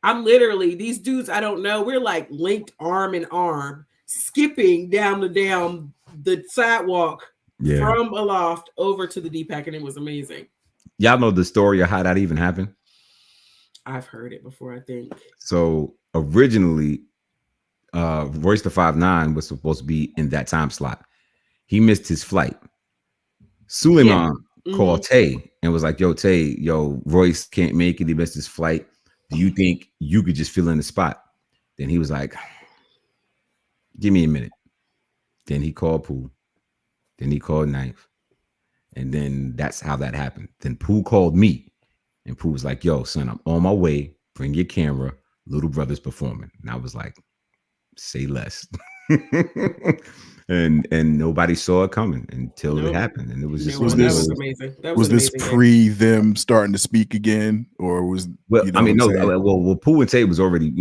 I'm literally, these dudes I don't know, we're like linked arm in arm, skipping down the sidewalk from a loft over to the DPAC, and it was amazing. Y'all know the story of how that even happened? I've heard it before, I think. So originally, Royce the 5'9" was supposed to be in that time slot. He missed his flight. Suleiman called Tay and was like, yo, Tay, Royce can't make it. He missed his flight. Do you think you could just fill in the spot? Then he was like, give me a minute. Then he called Pooh. Then he called Knife. And then that's how that happened. Then Pooh called me. And Pooh was like, yo, son, I'm on my way. Bring your camera. Little brother's performing. And I was like, say less. and nobody saw it coming until it happened, and it was just that was amazing. Was this pre them starting to speak again, or was well, Pooh and Tay was already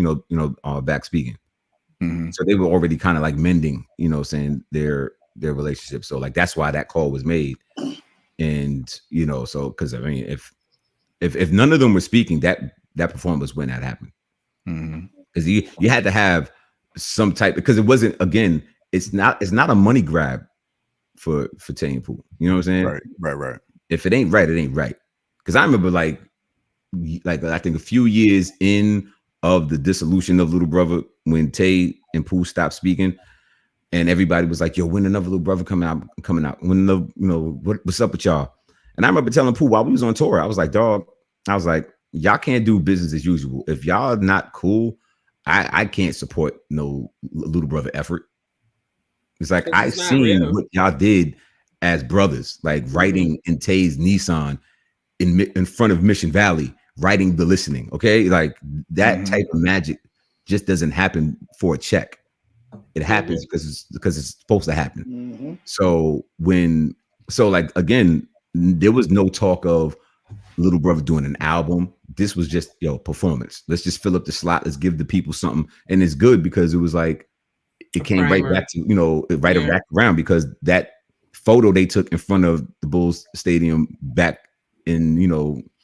back speaking, so they were already kind of like mending, saying their relationship. So like that's why that call was made, and so because I mean if none of them were speaking, that performance when that happened, because you had to have some type, because it wasn't, again, it's not a money grab for Tay and Pooh. You know what I'm saying? Right. If it ain't right, it ain't right. Because I remember like I think a few years in of the dissolution of Little Brother, when Tay and Pooh stopped speaking, and everybody was like, yo, when another Little Brother coming out? When what's up with y'all? And I remember telling Pooh while we was on tour, I was like, dog, y'all can't do business as usual. If y'all not cool, I can't support no Little Brother effort. It's like I seen what y'all did as brothers, like riding in Tay's Nissan in front of Mission Valley, writing The Listening. Okay, like that type of magic just doesn't happen for a check. It happens because it's supposed to happen. So like again, there was no talk of Little Brother doing an album. This was just performance. Let's just fill up the slot. Let's give the people something, and it's good because it was like it came right back to back around, because that photo they took in front of the Bulls Stadium back in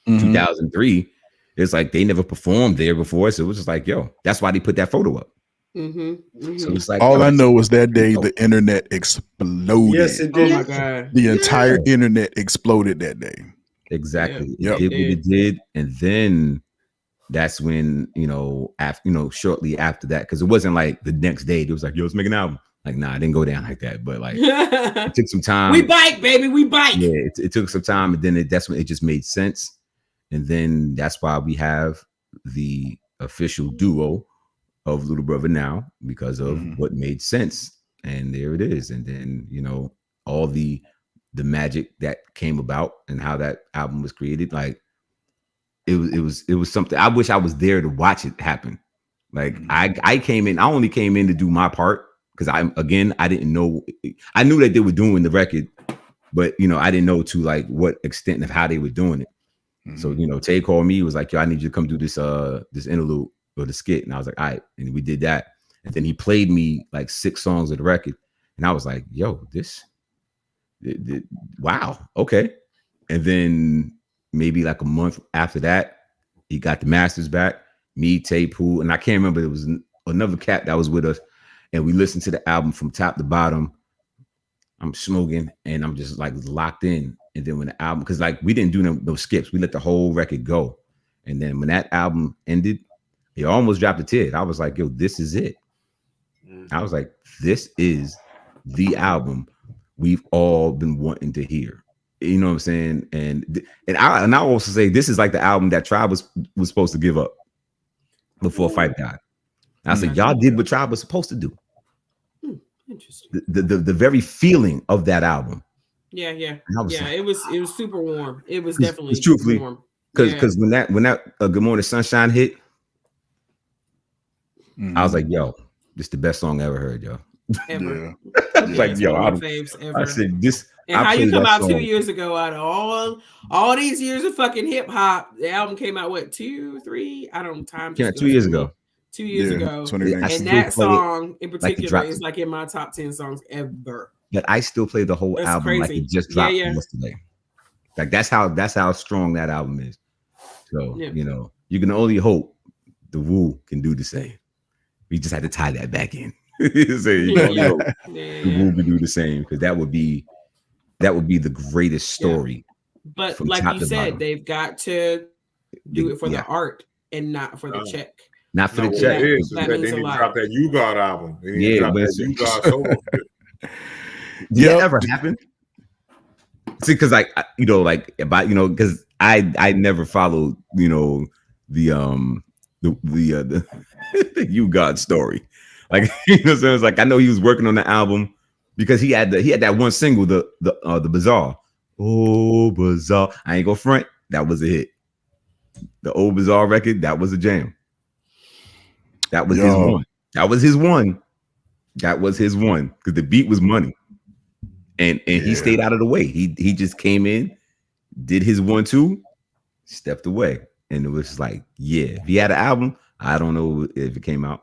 2003. It's like they never performed there before, so it was just like that's why they put that photo up. So it's like all I know was that day the internet exploded. Yes, it did. Oh my god, the entire internet exploded that day. Exactly. It did what it did. And then that's when, shortly after that, because it wasn't like the next day, it was like, let's make an album. Like, nah, it didn't go down like that. But like it took some time. We bike, baby, we bike. Yeah, it took some time, and then that's when it just made sense. And then that's why we have the official duo of Little Brother now, because of what made sense. And there it is. And then, all the magic that came about and how that album was created. Like it was something. I wish I was there to watch it happen. Like I came in, I only came in to do my part because I didn't know. I knew that they were doing the record, but I didn't know to like what extent of how they were doing it. So Tay called me, was like, yo, I need you to come do this this interlude or the skit. And I was like, all right, and we did that. And then he played me like 6 songs of the record. And I was like, yo, wow, okay. And then maybe like a month after that, he got the masters back. Me, Tay, Pooh, and I can't remember. There was another cat that was with us, and we listened to the album from top to bottom. I'm smoking, and I'm just like locked in. And then when the album, because like we didn't do no skips, we let the whole record go. And then when that album ended, he almost dropped a tear. I was like, yo, this is it. I was like, this is the album we've all been wanting to hear. You know what I'm saying? And I also say this is like the album that Tribe was supposed to give up before Fight died. I said, y'all did what Tribe was supposed to do. Interesting. The very feeling of that album. Yeah. Like, It was super warm. It was definitely truthfully warm. Because when that Good Morning Sunshine hit, I was like, yo, this is the best song I ever heard, yo. Ever. I was like, yo, faves ever. I said this. And how you come out 2 years ago out of all these years of fucking hip hop? The album came out what 2, 3? I don't time. Yeah, 2 years ago. 2 years ago. And And that song in particular like is like in my top 10 songs ever. But I still play the whole album crazy. like it just dropped yesterday. Like that's how strong that album is. So you can only hope the Wu can do the same. We just had to tie that back in. So the Wu can do the same because that would be the greatest story. But like you said, they've got to do it for the art and not for the check. Not for the check. They need to drop that You God album. They need to drop that You God solo. Did that ever happen? See, because because I never followed the You God story. Like so it's like I know he was working on the album because he had that one single, the Bazaar. Oh Bazaar. I ain't gonna front. That was a hit. The old Bazaar record, that was a jam. That was his one. That was his one. That was his one. Because the beat was money. And he stayed out of the way. He just came in, did his 1-2, stepped away. And it was like, if he had an album, I don't know if it came out.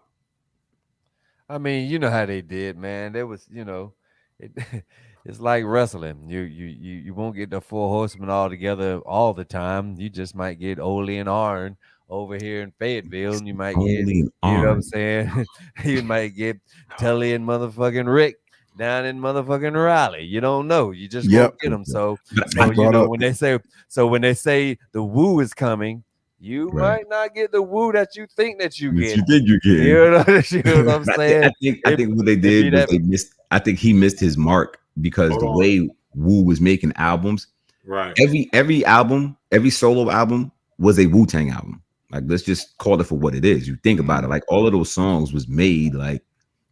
I mean, you know how they did, man. There was, it's like wrestling. You won't get the 4 horsemen all together all the time. You just might get Ole and Arn over here in Fayetteville, and you might get, you know what I'm saying? You might get Tully and motherfucking Rick down in motherfucking Raleigh. You don't know. You just won't get them. So when they say the Wu is coming, you might not get the Wu that you think that you get. You think you get. You know what I'm saying? I think what they did was they missed. I think he missed his mark because the way Wu was making albums, right? Every album, every solo album was a Wu-Tang album. Like, let's just call it for what it is. You think about it, like all of those songs was made like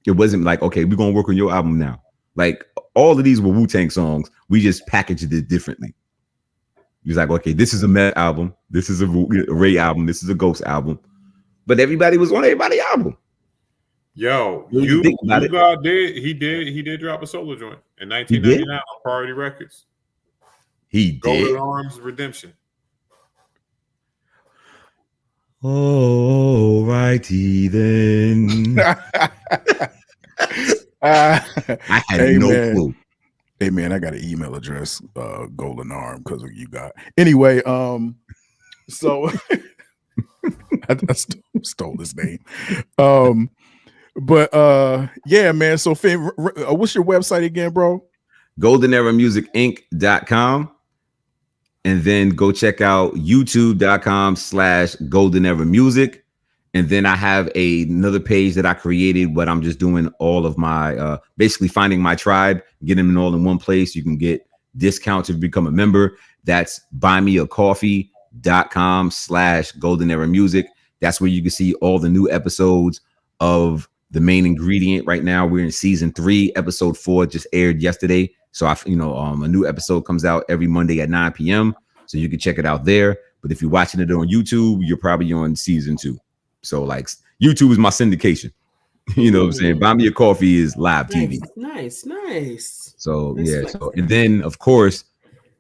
it wasn't like, okay, we're gonna work on your album now. Like all of these were Wu-Tang songs. We just packaged it differently. He was like, okay, this is a Met album, this is a Ray album, this is a Ghost album, but everybody was on everybody's album. Yo, you God did drop a solo joint in 1999 on Priority Records. He did. Golden Arms Redemption. All righty then. I had no clue. Hey man, I got an email address, Golden Arm, because of You God. Anyway, so I stole his name. But yeah, man. So Finn, what's your website again, bro? goldeneramusicinc.com. And then go check out youtube.com/goldeneramusic. And then I have another page that I created, but I'm just doing all of my basically finding my tribe, getting them all in one place. You can get discounts if you become a member. That's buymeacoffee.com/goldeneramusic. That's where you can see all the new episodes of The Main Ingredient. Right now we're in season 3. Episode 4 just aired yesterday. So a new episode comes out every Monday at 9 p.m. So you can check it out there. But if you're watching it on YouTube, you're probably on season 2. So like YouTube is my syndication. You know what I'm saying? Buy Me a Coffee is live TV. Nice. So That's yeah. nice. So and then of course,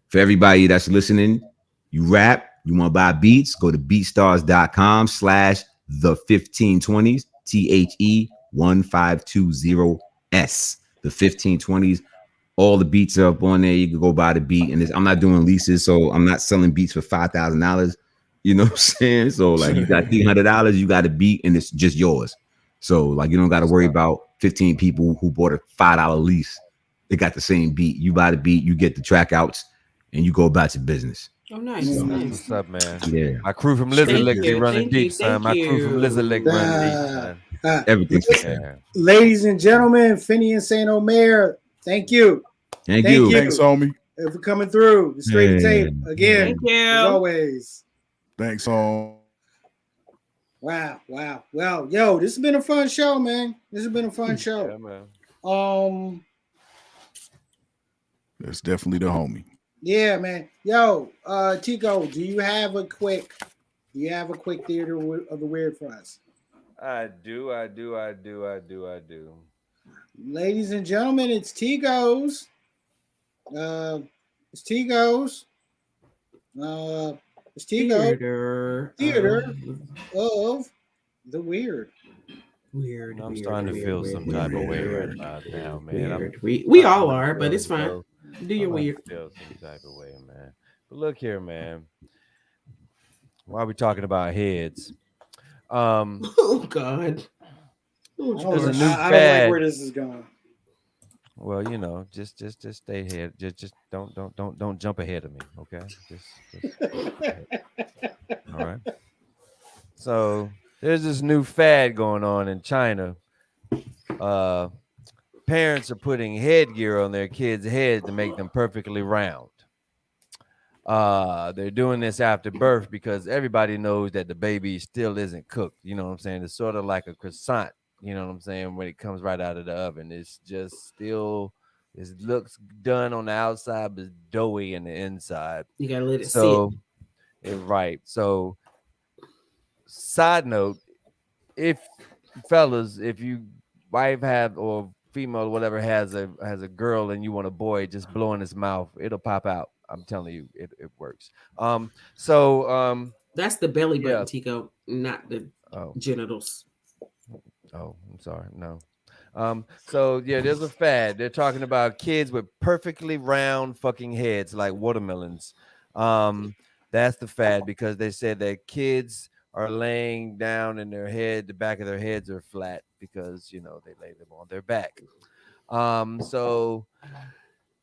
for everybody that's listening, you rap, you want to buy beats, go to beatstars.com/the1520s, THE1520S. The 1520s. All the beats are up on there. You can go buy the beat. And I'm not doing leases, so I'm not selling beats for $5,000. You know what I'm saying? So like you got $300, you got a beat, and it's just yours. So like you don't got to worry about 15 people who bought a $5 lease. They got the same beat. You buy the beat, you get the track outs, and you go about your business. Oh, nice. That's Nice. what's up, man. Yeah. My crew from Lizard Lick be running Thank you, deep, son. My crew from Lizard Lick running deep, son. Everything's Yeah. Ladies and gentlemen, Finian St. Omer, thank you. Thank you. Thanks, homie. For coming through. The straight to tape again. Thank you. As always. Thanks, home. Wow. Well, yo, this has been a fun show, man. This has been a fun show. Yeah, man. That's definitely the homie. Yeah, man. Yo, Tico, do you have a quick theater of the weird for us? I do. Ladies and gentlemen, it's Tico's. It's Tico's. It's Tico. Theater of the weird. Weird. I'm starting to feel some type of way right about now, man. We all are, but it's fine. Do your weird. Feel some type of way, man. But look here, man. Why are we talking about heads? Oh God. I don't like where this is going. Well, you know, just stay ahead. Just don't jump ahead of me, okay? Just all right. So there's this new fad going on in China. Parents are putting headgear on their kids' head to make them perfectly round. They're doing this after birth because everybody knows that the baby still isn't cooked. You know what I'm saying? It's sort of like a croissant. You know what I'm saying? When it comes right out of the oven, it's just still, it looks done on the outside, but it's doughy in the inside. You gotta let it sit. Right. So, side note, if fellas, if you wife have or female or whatever has a girl and you want a boy, just blow in his mouth, it'll pop out. I'm telling you, it works. That's the belly button, yeah. Tico, not the genitals. Oh, I'm sorry. No. So yeah, there's a fad. They're talking about kids with perfectly round fucking heads like watermelons. That's the fad because they said that kids are laying down in their head, the back of their heads are flat because you know they lay them on their back. So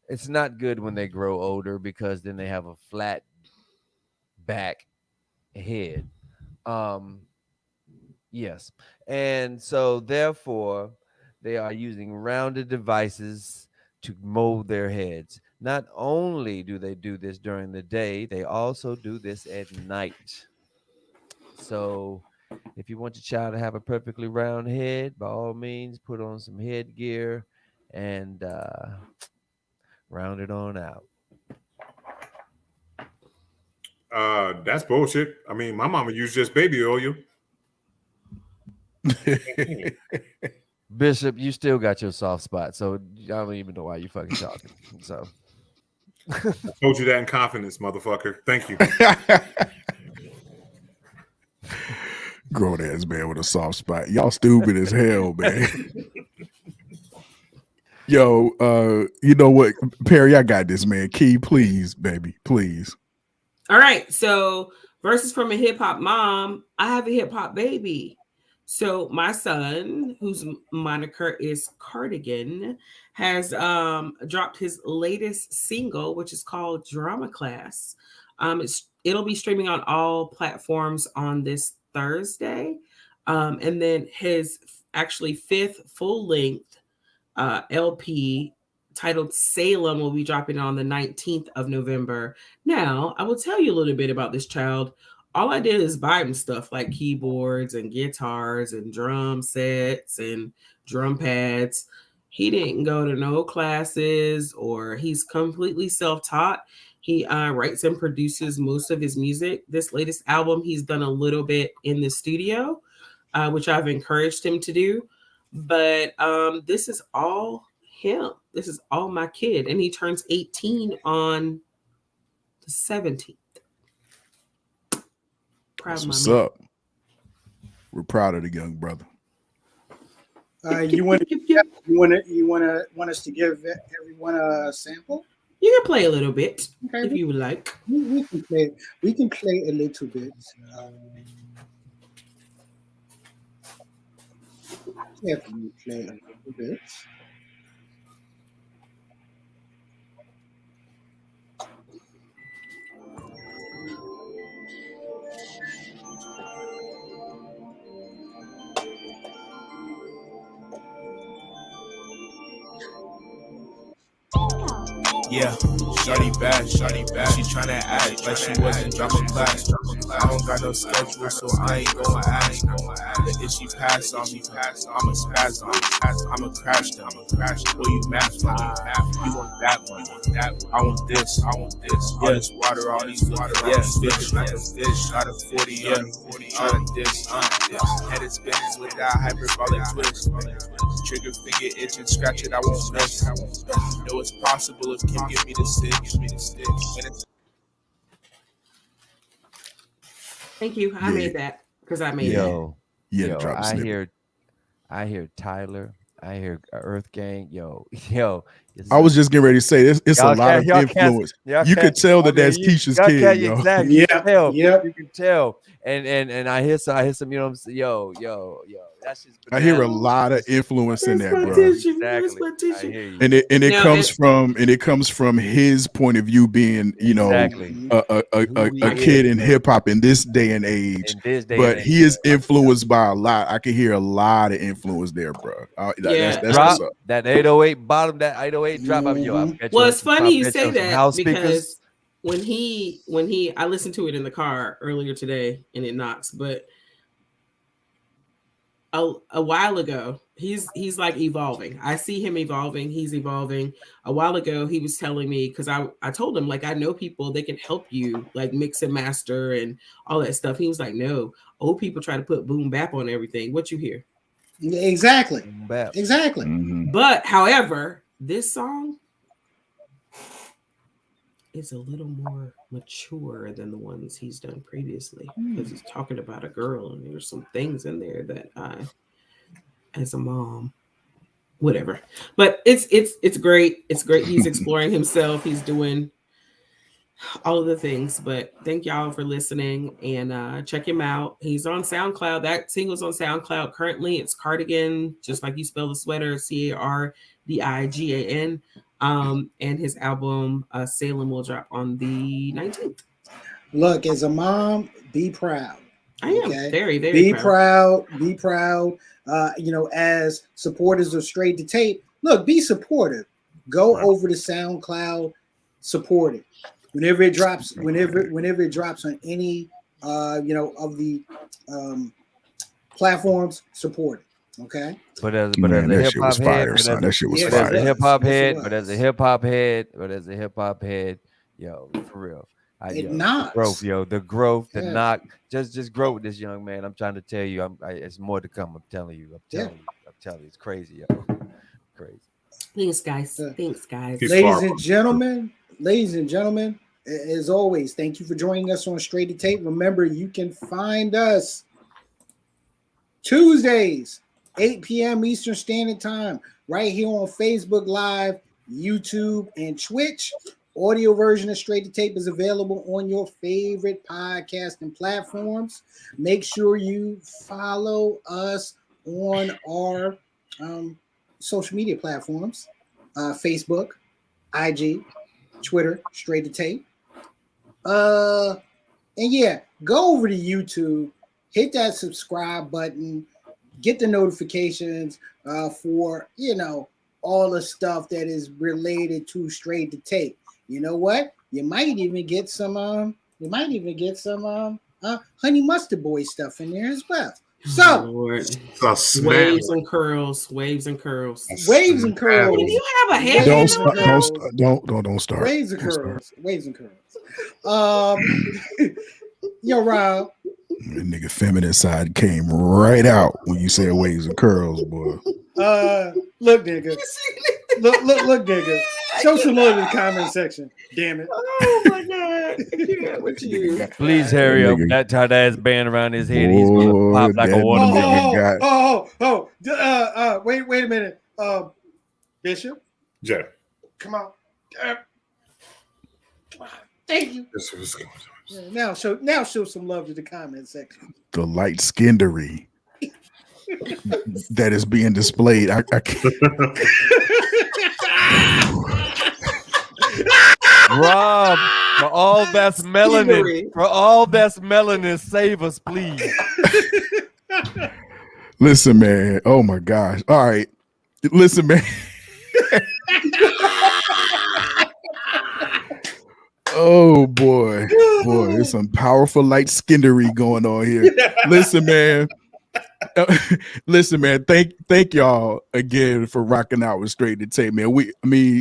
it's not good when they grow older because then they have a flat back head. Yes. And so therefore they are using rounded devices to mold their heads. Not only do they do this during the day, they also do this at night. So if you want your child to have a perfectly round head, by all means, put on some headgear and round it on out. That's bullshit. I mean, my mama used just baby oil. Bishop, you still got your soft spot, so I don't even know why you fucking talking. So I told you that in confidence, motherfucker. Thank you. Grown ass man with a soft spot. Y'all stupid as hell, man. Yo, you know what, Perry? I got this, man. Key, please, baby, please. All right. So, verses from a hip hop mom. I have a hip hop baby. So my son, whose moniker is Cardigan, has dropped his latest single, which is called Drama Class. It'll be streaming on all platforms on this Thursday. And then his actually fifth full-length LP titled Salem will be dropping on the 19th of November. Now, I will tell you a little bit about this child. All I did is buy him stuff like keyboards and guitars and drum sets and drum pads. He didn't go to no classes or he's completely self-taught. He writes and produces most of his music. This latest album, he's done a little bit in the studio, which I've encouraged him to do. But this is all him. This is all my kid. And he turns 18 on the 17th. That's what's up. We're proud of the young brother. You want us to give everyone a sample? You can play a little bit if you would like. We can play. We can play a little bit. Definitely play a little bit. Yeah, shawty bad. She tryna act like she wasn't dropping class. I don't got no schedule, so I ain't gonna ask. The issue pass on me, I'ma spaz on me. I'ma crash them. Boy, you mad for me. You want that one. I want this. All this water, all these water. Yeah, fish like a fish. Got a 40, tryna dish. Headed spinning with that hyperbolic twist. Trigger finger itching, scratch it, I won't miss. Know it's possible if Kim give me the stick. Thank you. I made that because I made it. Drop I hear Tyler. I hear Earth Gang. Yo. I was just getting ready to say this. It's a lot of influence. You could tell that that's Keisha's kid. Exactly. Yeah. You can tell. And I hear some. You know what I'm saying? Yo. That's just. I hear a lot of influence in that, bro. Exactly. And it comes from his point of view, being a kid in hip hop in this day and age. But he is influenced by a lot. I can hear a lot of influence there, bro. That's what's up. That 808 bottom, that 808 drop. Well, it's funny you say that because when I listened to it in the car earlier today and it knocks, but a while ago, he's like evolving. I see him evolving. He's evolving. A while ago, he was telling me, because I told him, like, I know people, they can help you, like mix and master and all that stuff. He was like, no, old people try to put boom bap on everything. What you hear? Exactly. Exactly. Mm-hmm. But however, this song is a little more mature than the ones he's done previously, because he's talking about a girl and there's some things in there that I, as a mom, whatever. But it's great. It's great. He's exploring himself. He's doing all of the things. But thank y'all for listening and check him out. He's on SoundCloud. That single's on SoundCloud currently. It's Cardigan, just like you spell the sweater, CARDIGAN. And his album Salem will drop on the 19th. Look, as a mom, be proud. I am very, very be proud. Be proud. As supporters of Straight to Tape, look, be supportive. Go over to SoundCloud, support it. Whenever it drops, whenever it drops on any of the platforms, support it. Okay. But as a hip hop head, that shit was fire. As a hip hop head, as a hip hop head, yo, for real. The growth, the knock, just grow with this young man. I'm trying to tell you, it's more to come. I'm telling you, it's crazy, yo, crazy. Thanks, guys. Ladies and gentlemen, as always, thank you for joining us on Straight to Tape. Remember, you can find us Tuesdays, 8 p.m. Eastern Standard Time, right here on Facebook Live, YouTube, and Twitch. Audio version of Straight to Tape is available on your favorite podcasting platforms. Make sure you follow us on our social media platforms, Facebook, IG, Twitter, Straight to Tape. And yeah, go over to YouTube, hit that subscribe button, get the notifications for all the stuff that is related to Straight to Tape. You know what? You might even get some honey mustard boy stuff in there as well. So, Lord. It's a Waves smash. and curls, waves and curls. waves and curls. Did you have a Waves head? Don't and start. curls. Don't start. Waves and Don't start. curls. Waves and curls. Yo, Rob. That nigga feminine side came right out when you said waves and curls, boy. Look, nigga. Look, nigga. Show some love in the comment section. Damn it. Oh my god. I can't with you. Please hurry up. Nigga. That tight ass band around his head. He's gonna pop like a that watermelon. nigga Wait a minute. Bishop, Jay. come on. Come on. Thank you. This was going on. Yeah, now show some love to the comment section. the light skindery that is being displayed. I can't. Rob, for all that's melanin, save us, please. Listen, man. Oh my gosh. All right. Listen, man. Oh boy. There's some powerful light skindery going on here. Listen, man. Thank y'all again for rocking out with Straight to Tape, man.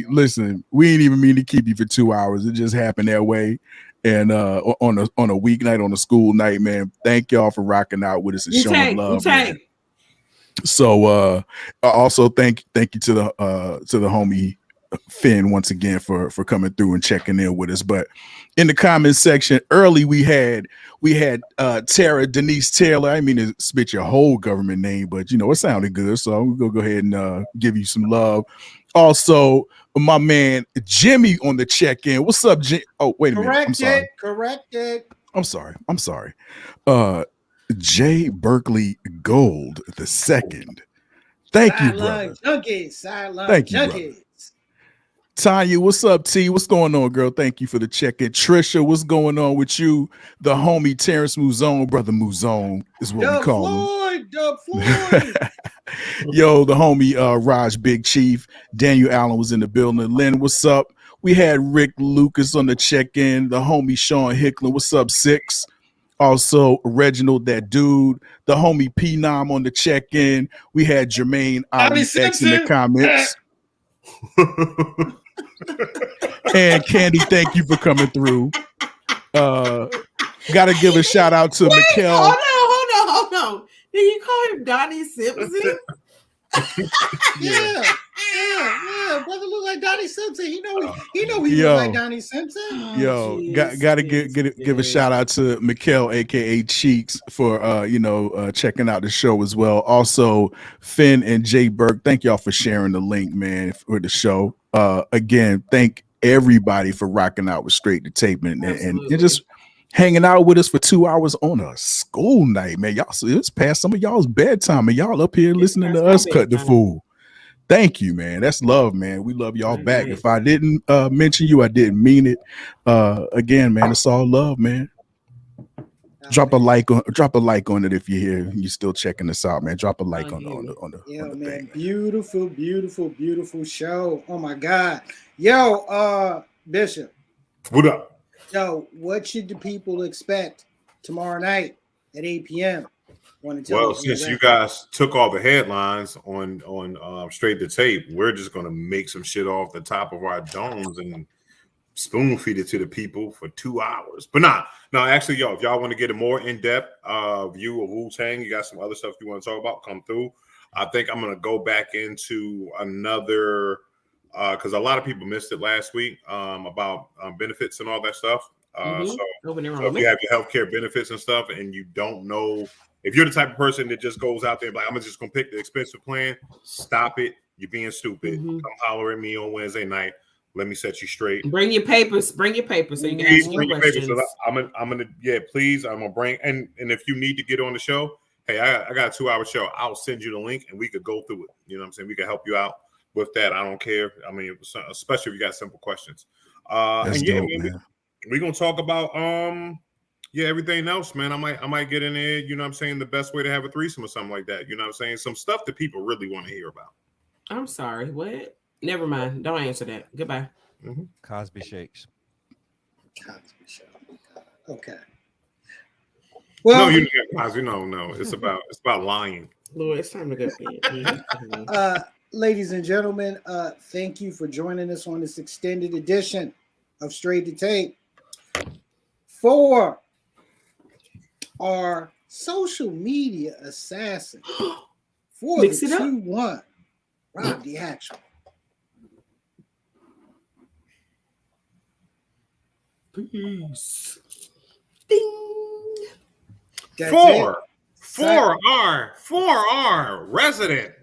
Listen, we ain't even mean to keep you for 2 hours. It just happened that way. And on a weeknight, on a school night, man. Thank y'all for rocking out with us and showing love. Man. So also thank you to the homie Finn once again for coming through and checking in with us. But in the comment section early, we had Tara Denise Taylor. I mean to spit your whole government name, but you know it sounded good, so I'm gonna go ahead and give you some love. Also, my man Jimmy on the check-in. What's up, Jim? Oh, wait a minute. Corrected. I'm sorry. Jay Berkeley Gold the second. Thank you, brother. Thank you, brother. Tanya, what's up, T? What's going on, girl? Thank you for the check-in. Trisha, what's going on with you? The homie Terrence Muzone, brother Muzone is what we call him. Dub Floyd. Yo, the homie Raj Big Chief. Daniel Allen was in the building. Lynn, what's up? We had Rick Lucas on the check-in. The homie Sean Hicklin, what's up, Six? Also, Reginald, that dude. The homie P-Nom on the check-in. We had Jermaine Ali X in the comments. And Candy, thank you for coming through. Gotta give a shout out to Mikkel. Hold on. Did you call him Donnie Simpson? Yeah. Brother look like Donnie Simpson. He know he looks like Donnie Simpson. Yo, gotta give a shout out to Mikkel, aka Cheeks, for checking out the show as well. Also, Finn and Jay Burke, thank y'all for sharing the link, man, for the show. Again, thank everybody for rocking out with Straight to Tape and just hanging out with us for 2 hours on a school night, man. Y'all, so it's past some of y'all's bedtime, and y'all up here listening to us cut the fool. Thank you, man. That's love, man. We love y'all back. If I didn't mention you, I didn't mean it. Again, man, it's all love, man. Drop a like on it if you're here. You're still checking us out, man. Drop a like on the man. Thing. Beautiful show. Oh my God. Yo, Bishop. What up? Yo, what should the people expect tomorrow night at 8 p.m.? Well, since you guys took all the headlines on Straight to Tape, we're just gonna make some shit off the top of our domes and spoon feed it to the people for 2 hours. But actually, yo, if y'all want to get a more in-depth view of Wu-Tang, you got some other stuff you want to talk about, come through. I think I'm gonna go back into another because a lot of people missed it last week about benefits and all that stuff. So if you have your healthcare benefits and stuff, and you don't know, if you're the type of person that just goes out there and like, I'm just gonna pick the expensive plan, stop it. You're being stupid. Come holler at me on Wednesday night. Let me set you straight. Bring your papers. So you can ask more questions. So I'm gonna please. I'm gonna bring and if you need to get on the show, hey, I got a 2 hour show. I'll send you the link and we could go through it. You know what I'm saying? We can help you out with that. I don't care. I mean, especially if you got simple questions. That's dope, man. We're gonna talk about everything else, man. I might get in there, you know what I'm saying, the best way to have a threesome or something like that. You know what I'm saying? Some stuff that people really want to hear about. I'm sorry, what? Never mind. Don't answer that. Goodbye. Cosby Shakes. Okay. Well, no, you know, guys, no. It's about lying. Lord, it's time to go to bed. ladies and gentlemen, thank you for joining us on this extended edition of Straight to Tape. For our social media assassin, for Mix the it up. 2-1, Rob the Actual. Peace. Ding. That's For our resident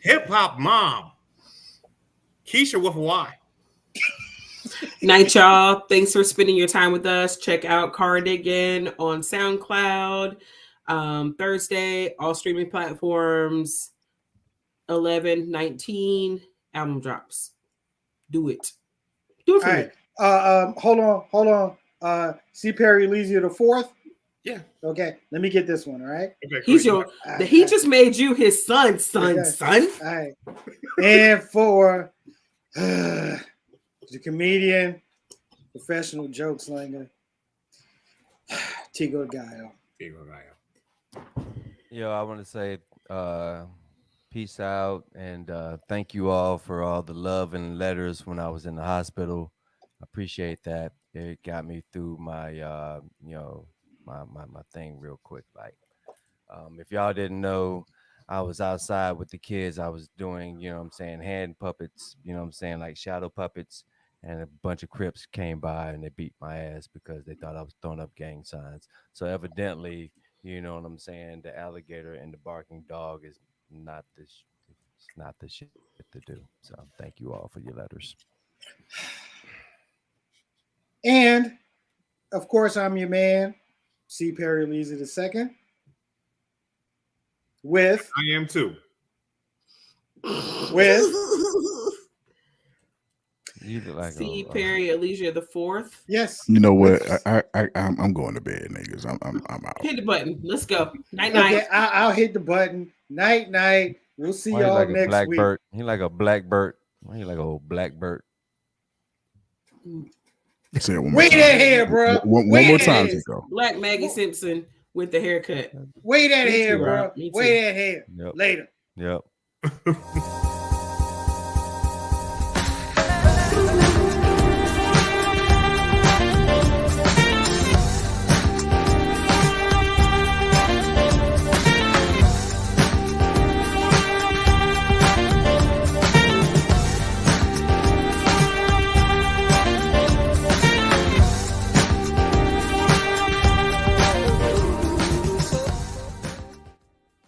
hip hop mom, Keisha with a Y. Night, y'all. Thanks for spending your time with us. Check out Cardigan on SoundCloud. Thursday, all streaming platforms. 11/19 album drops. Do it. Do it for All me. right. Hold on. C. Perry Elysia the fourth. Yeah. Okay. Let me get this one. All right. Okay, He's cool. your. He just made you his son. All right. And for the comedian, professional joke slinger, Tigo Gaio. Yo, I want to say peace out and thank you all for all the love and letters when I was in the hospital. I appreciate that. It got me through my my thing real quick. Like, if y'all didn't know, I was outside with the kids. I was doing, hand puppets, like shadow puppets. And a bunch of Crips came by and they beat my ass because they thought I was throwing up gang signs. So evidently, the alligator and the barking dog is not this. It's not the shit to do. So thank you all for your letters. And of course, I'm your man, C. Perry Elysia II. With I am too. With You look like C. Perry Elysia the fourth. Yes. You know what? I'm going to bed, niggas. I'm out. Hit the button. Let's go. Night. Okay, I'll hit the button. Night. We'll see y'all like next a black week. bird. He like a black bird. Why you like a old black bird? Say it one more Wait time. that hair, bro. One Wait more that time, hair. Tico. Black Maggie Simpson with the haircut. Wait that Me hair, too, bro. Rob. Me too. Wait that hair. Yep. Later. Yep.